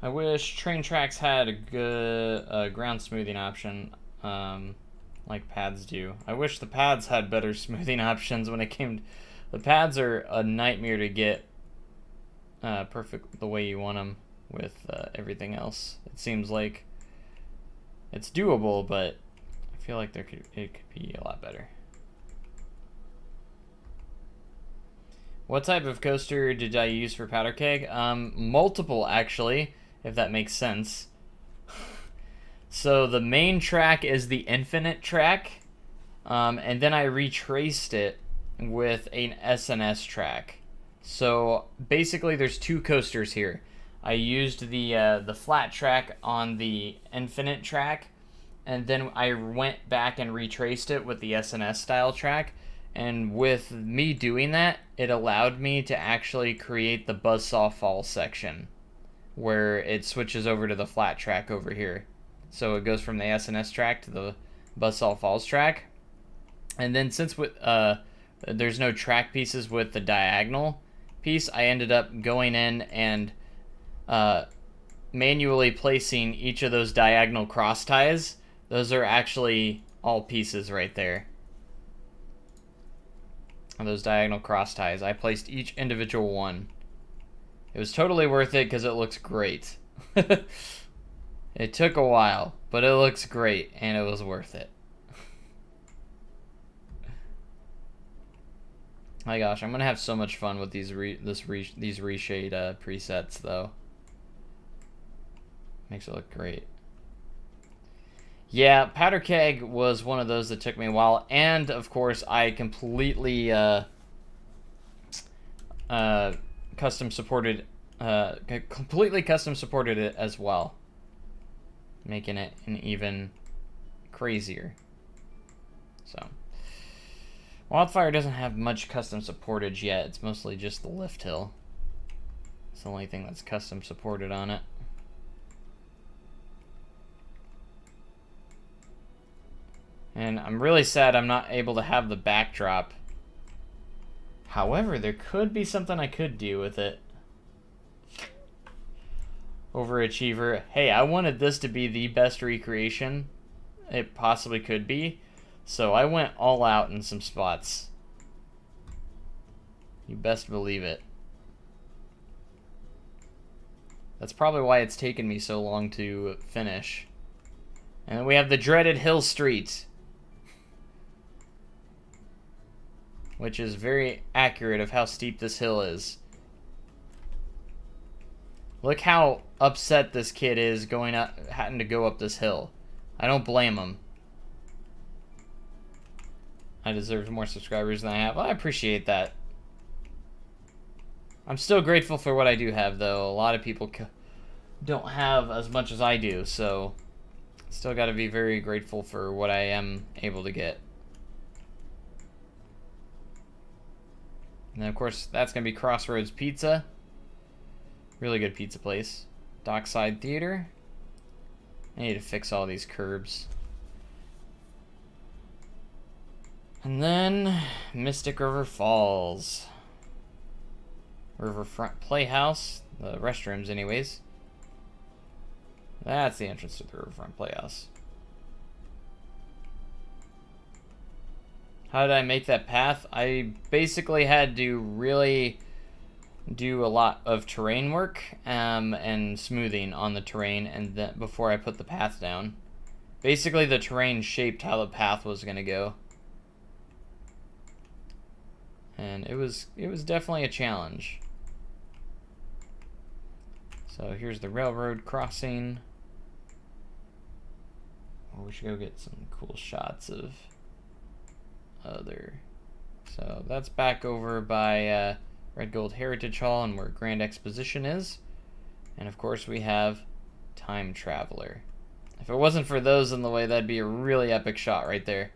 I wish train tracks had a good ground smoothing option, like pads do. I wish the pads had better smoothing options when it came to... The pads are a nightmare to get perfect the way you want them with everything else. It seems like it's doable, but I feel like it could be a lot better. What type of coaster did I use for powder keg? Multiple, actually, if that makes sense. So the main track is the infinite track, and then I retraced it with an SNS track. So basically there's two coasters here. I used the flat track on the infinite track, and then I went back and retraced it with the SNS style track. And with me doing that, it allowed me to actually create the Buzzsaw Falls section, where it switches over to the flat track over here. So it goes from the SNS track to the Buzzsaw Falls track. And then since there's no track pieces with the diagonal piece, I ended up going in and manually placing each of those diagonal cross ties. Those are actually all pieces right there. And those diagonal cross ties, I placed each individual one. It was totally worth it because it looks great. It took a while, but it looks great and it was worth it. My gosh, I'm gonna have so much fun with these reshade presets, though. Makes it look great. Yeah, powder keg was one of those that took me a while, and of course I completely custom supported it as well, making it an even crazier. So. Wildfire doesn't have much custom supportage yet. It's mostly just the lift hill. It's the only thing that's custom supported on it. And I'm really sad I'm not able to have the backdrop. However, there could be something I could do with it. Overachiever. Hey, I wanted this to be the best recreation it possibly could be. So I went all out in some spots. You best believe it. That's probably why it's taken me so long to finish. And then we have the dreaded Hill Street, which is very accurate of how steep this hill is. Look how upset this kid is having to go up this hill. I don't blame him. I deserve more subscribers than I have. I appreciate that. I'm still grateful for what I do have, though. A lot of people don't have as much as I do, so still got to be very grateful for what I am able to get. And then, of course, that's going to be Crossroads Pizza. Really good pizza place. Dockside Theater. I need to fix all these curbs. And then Mystic River Falls. Riverfront Playhouse. The restrooms, anyways. That's the entrance to the Riverfront Playhouse. How did I make that path? I basically had to really do a lot of terrain work and smoothing on the terrain, and then before I put the path down. Basically, the terrain shaped how the path was gonna go, and it was definitely a challenge. So here's the railroad crossing. Oh, we should go get some cool shots of other. So that's back over by Red Gold Heritage Hall and where Grand Exposition is. And of course we have Time Traveler. If it wasn't for those in the way, that'd be a really epic shot right there.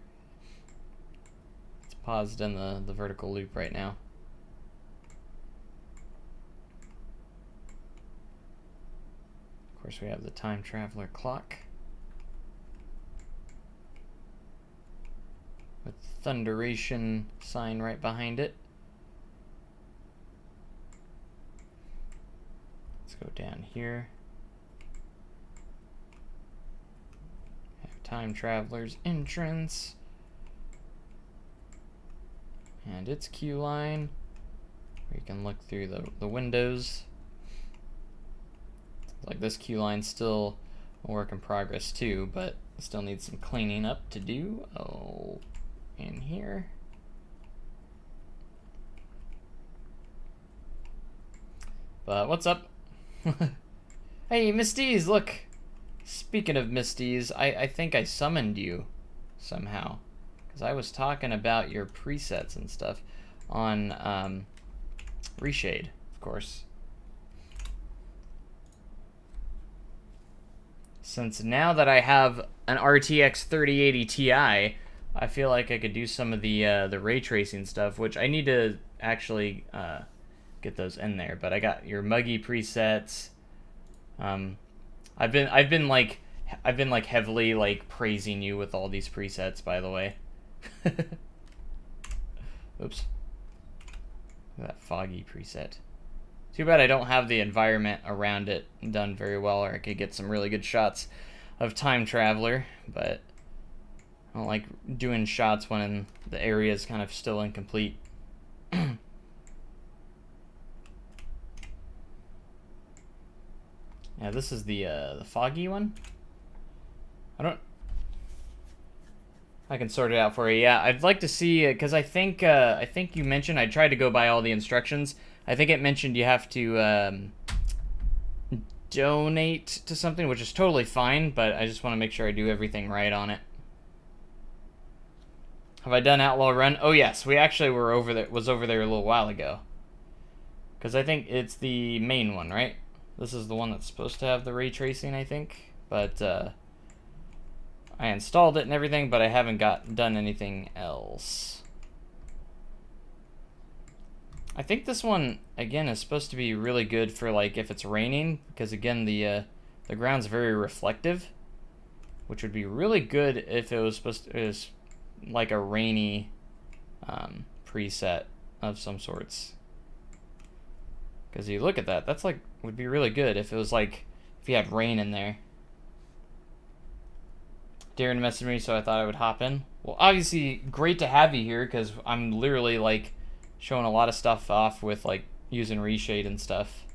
It's paused in the vertical loop right now. Of course we have the Time Traveler clock with the Thunderation sign right behind it. Let's go down here. Have Time Traveler's entrance and its queue line where you can look through the windows. Like this queue line's still a work in progress too, but still needs some cleaning up to do. Oh, in here. But what's up? Hey, Misties, look. Speaking of Misties, I think I summoned you somehow. Because I was talking about your presets and stuff on Reshade, of course. Since now that I have an RTX 3080 Ti, I feel like I could do some of the ray tracing stuff, which I need to actually get those in there. But I got your muggy presets. I've been like heavily like praising you with all these presets, by the way. Oops. Look at that foggy preset. Too bad I don't have the environment around it done very well, or I could get some really good shots of Time Traveler, but I don't like doing shots when the area is kind of still incomplete. Yeah, this is the foggy one. I can sort it out for you. Yeah, I'd like to see, because I think you mentioned, I tried to go by all the instructions. I think it mentioned you have to donate to something, which is totally fine, but I just want to make sure I do everything right on it. Have I done Outlaw Run? Oh yes, we actually were over there, was over there a little while ago. Because I think it's the main one, right? This is the one that's supposed to have the ray tracing, I think. But I installed it and everything, but I haven't done anything else. I think this one, again, is supposed to be really good for, like, if it's raining, because, again, the ground's very reflective, which would be really good if it was like a rainy preset of some sorts. Because you look at that, that's, like, would be really good if it was, like, if you had rain in there. Darren messaged me, so I thought I would hop in. Well, obviously, great to have you here, because I'm literally, like, showing a lot of stuff off with like using reshade and stuff.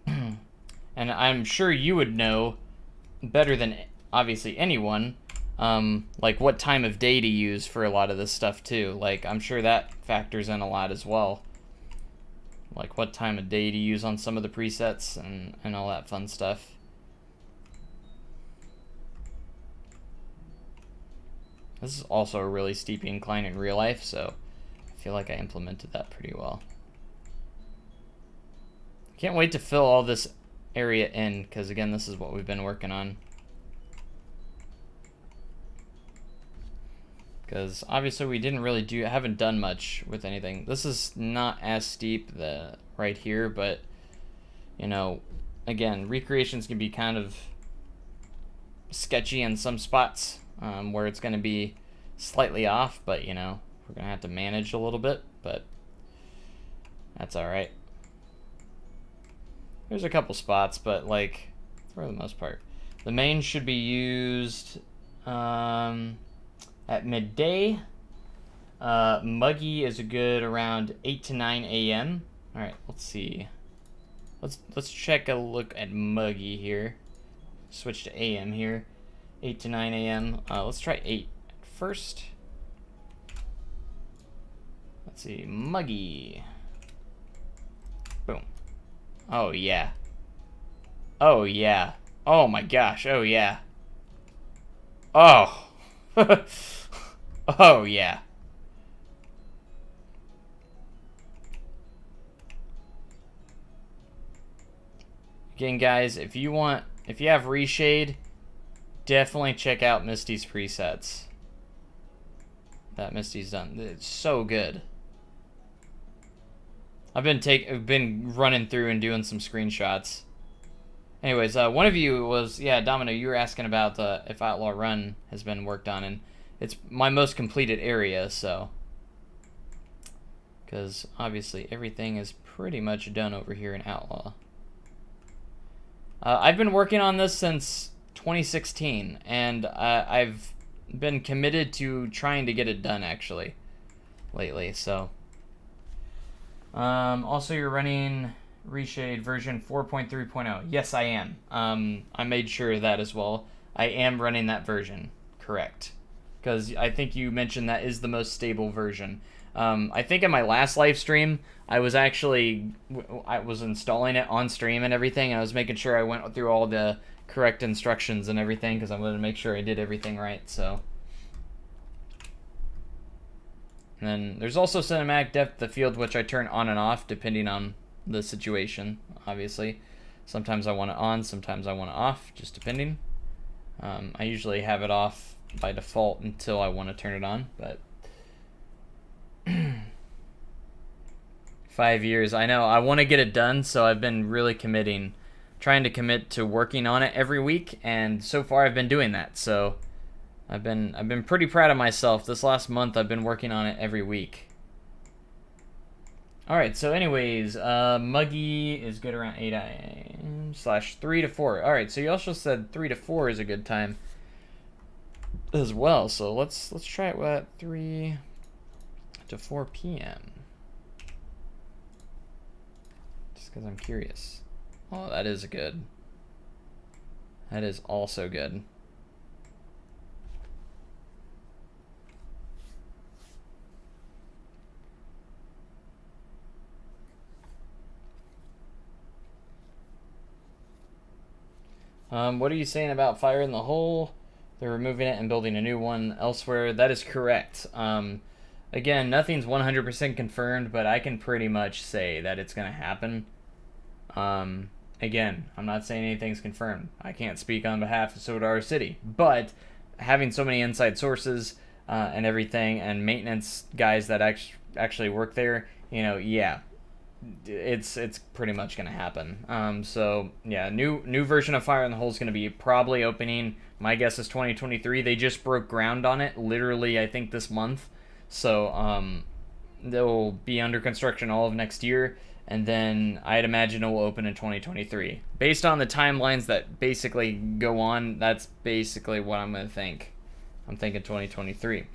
And I'm sure you would know better than obviously anyone like what time of day to use for a lot of this stuff too. Like I'm sure that factors in a lot as well. Like what time of day to use on some of the presets and all that fun stuff. This is also a really steep incline in real life, so I feel like I implemented that pretty well. Can't wait to fill all this area in, because again, this is what we've been working on. Because obviously we didn't really haven't done much with anything. This is not as steep right here, but you know, again, recreations can be kind of sketchy in some spots. Where it's going to be slightly off, but you know, we're going to have to manage a little bit, but that's alright. There's a couple spots, but like, for the most part. The main should be used at midday, Muggy is a good around 8 to 9 a.m. All right, let's see. Let's check a look at Muggy here. Switch to AM here. 8 to 9 a.m. Let's try 8 first. Let's see, Muggy. Boom. Oh yeah. Oh yeah. Oh my gosh. Oh yeah. Oh. Oh yeah. Again, guys, if you have reshade, definitely check out Misty's presets. That Misty's done. It's so good. I've been running through and doing some screenshots. Anyways, one of you was, yeah, Domino, you were asking about if Outlaw Run has been worked on, and it's my most completed area, so. Because obviously everything is pretty much done over here in Outlaw. I've been working on this since 2016, and I've been committed to trying to get it done, actually, lately, so. Also, you're running reshade version 4.3.0. Yes, I am. I made sure of that as well. I am running that version, correct. Because I think you mentioned that is the most stable version. I think in my last live stream, I was installing it on stream and everything. I was making sure I went through all the correct instructions and everything because I wanted to make sure I did everything right. So, and then there's also cinematic depth of field, which I turn on and off depending on the situation. Obviously, sometimes I want it on, sometimes I want it off, just depending. I usually have it off by default until I want to turn it on, but 5 years. I know. I want to get it done, so I've been really trying to commit to working on it every week, and so far I've been doing that. So I've been pretty proud of myself. This last month I've been working on it every week. All right. So anyways, Muggy is good around 8 a.m. / 3 to 4. All right. So you also said 3 to 4 is a good time as well. So let's try it at 3 to 4 p.m. Just because I'm curious. Oh, that is good. That is also good. What are you saying about Fire in the Hole? They're removing it and building a new one elsewhere. That is correct. Again, nothing's 100% confirmed, but I can pretty much say that it's going to happen. Again, I'm not saying anything's confirmed. I can't speak on behalf of Sodar City, but having so many inside sources and everything, and maintenance guys that actually work there, you know, yeah, it's pretty much going to happen. So yeah, new version of Fire in the Hole is going to be probably opening. My guess is 2023. They just broke ground on it, literally, I think this month. So they'll be under construction all of next year, and then I'd imagine it will open in 2023. Based on the timelines that basically go on, that's basically what I'm going to think. I'm thinking 2023.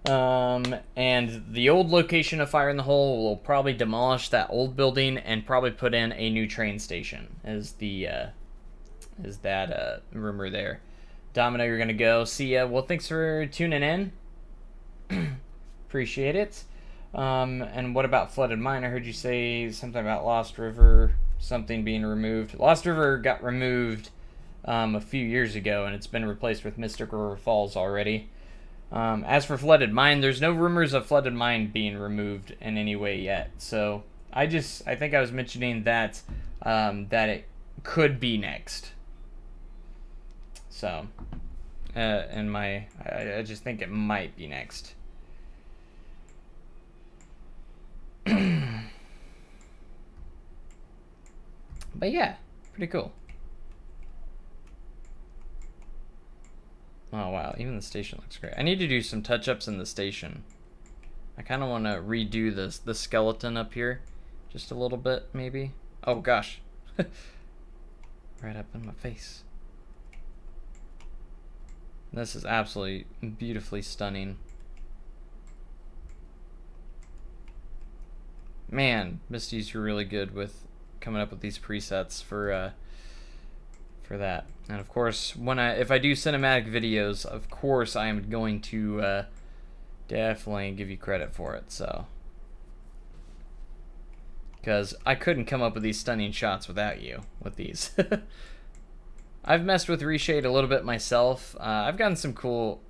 And the old location of Fire in the Hole will probably demolish that old building and probably put in a new train station. Is that rumor there? Domino, you're gonna go. See ya. Well, thanks for tuning in. Appreciate it. And what about Flooded Mine? I heard you say something about Lost River, something being removed. Lost River got removed a few years ago, and it's been replaced with Mystic River Falls already. As for Flooded Mine, there's no rumors of Flooded Mine being removed in any way yet. So I think I was mentioning that that it could be next. So I just think it might be next. But yeah, pretty cool. Oh wow, even the station looks great. I need to do some touch-ups in the station. I kind of want to redo the skeleton up here just a little bit, maybe. Oh gosh. Right up in my face. This is absolutely beautifully stunning. Man, Misty's really good with coming up with these presets for that. And of course, if I do cinematic videos, of course I am going to definitely give you credit for it. So, because I couldn't come up with these stunning shots without you with these. I've messed with reshade a little bit myself. I've gotten some cool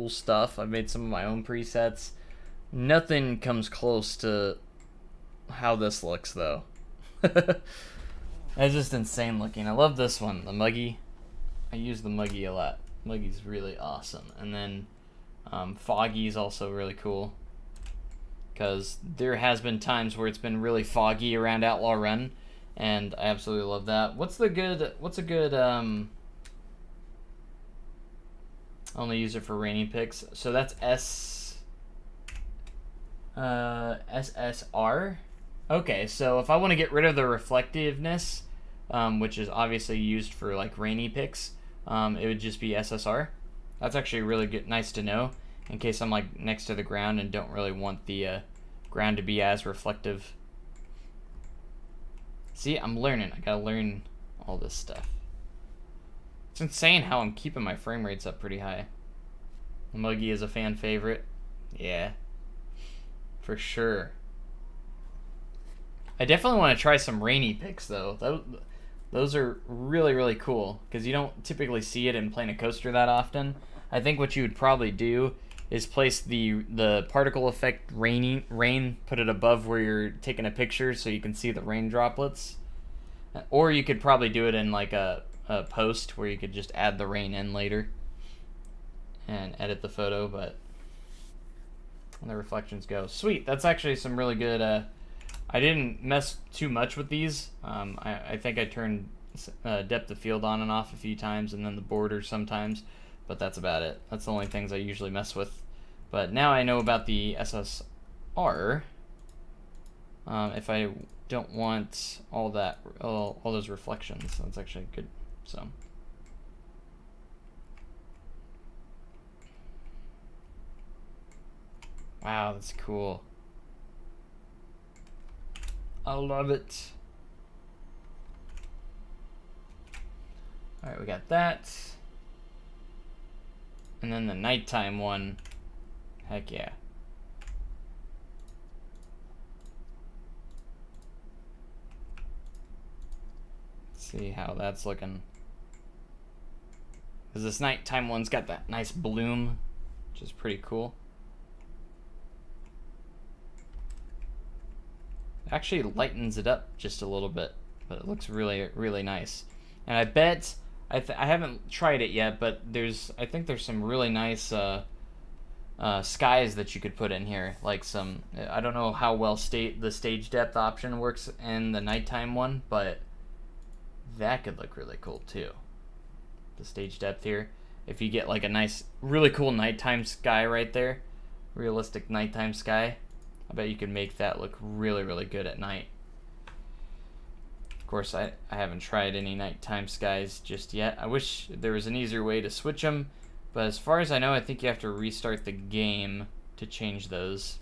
stuff. I've made some of my own presets. Nothing comes close to how this looks though. It's just insane looking. I love this one, the Muggy. I use the Muggy a lot. Muggy's really awesome. And then Foggy's also really cool, because there has been times where it's been really foggy around Outlaw Run, and I absolutely love that. What's a good only use it for rainy pics? So that's SSR. Okay, so if I want to get rid of the reflectiveness, which is obviously used for like rainy pics, it would just be SSR. That's actually really good, nice to know, in case I'm like next to the ground and don't really want the ground to be as reflective. See, I'm learning. I gotta learn all this stuff. It's insane how I'm keeping my frame rates up pretty high. Muggy is a fan favorite. Yeah, for sure. I definitely want to try some rainy pics though. Those are really cool, because you don't typically see it in Planet Coaster that often. I think what you would probably do is place the particle effect rain, put it above where you're taking a picture so you can see the rain droplets. Or you could probably do it in like a post where you could just add the rain in later and edit the photo, but the reflections go. Sweet, that's actually some really good... I didn't mess too much with these. I think I turned depth of field on and off a few times, and then the border sometimes, but that's about it. That's the only things I usually mess with. But now I know about the SSR. If I don't want all those reflections, that's actually good. So. Wow, that's cool. I love it. Alright, we got that. And then the nighttime one. Heck yeah. Let's see how that's looking. Because this nighttime one's got that nice bloom, which is pretty cool. Actually lightens it up just a little bit, but it looks really nice. And I bet I haven't tried it yet, but I think there's some really nice skies that you could put in here, like some, I don't know how well the stage depth option works in the nighttime one, but that could look really cool too. The stage depth here, if you get like a nice, really cool nighttime sky right there, realistic nighttime sky, I bet you could make that look really good at night. Of course, I haven't tried any nighttime skies just yet. I wish there was an easier way to switch them, but as far as I know, I think you have to restart the game to change those.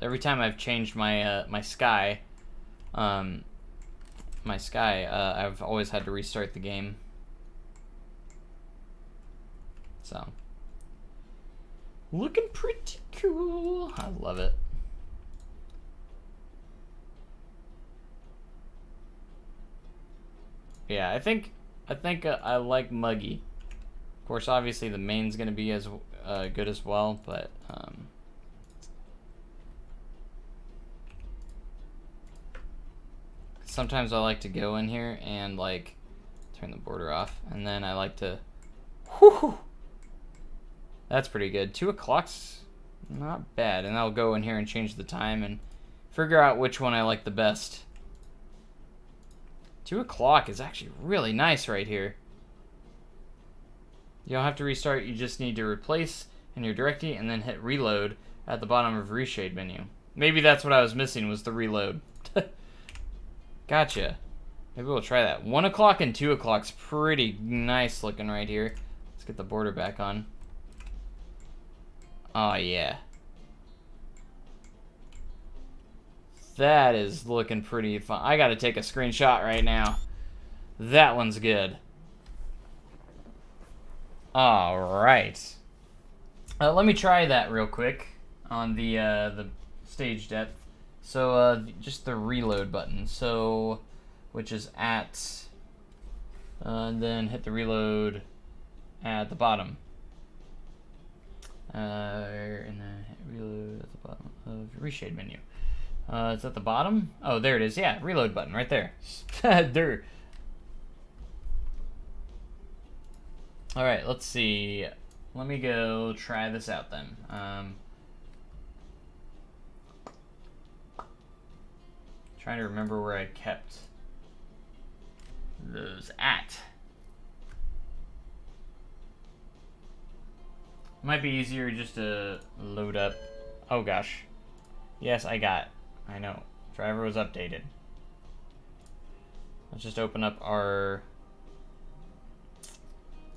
Every time I've changed my my sky, I've always had to restart the game. So. Looking pretty cool. I love it. Yeah, I think I like Muggy. Of course, obviously the main's gonna be as good as well, but sometimes I like to go in here and like turn the border off, and then I like to. Whew, that's pretty good. 2 o'clock's not bad, and I'll go in here and change the time and figure out which one I like the best. 2 o'clock is actually really nice right here. You don't have to restart, you just need to replace in your directory and then hit reload at the bottom of reshade menu. Maybe that's what I was missing, was the reload. Gotcha. Maybe we'll try that. 1 o'clock and 2 o'clock's pretty nice looking right here. Let's get the border back on. Oh yeah. That is looking pretty fun. I gotta take a screenshot right now. That one's good. Alright. Let me try that real quick on the stage depth. So, just the reload button. So, which is at... and then hit the reload at the bottom. And then hit reload at the bottom of the reshade menu. It's at the bottom? Oh, there it is. Yeah, reload button right there. There. Alright, let's see. Let me go try this out then. Trying to remember where I kept those at. Might be easier just to load up. Oh gosh. Yes, I know. Driver was updated. Let's just open up our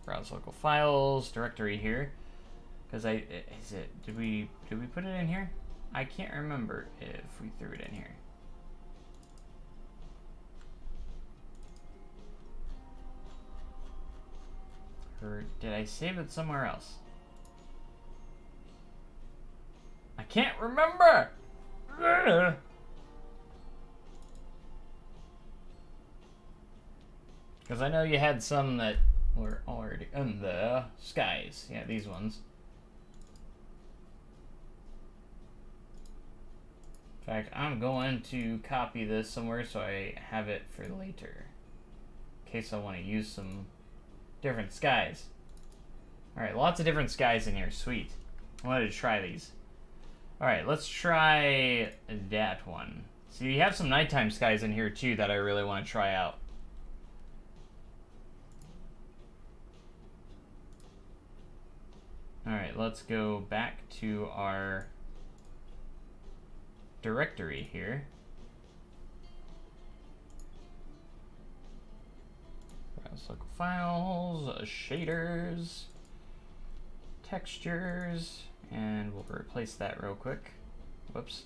browse local files directory here. Because did we put it in here? I can't remember if we threw it in here. Or did I save it somewhere else? I can't remember! Because I know you had some that were already in the skies. Yeah, these ones. In fact, I'm going to copy this somewhere so I have it for later. In case I want to use some different skies. Alright, lots of different skies in here. Sweet. I wanted to try these. Alright, let's try that one. So you have some nighttime skies in here too that I really want to try out. Alright, let's go back to our directory here. Browse local files, shaders, textures, and we'll replace that real quick. Whoops.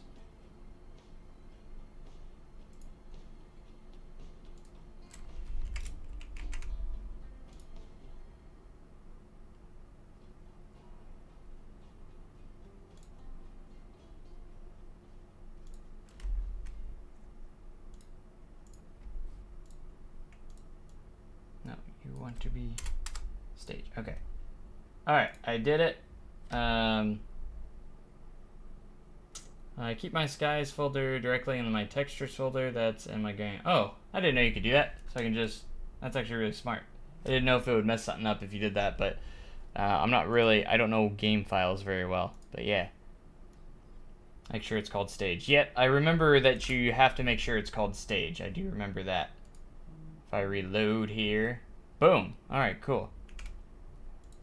No, you want to be stage. Okay. Alright, I did it. I keep my skies folder directly in my textures folder that's in my game. Oh, I didn't know you could do that. So I can just, that's actually really smart. I didn't know if it would mess something up if you did that, but I'm not really, I don't know game files very well, but yeah. Make sure it's called stage. Yet, I remember that you have to make sure it's called stage. I do remember that. If I reload here, boom. Alright, cool.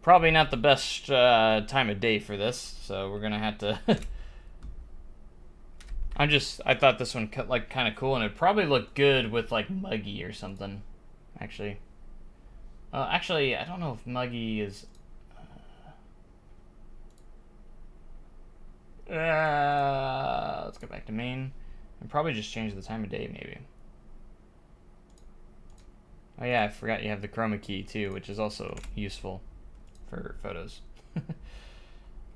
Probably not the best time of day for this, so we're gonna have to I thought this one like kind of cool, and it'd probably look good with like Muggy or something. Actually, I don't know if Muggy is. Let's go back to main, and probably just change the time of day maybe. Oh yeah, I forgot you have the chroma key too, which is also useful for photos.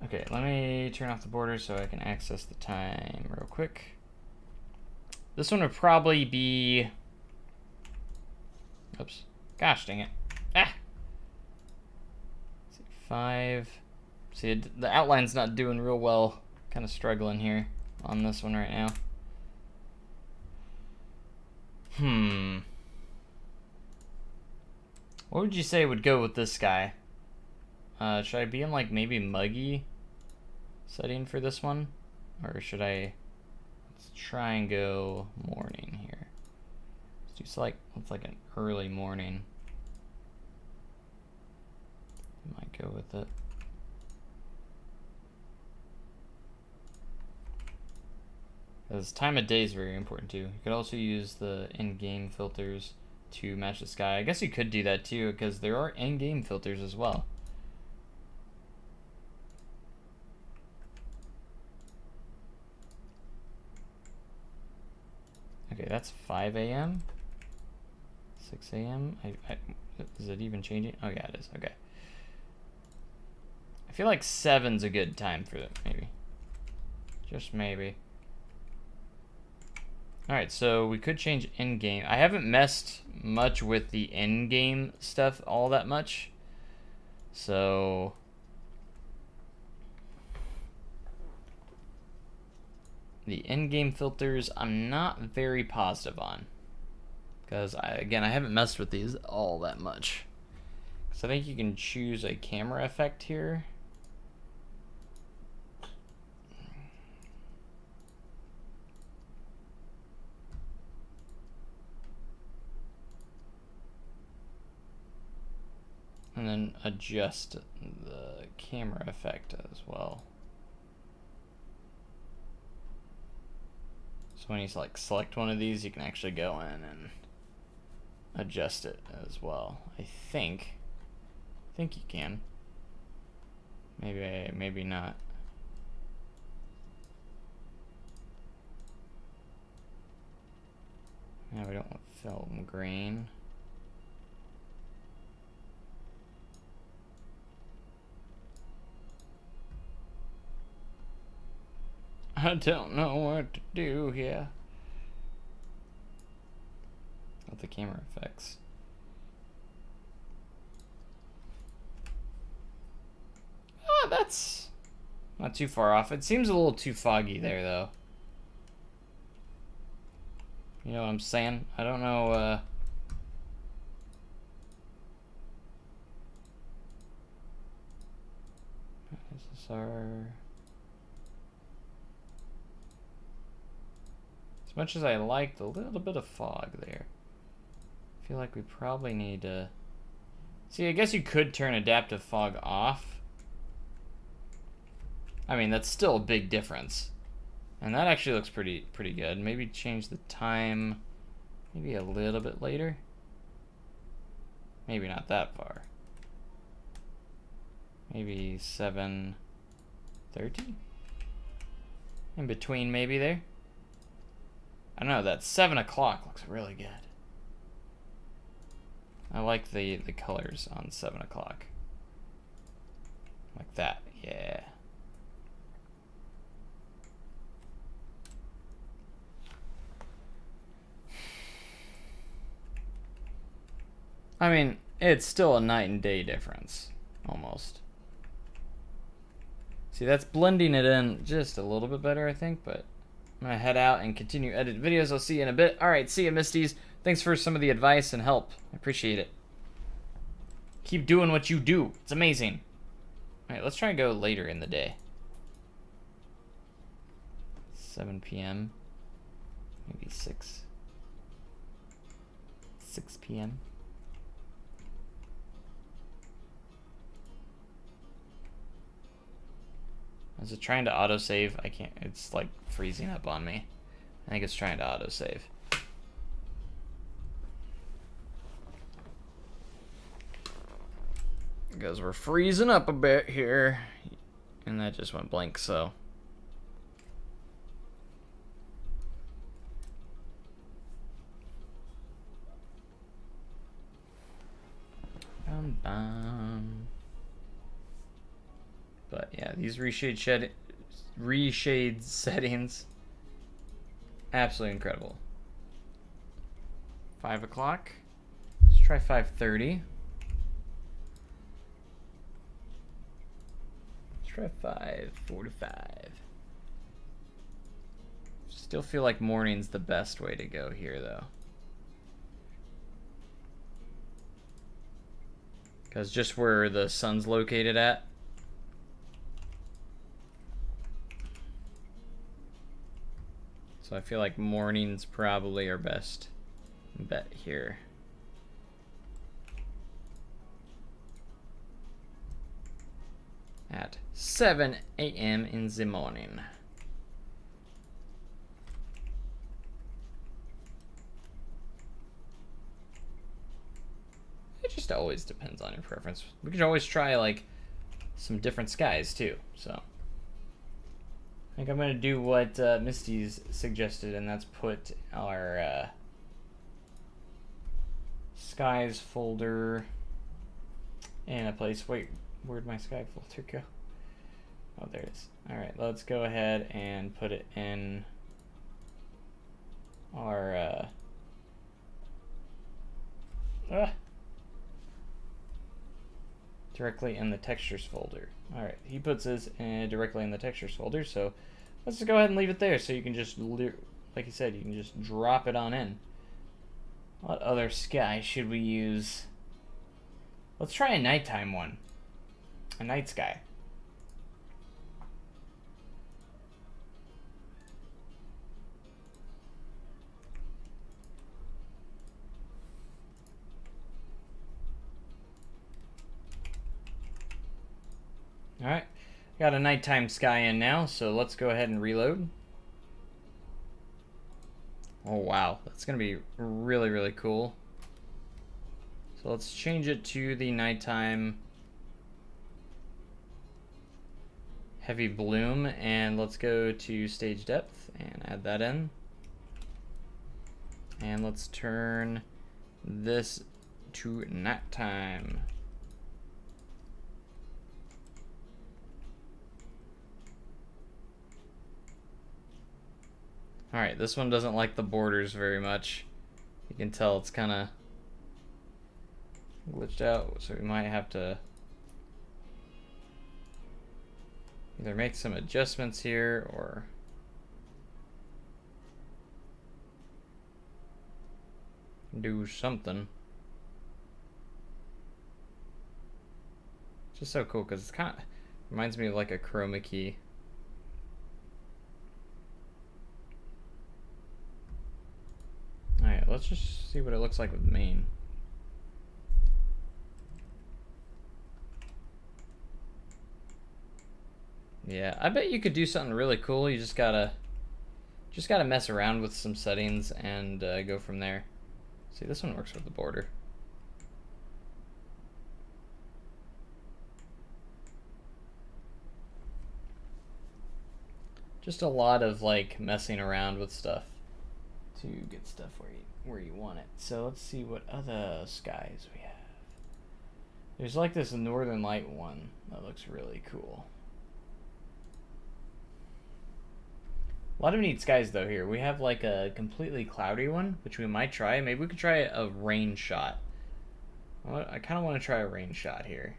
Okay, let me turn off the border so I can access the time real quick. This one would probably be... Oops. Gosh dang it. Ah! Let's see, 5. See, the outline's not doing real well. Kind of struggling here on this one right now. What would you say would go with this guy? Should I be in like maybe Muggy setting for this one? Or should I, let's try and go morning here. Let's do like an early morning. Might go with it. Because time of day is very important too. You could also use the in-game filters to match the sky. I guess you could do that too, because there are in-game filters as well. that's 5 a.m. 6 a.m. Is it even changing? Oh yeah, it is. Okay. I feel like 7's a good time for it, maybe. Just maybe. Alright, so we could change in-game. I haven't messed much with the in-game stuff all that much. So the in-game filters I'm not very positive on. Because, again, I haven't messed with these all that much. So I think you can choose a camera effect here. And then adjust the camera effect as well. So when you select one of these, you can actually go in and adjust it as well. I think you can. Maybe not. Now we don't want film grain. I don't know what to do here. With the camera effects. Ah, that's not too far off. It seems a little too foggy there, though. You know what I'm saying? I don't know, SSR. As much as I liked a little bit of fog there, I feel like we probably need to... See, I guess you could turn adaptive fog off. I mean, that's still a big difference. And that actually looks pretty good. Maybe change the time maybe a little bit later. Maybe not that far. Maybe 7:30? In between maybe there. I don't know, that 7 o'clock looks really good. I like the colors on 7 o'clock. Like that, yeah. I mean, it's still a night and day difference, almost. See, that's blending it in just a little bit better, I think, but I'm gonna head out and continue edit videos. I'll see you in a bit. Alright, see you, Misties. Thanks for some of the advice and help. I appreciate it. Keep doing what you do. It's amazing. Alright, let's try and go later in the day. 7 p.m. Maybe 6 p.m. Is it trying to autosave? I can't. It's like freezing up on me. I think it's trying to autosave. Because we're freezing up a bit here. And that just went blank, so. But yeah, these reshade settings, absolutely incredible. 5 o'clock. Let's try 5:30. Let's try 5:45. Still feel like morning's the best way to go here, though. Because just where the sun's located at. So I feel like morning's probably our best bet here. At 7 a.m. in the morning. It just always depends on your preference. We could always try like some different skies too, so. I think I'm going to do what Misty's suggested, and that's put our skies folder in a place. Wait, where'd my sky folder go? Oh, there it is. Alright, let's go ahead and put it in our directly in the textures folder. Alright, he puts this directly in the textures folder, so let's just go ahead and leave it there so you can just, like you said, you can just drop it on in. What other sky should we use? Let's try a nighttime one. A night sky. Alright, got a nighttime sky in now, so let's go ahead and reload. Oh wow, that's gonna be really, really cool. So let's change it to the nighttime heavy bloom, and let's go to stage depth and add that in. And let's turn this to nighttime. Alright, this one doesn't like the borders very much. You can tell it's kind of glitched out, so we might have to either make some adjustments here or do something. It's just so cool because it's kind of reminds me of like a chroma key. Alright, let's just see what it looks like with main. Yeah, I bet you could do something really cool. You just gotta mess around with some settings and go from there. See, this one works with the border. Just a lot of like messing around with stuff to get stuff where you want it. So let's see what other skies we have. There's like this northern light one that looks really cool. A lot of neat skies though here. We have like a completely cloudy one, which we might try. Maybe we could try a rain shot. I kind of want to try a rain shot here.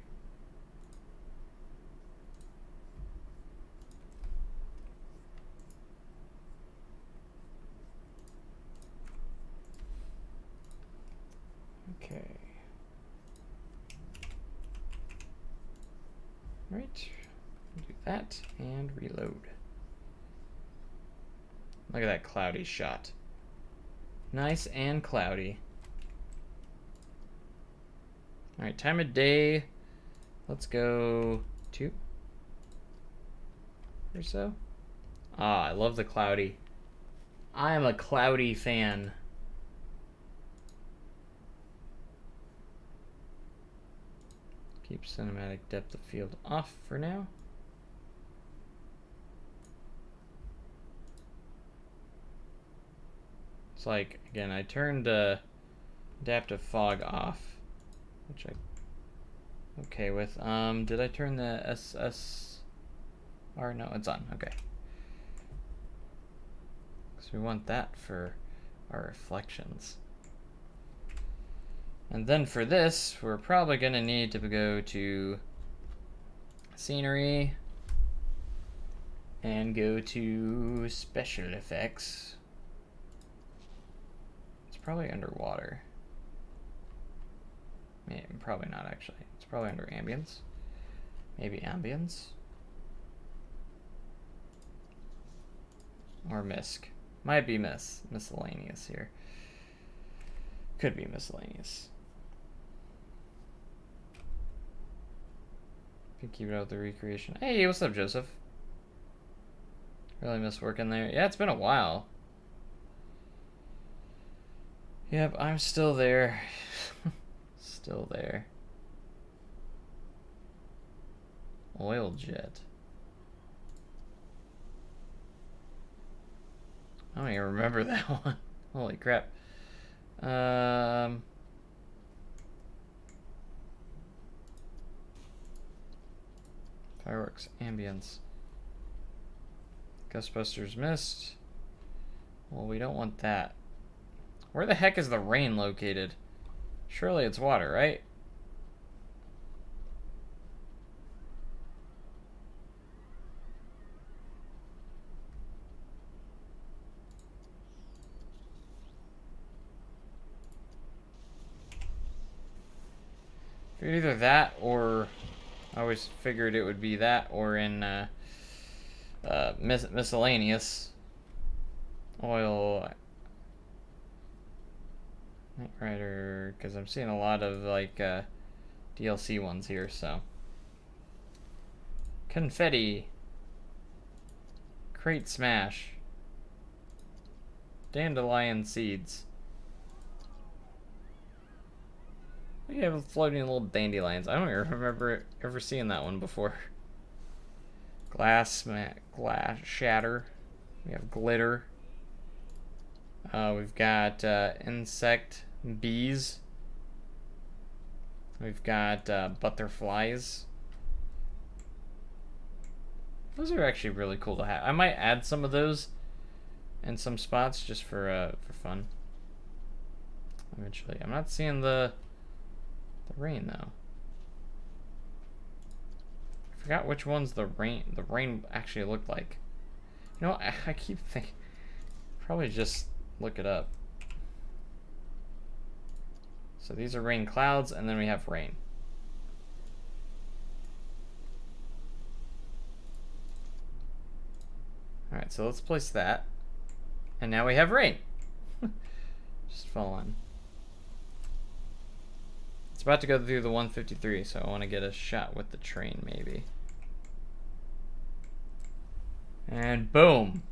Okay. Right. Do that and reload. Look at that cloudy shot. Nice and cloudy. Alright, time of day. Let's go 2 or so. Ah, I love the cloudy. I am a cloudy fan. Keep cinematic depth of field off for now. It's like, again, I turned adaptive fog off, which I'm okay with. Did I turn the SSR? No, it's on. Okay. So we want that for our reflections. And then for this, we're probably going to need to go to scenery and go to special effects. It's probably underwater. Maybe, probably not actually. It's probably under ambience. Maybe ambience. Or misc. Might be miscellaneous here. Could be miscellaneous. Could keep it out with the recreation. Hey, what's up, Joseph? Really miss working there. Yeah, it's been a while. Yep, I'm still there. Still there. Oil jet. I don't even remember that one. Holy crap. Fireworks, ambience. Ghostbusters mist. Well, we don't want that. Where the heck is the rain located? Surely it's water, right? Either that or I always figured it would be that or in miscellaneous oil. Knight Rider, because I'm seeing a lot of like DLC ones here, so. Confetti. Crate Smash. Dandelion Seeds. We have floating little dandelions. I don't even remember ever seeing that one before. Glass shatter. We have glitter. We've got insect bees. We've got butterflies. Those are actually really cool to have. I might add some of those in some spots just for fun. Eventually, I'm not seeing the rain though. I forgot which ones the rain actually looked like. You know, I keep thinking probably just look it up. So these are rain clouds, and then we have rain. All right, so let's place that, and now we have rain. Just falling. It's about to go through the 153, so I want to get a shot with the train, maybe. And boom.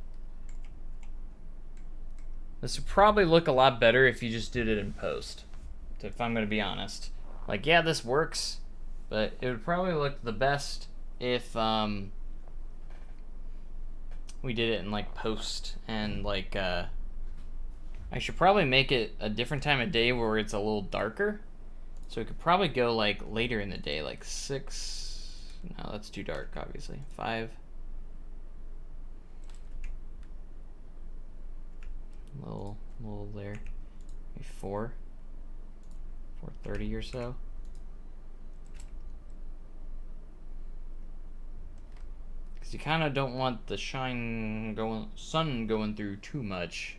This would probably look a lot better if you just did it in post, if I'm going to be honest. Like, yeah, this works, but it would probably look the best if we did it in, like, post. And, like, I should probably make it a different time of day where it's a little darker. So we could probably go like later in the day, like 6. No, that's too dark, obviously. 5. Little there. Maybe 4. 4:30 or so. Because you kind of don't want the sun going through too much.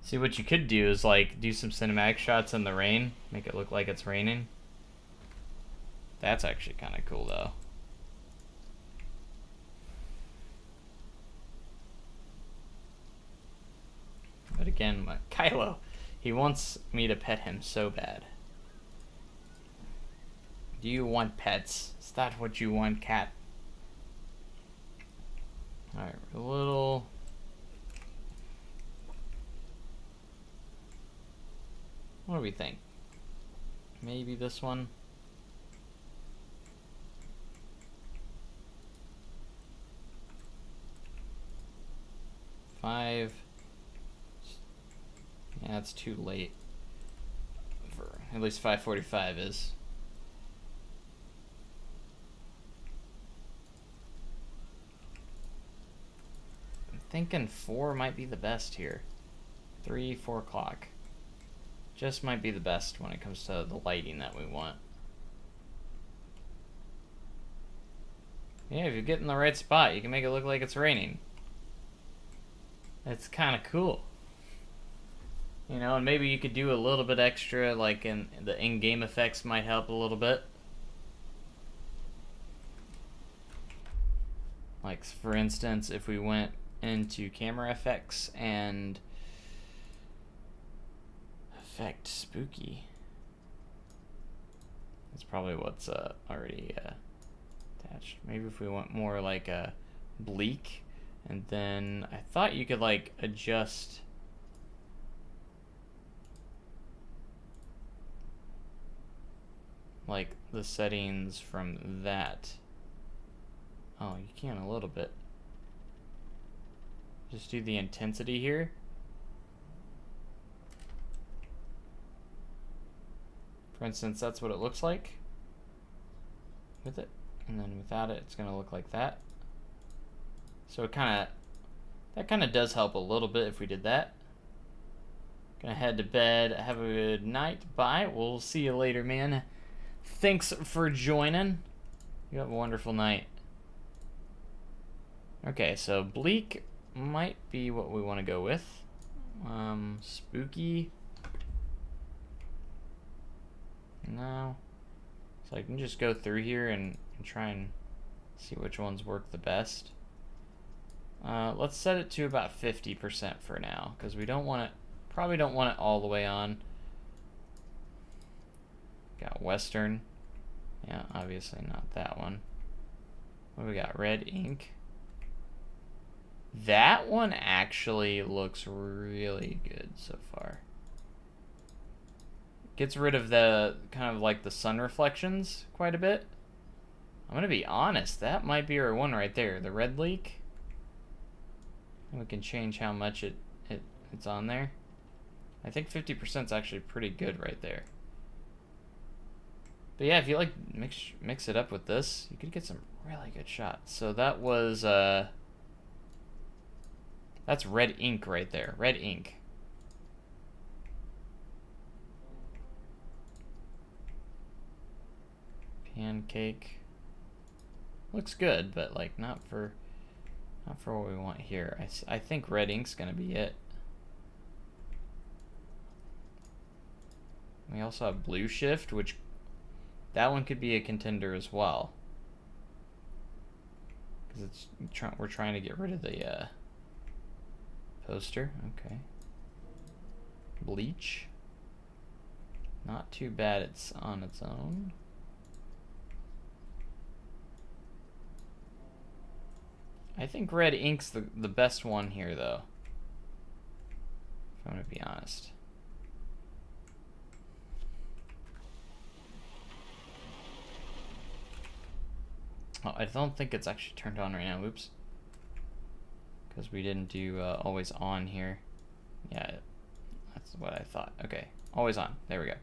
See, what you could do is like do some cinematic shots in the rain, make it look like it's raining. That's actually kind of cool though. But again, Kylo, he wants me to pet him so bad. Do you want pets? Is that what you want, cat? Alright, a little... What do we think? Maybe this one? $5. Yeah, it's too late. For at least 5:45 is. I'm thinking 4 might be the best here. 3, 4 o'clock. Just might be the best when it comes to the lighting that we want. Yeah, if you get in the right spot, you can make it look like it's raining. It's kind of cool. You know, and maybe you could do a little bit extra, like in the in-game effects might help a little bit. Like, for instance, if we went into camera effects and effect spooky. That's probably what's already attached. Maybe if we went more like a bleak, and then I thought you could like adjust like the settings from that. Oh, you can a little bit. Just do the intensity here. For instance, that's what it looks like with it. And then without it, it's going to look like that. So it that kind of does help a little bit if we did that. Gonna head to bed. Have a good night. Bye. We'll see you later, man. Thanks for joining. You have a wonderful night. Okay, so bleak might be what we want to go with. Spooky. No. So I can just go through here and try and see which ones work the best. Let's set it to about 50% for now, because we don't want it, probably don't want it all the way on. Got Western. Yeah, obviously not that one. What do we got? Red ink. That one actually looks really good so far. Gets rid of the kind of like the sun reflections quite a bit. I'm gonna be honest, that might be our one right there. The red leak. And we can change how much it's on there. I think 50% is actually pretty good right there. But yeah, if you like mix it up with this, you could get some really good shots. So that was that's red ink right there. Red ink. Pancake. Looks good, but like not for what we want here. I think red ink's gonna be it. We also have blue shift, which that one could be a contender as well, because we're trying to get rid of the poster. Okay. Bleach. Not too bad. It's on its own. I think red ink's the best one here, though, if I'm going to be honest. Oh, I don't think it's actually turned on right now. Oops. Because we didn't do always on here. Yeah, that's what I thought. Okay, always on. There we go.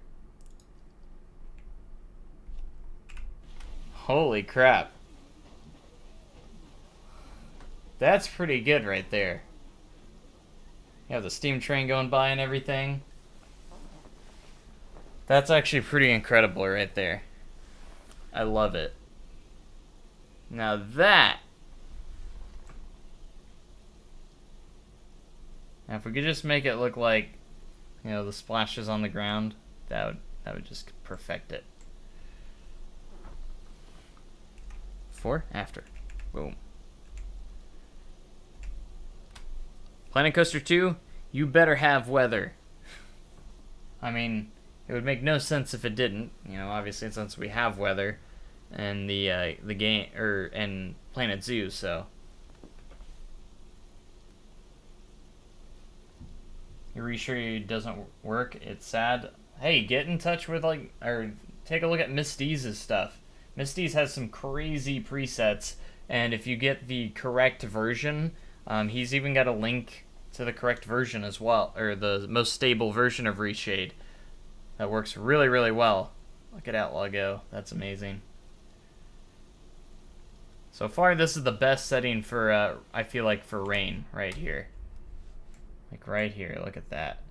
Holy crap. That's pretty good right there. You have the steam train going by and everything. That's actually pretty incredible right there. I love it. Now that... Now if we could just make it look like, you know, the splashes on the ground, that would just perfect it. Before, after. Boom. Planet Coaster 2, you better have weather. I mean, it would make no sense if it didn't. You know, obviously since we have weather and the game and Planet Zoo, so your reshade doesn't work. It's sad. Hey, get in touch with or take a look at Misty's stuff. Misty's has some crazy presets, and if you get the correct version. He's even got a link to the correct version as well, or the most stable version of reshade. That works really, really well. Look at Outlaw go. That's amazing. So far, this is the best setting for, I feel like, for rain right here. Like right here, look at that.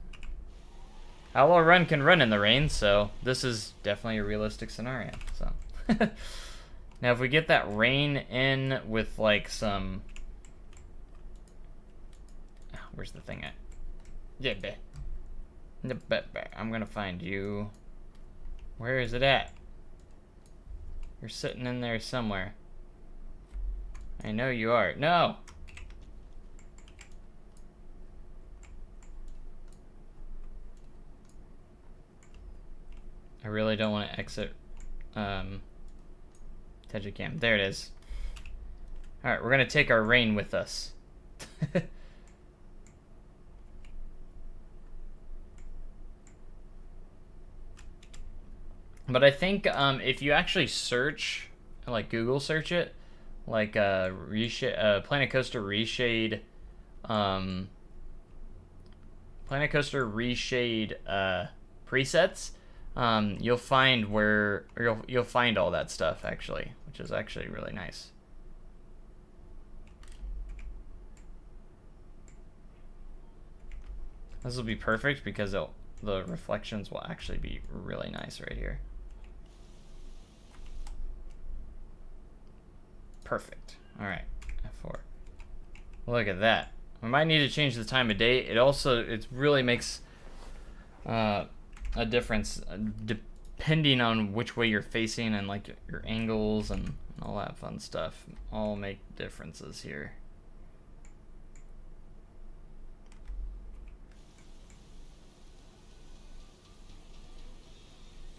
Outlaw Run can run in the rain, so this is definitely a realistic scenario. So now if we get that rain in with like some... Where's the thing at? Yeah, I'm gonna find you. Where is it at? You're sitting in there somewhere. I know you are. No! I really don't want to exit Tejicam. There it is. Alright, we're gonna take our rain with us. But I think if you actually search, like Google search it, like Planet Coaster reshade, Planet Coaster reshade presets, you'll find where you'll find all that stuff actually, which is actually really nice. This will be perfect because the reflections will actually be really nice right here. Perfect. All right, F4. Look at that. We might need to change the time of day. It really makes a difference depending on which way you're facing and like your angles and all that fun stuff. All make differences here.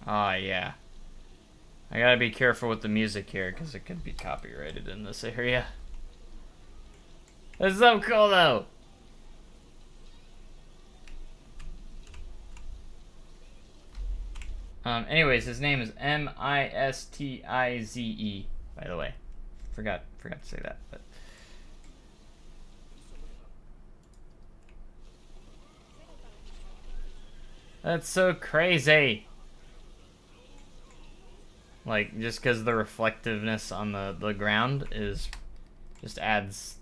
Ah, yeah. I gotta be careful with the music here because it could be copyrighted in this area. It's so cool though. Anyways, his name is Mistize, by the way. Forgot to say that, but that's so crazy. Like, just because the reflectiveness on the ground is just adds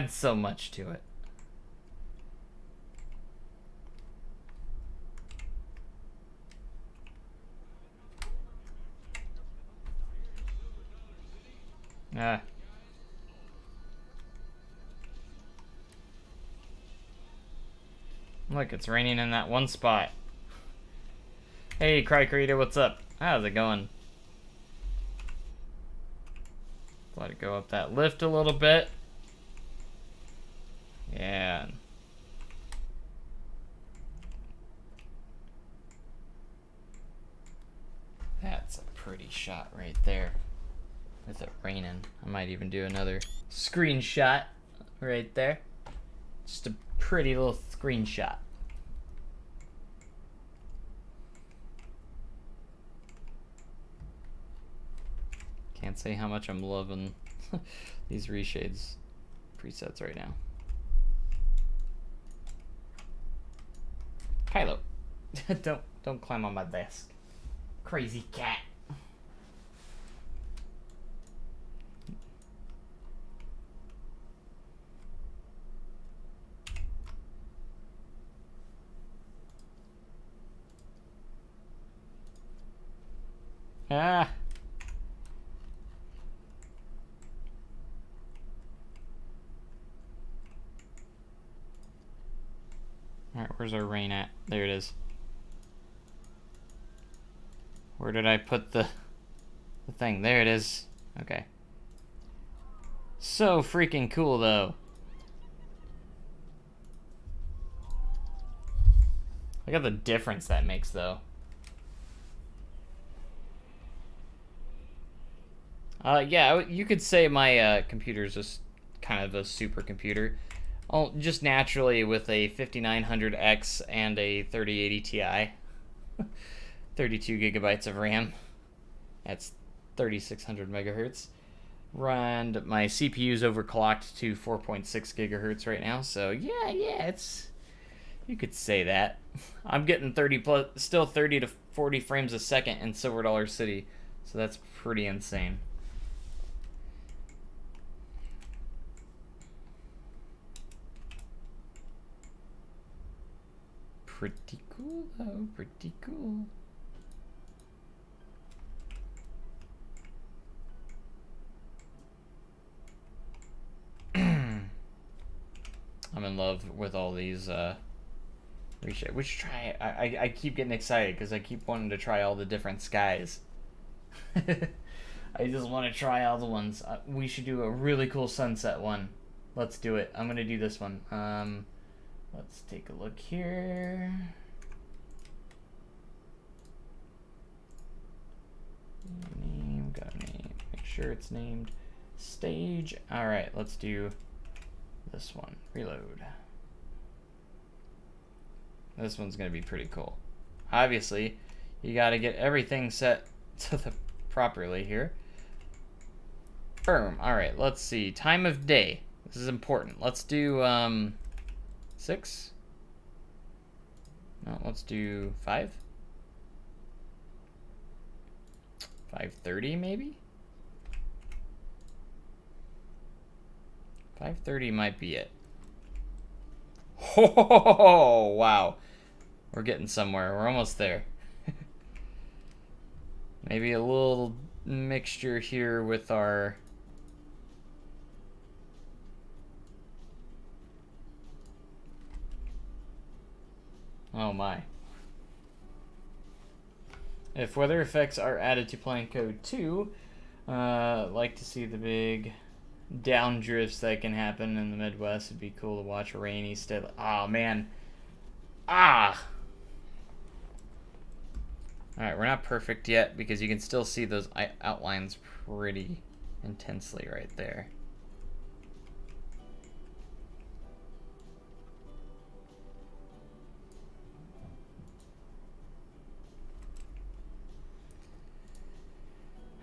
so much to it. Look, it's raining in that one spot. Hey, Cry Creator, what's up? How's it going? Let it go up that lift a little bit. Yeah. That's a pretty shot right there. With it raining. I might even do another screenshot right there. Just a pretty little screenshot. Can't say how much I'm loving these reshades presets right now. Kylo, don't climb on my desk. Crazy cat. Ah. Alright, where's our rain at? There it is. Where did I put the thing? There it is. Okay. So freaking cool, though. Look at the difference that makes, though. Yeah, you could say my computer is just kind of a supercomputer. Oh, just naturally with a 5900X and a 3080 Ti. 32 gigabytes of RAM. That's 3600 megahertz. And my CPU's overclocked to 4.6 gigahertz right now. So yeah, it's, you could say that. I'm getting still 30 to 40 frames a second in Silver Dollar City. So that's pretty insane. Pretty cool though, pretty cool. I'm in love with all these reshade. We should try. I keep getting excited because I keep wanting to try all the different skies. I just want to try all the ones. We should do a really cool sunset one. Let's do it. I'm gonna do this one. Let's take a look here. Name, got a name. Make sure it's named stage. All right, let's do this one. Reload. This one's gonna be pretty cool. Obviously, you got to get everything set to the properly here. Boom. All right, let's see. Time of day. This is important. Let's do 6. No, let's do 5. 5:30 maybe? 5:30 might be it. Oh, wow. We're getting somewhere. We're almost there. Maybe a little mixture here with our... Oh my. If weather effects are added to plan code 2, like to see the big down drifts that can happen in the Midwest. It'd be cool to watch a rainy steady. Oh man. Ah! Alright, we're not perfect yet because you can still see those outlines pretty intensely right there.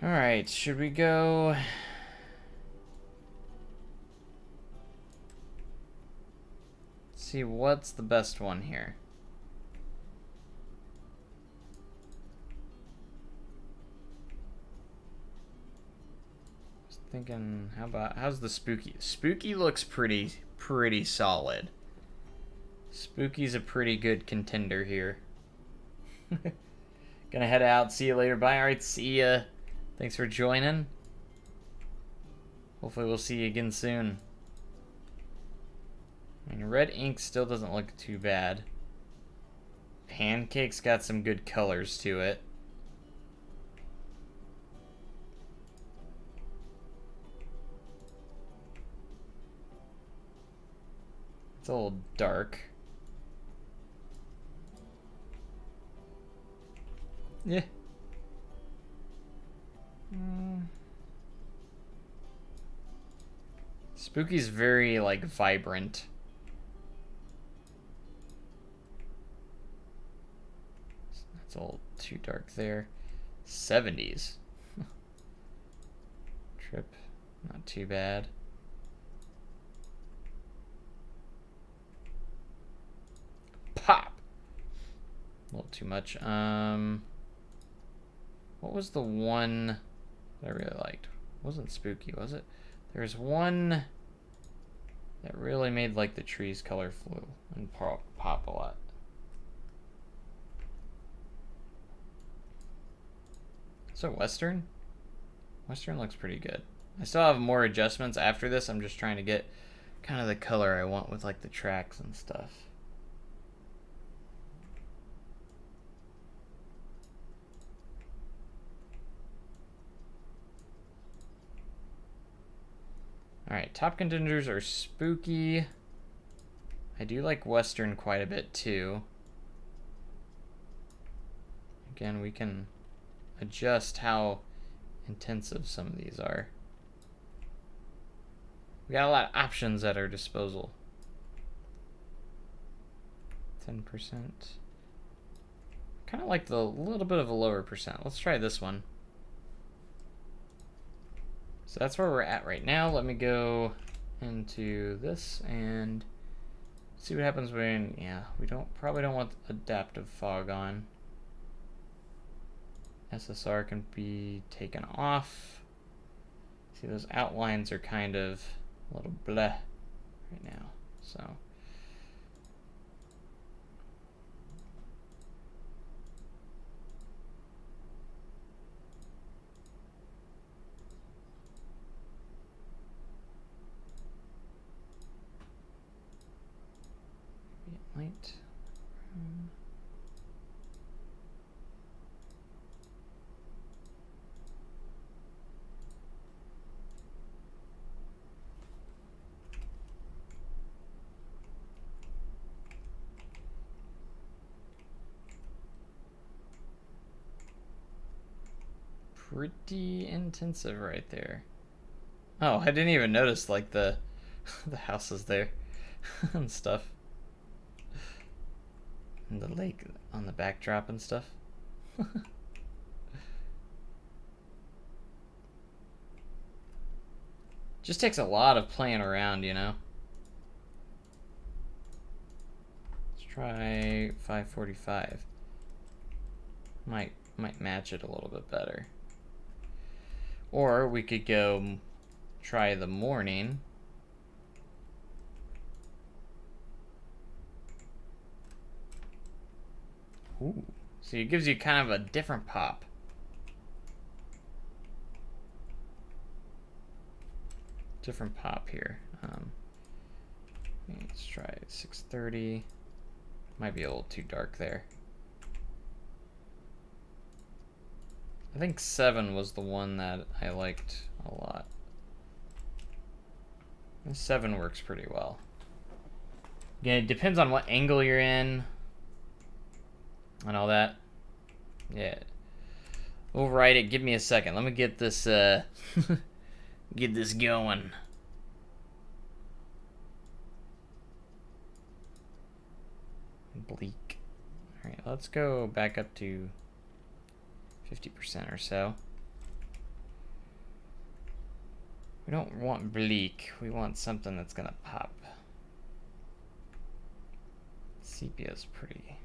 Alright, should we go... Let's see, what's the best one here? Just thinking, how's the spooky? Spooky looks pretty solid. Spooky's a pretty good contender here. Gonna head out. See you later. Bye. Alright, see ya. Thanks for joining. Hopefully we'll see you again soon. I mean, red ink still doesn't look too bad. Pancake's got some good colors to it. It's a little dark. Yeah. Spooky's very, like, vibrant. That's a little too dark there. 70s. Trip. Not too bad. Pop! A little too much. What was the one that I really liked? It wasn't spooky, was it? There's one that really made like the trees colorful and pop a lot. So Western? Western looks pretty good. I still have more adjustments after this. I'm just trying to get kind of the color I want with like the tracks and stuff. Alright, top contenders are spooky. I do like Western quite a bit too. Again, we can adjust how intensive some of these are. We got a lot of options at our disposal. 10%. Kind of like the little bit of a lower percent. Let's try this one. So that's where we're at right now. Let me go into this and see what happens when, yeah, we probably don't want adaptive fog on. SSR can be taken off. See, those outlines are kind of a little bleh right now, so. Light. Pretty intensive right there. Oh, I didn't even notice like the houses there and stuff. And the lake on the backdrop and stuff. Just takes a lot of playing around, you know. Let's try 545. Might match it a little bit better. Or we could go try the morning. Ooh. So it gives you kind of a different pop. Different pop here. Let's try 630. Might be a little too dark there. I think 7 was the one that I liked a lot. And 7 works pretty well. Again, it depends on what angle you're in and all that. Yeah. Override it. Give me a second. Let me get this get this going. Bleak. Alright, let's go back up to 50% or so. We don't want bleak. We want something that's gonna pop. Sepia's pretty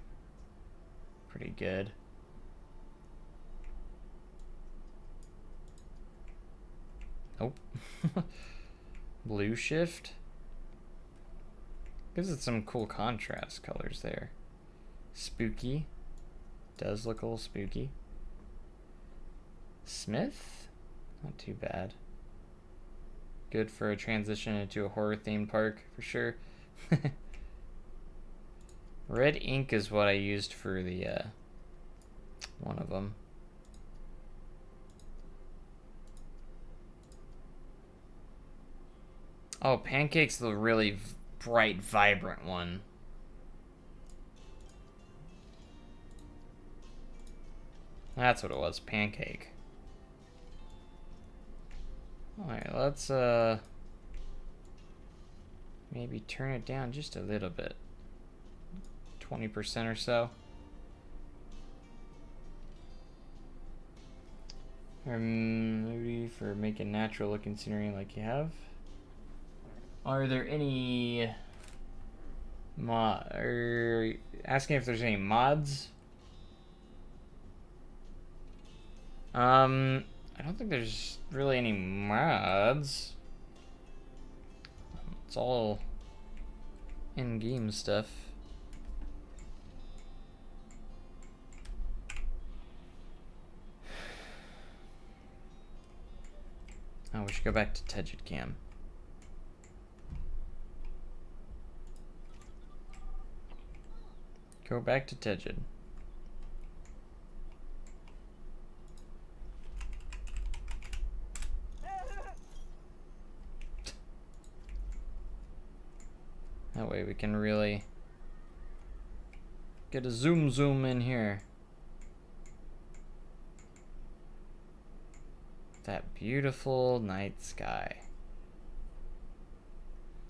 good. Nope. Blue shift. Gives it some cool contrast colors there. Spooky. Does look a little spooky. Smith? Not too bad. Good for a transition into a horror themed park, for sure. Red ink is what I used for the, one of them. Oh, Pancake's the really bright, vibrant one. That's what it was, Pancake. Alright, let's maybe turn it down just a little bit. 20% or so. Or maybe for making natural looking scenery like you have. Are there any asking if there's any mods? I don't think there's really any mods. It's all in-game stuff. Oh, we should go back to Tegid Cam. Go back to Tegid. That way we can really get a zoom in here. That beautiful night sky.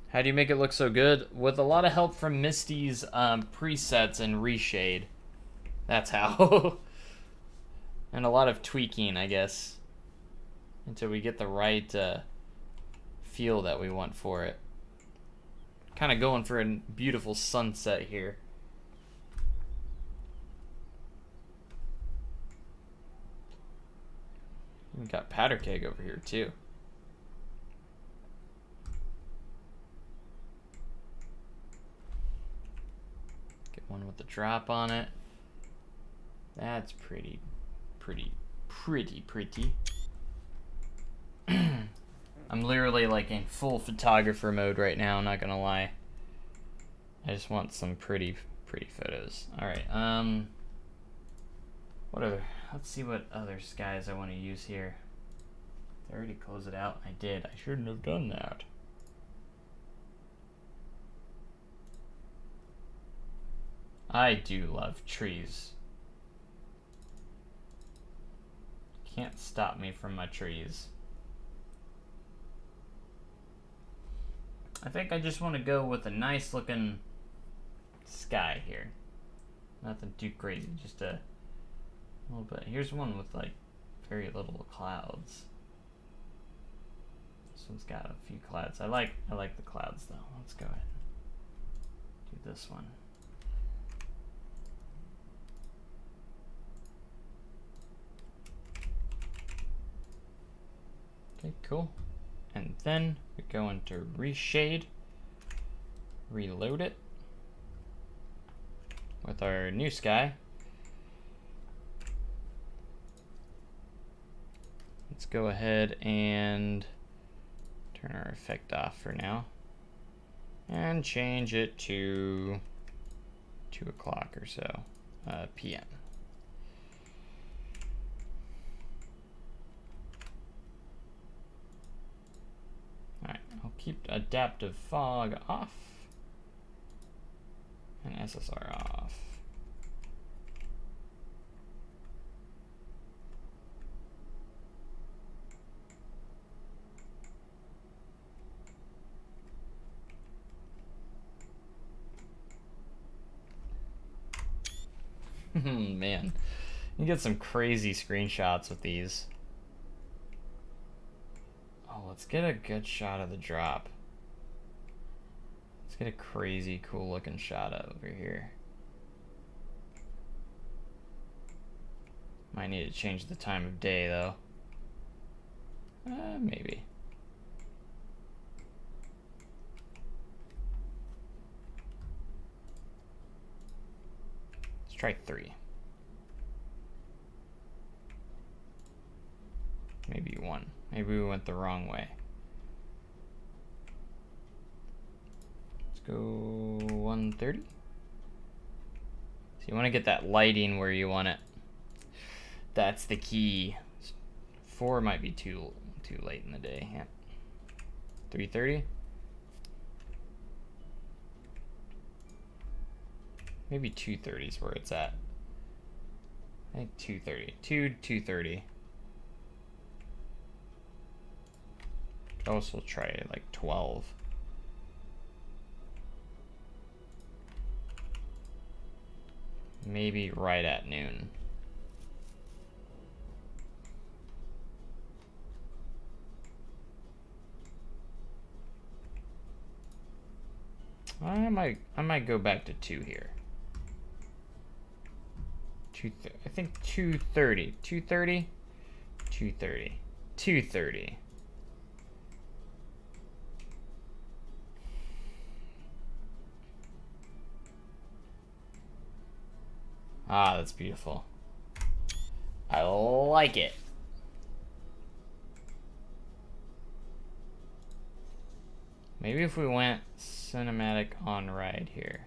How do you make it look so good? With a lot of help from Misty's presets and reshade. That's how. And a lot of tweaking, I guess. Until we get the right feel that we want for it. Kind of going for a beautiful sunset here. We've got powder keg over here too. Get one with the drop on it. That's pretty. I'm literally like in full photographer mode right now, I'm not gonna lie. I just want some pretty photos. Alright, let's see what other skies I want to use here. Did I already close it out? I did. I shouldn't have done that. I do love trees. Can't stop me from my trees. I think I just want to go with a nice looking sky here. Nothing too crazy, just a little bit. Here's one with like very little clouds. This one's got a few clouds. I like the clouds though. Let's go ahead and do this one. Okay, cool. And then we go into reshade, reload it with our new sky. Let's go ahead and turn our effect off for now and change it to 2 o'clock or so p.m. Alright, I'll keep adaptive fog off and SSR off. Man, you get some crazy screenshots with these. Oh, let's get a good shot of the drop. Let's get a crazy cool looking shot over here. Might need to change the time of day though. Maybe. Let's try 3. Maybe 1. Maybe we went the wrong way. Let's go 130. So you want to get that lighting where you want it. That's the key. 4 might be too late in the day. Yeah. 330. Maybe 230 is where it's at. I think 230. 230. Also try like 12. Maybe right at noon. I might go back to 2 here. I think 230. 230. 230. 230. Ah, that's beautiful. I like it. Maybe if we went cinematic on ride here.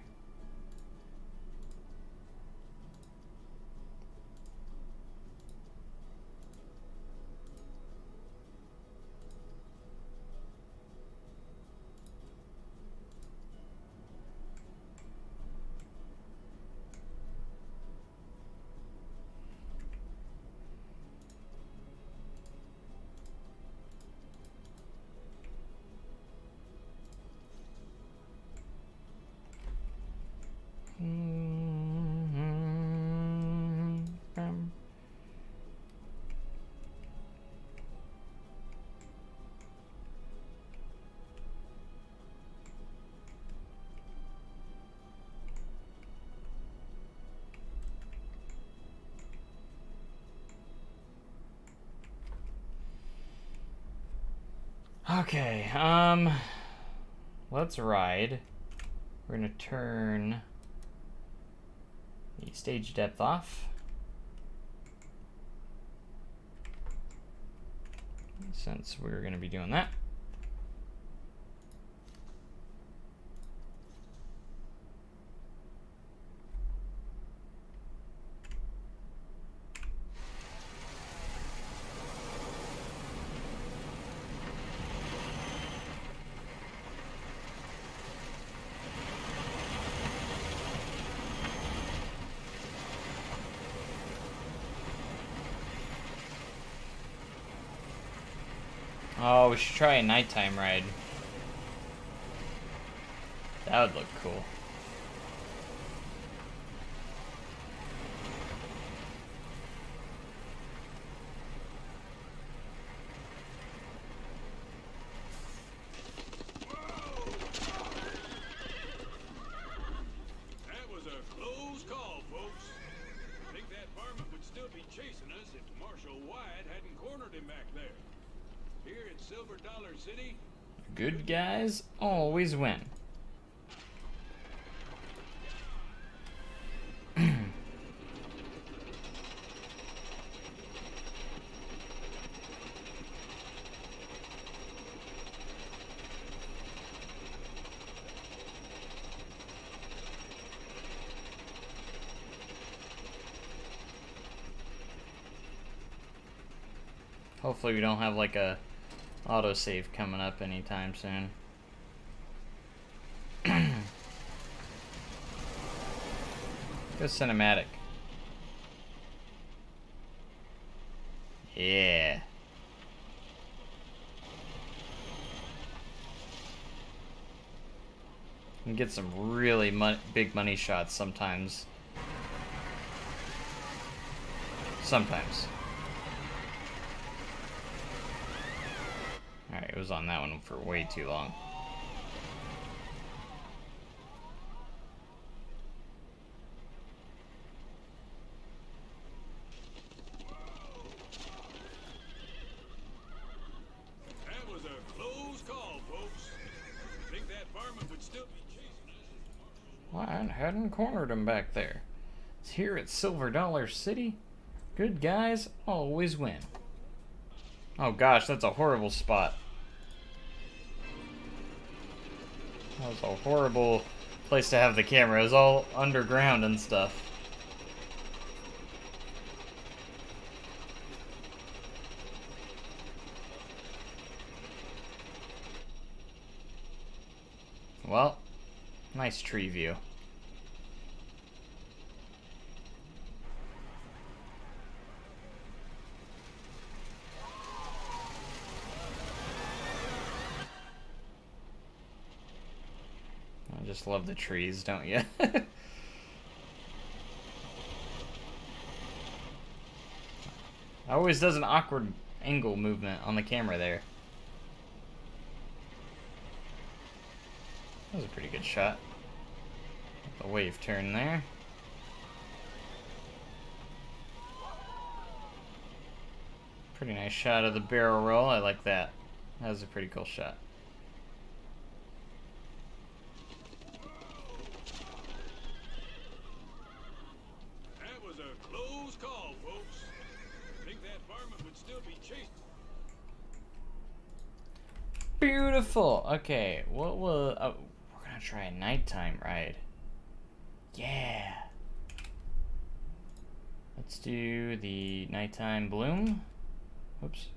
Okay, let's ride. We're gonna turn the stage depth off. Since we're gonna be doing that. Oh, we should try a nighttime ride. That would look cool. was a close call, folks. I think that varmint would still be chasing us if Marshal Wyatt hadn't cornered him back there. Here at Silver Dollar City, Good guys always win. Hopefully we don't have like a autosave coming up anytime soon. Go cinematic. Yeah. You can get some really big money shots sometimes. Sometimes. Alright, it was on that one for way too long. that was a close call, folks. I think that varmint would still be chasing us. Wyatt hadn't cornered him back there. It's here at Silver Dollar City. Good guys always win. Oh gosh, that's a horrible spot. That was a horrible place to have the camera. It was all underground and stuff. Well, nice tree view. I just love the trees, don't you? Always does an awkward angle movement on the camera there. That was a pretty good shot. A wave turn there. Pretty nice shot of the barrel roll. I like that. That was a pretty cool shot. That was a close call, folks. I think that varmint would still be chasing. Beautiful. Okay, what will... Oh, we're gonna try a nighttime ride. Yeah. Let's do the nighttime bloom. Whoops.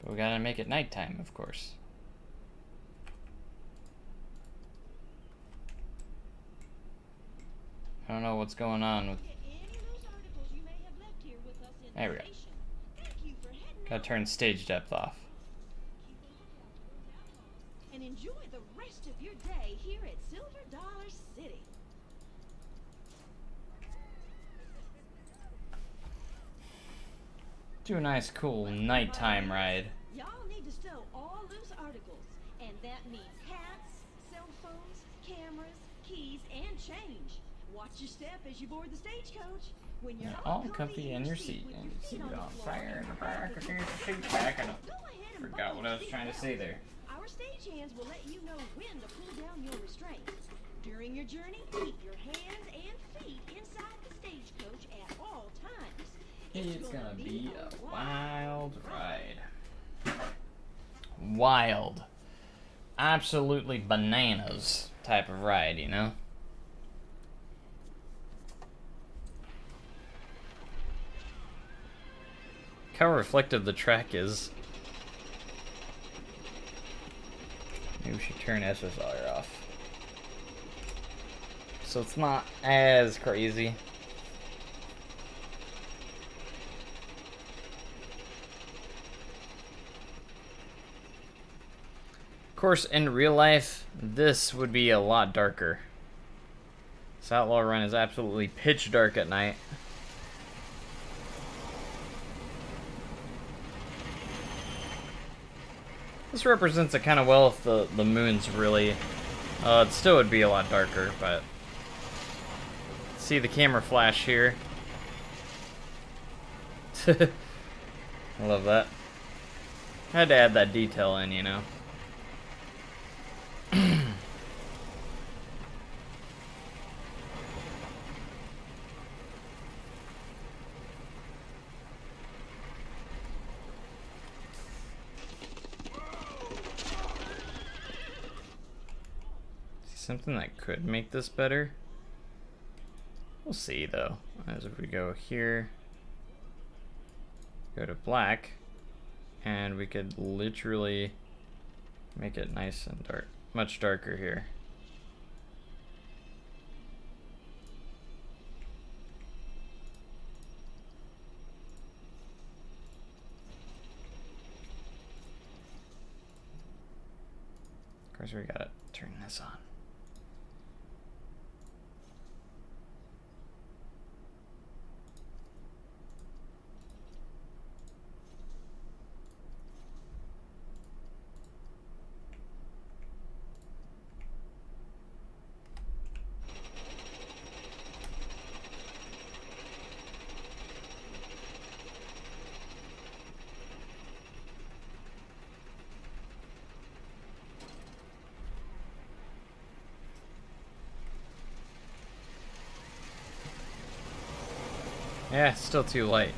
But we gotta make it nighttime, of course. I don't know what's going on with... There we go. Gotta turn stage depth off. And enjoy the rest of your day here at Silver Dollar City. Do a nice, cool nighttime ride. Y'all need to stow all loose articles, and that means hats, cell phones, cameras, keys, and change. Watch your step as you board the stagecoach. When you're All comfy in your seat, and your seat on fire in the back, and here's the seat back, and I forgot what I was trying to say there. Our stagehands will let you know when to pull down your restraints. During your journey, keep your hands and feet inside the stagecoach at all times. It's gonna be a wild ride. Wild. Absolutely bananas type of ride, you know? How reflective the track is. Maybe we should turn SSR off, so it's not as crazy. Of course, in real life, this would be a lot darker. This Outlaw run is absolutely pitch dark at night. This represents it kind of well if the moon's really... it still would be a lot darker, but... See the camera flash here. I love that. I had to add that detail in, you know. Something that could make this better. We'll see though. As if we go here, go to black, and we could literally make it nice and dark, much darker here. Of course, we gotta turn this on. Yeah, still too light.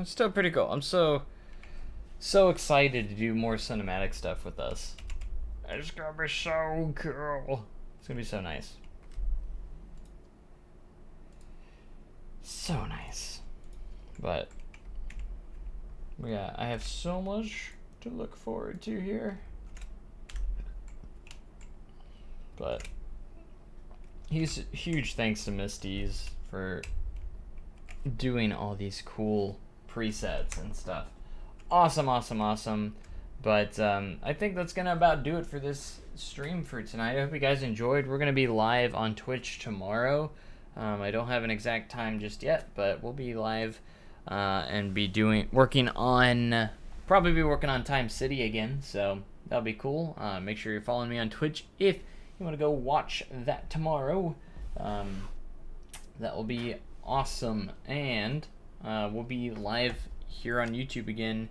Still pretty cool. I'm so excited to do more cinematic stuff with this. It's gonna be so cool. It's gonna be so nice. So nice. But yeah, I have so much to look forward to here. But huge thanks to Misty's for doing all these cool presets and stuff. Awesome, awesome, awesome. But I think that's gonna about do it for this stream for tonight. I hope you guys enjoyed. We're gonna be live on Twitch tomorrow. I don't have an exact time just yet, but we'll be live and be working on Time City again, so that'll be cool. Make sure you're following me on Twitch if you want to go watch that tomorrow. That will be awesome, and we'll be live here on YouTube again,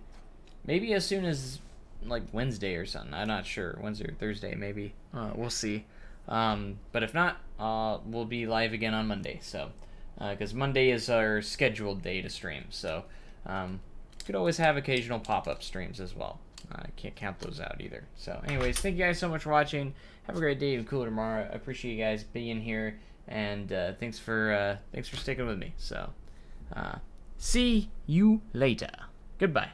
maybe as soon as like Wednesday or something. I'm not sure, Wednesday or Thursday maybe. We'll see. But if not, we'll be live again on Monday. So, because Monday is our scheduled day to stream. So, could always have occasional pop-up streams as well. I can't count those out either. So, anyways, thank you guys so much for watching. Have a great day and cooler tomorrow. I appreciate you guys being here, and thanks for sticking with me. So, see you later. Goodbye.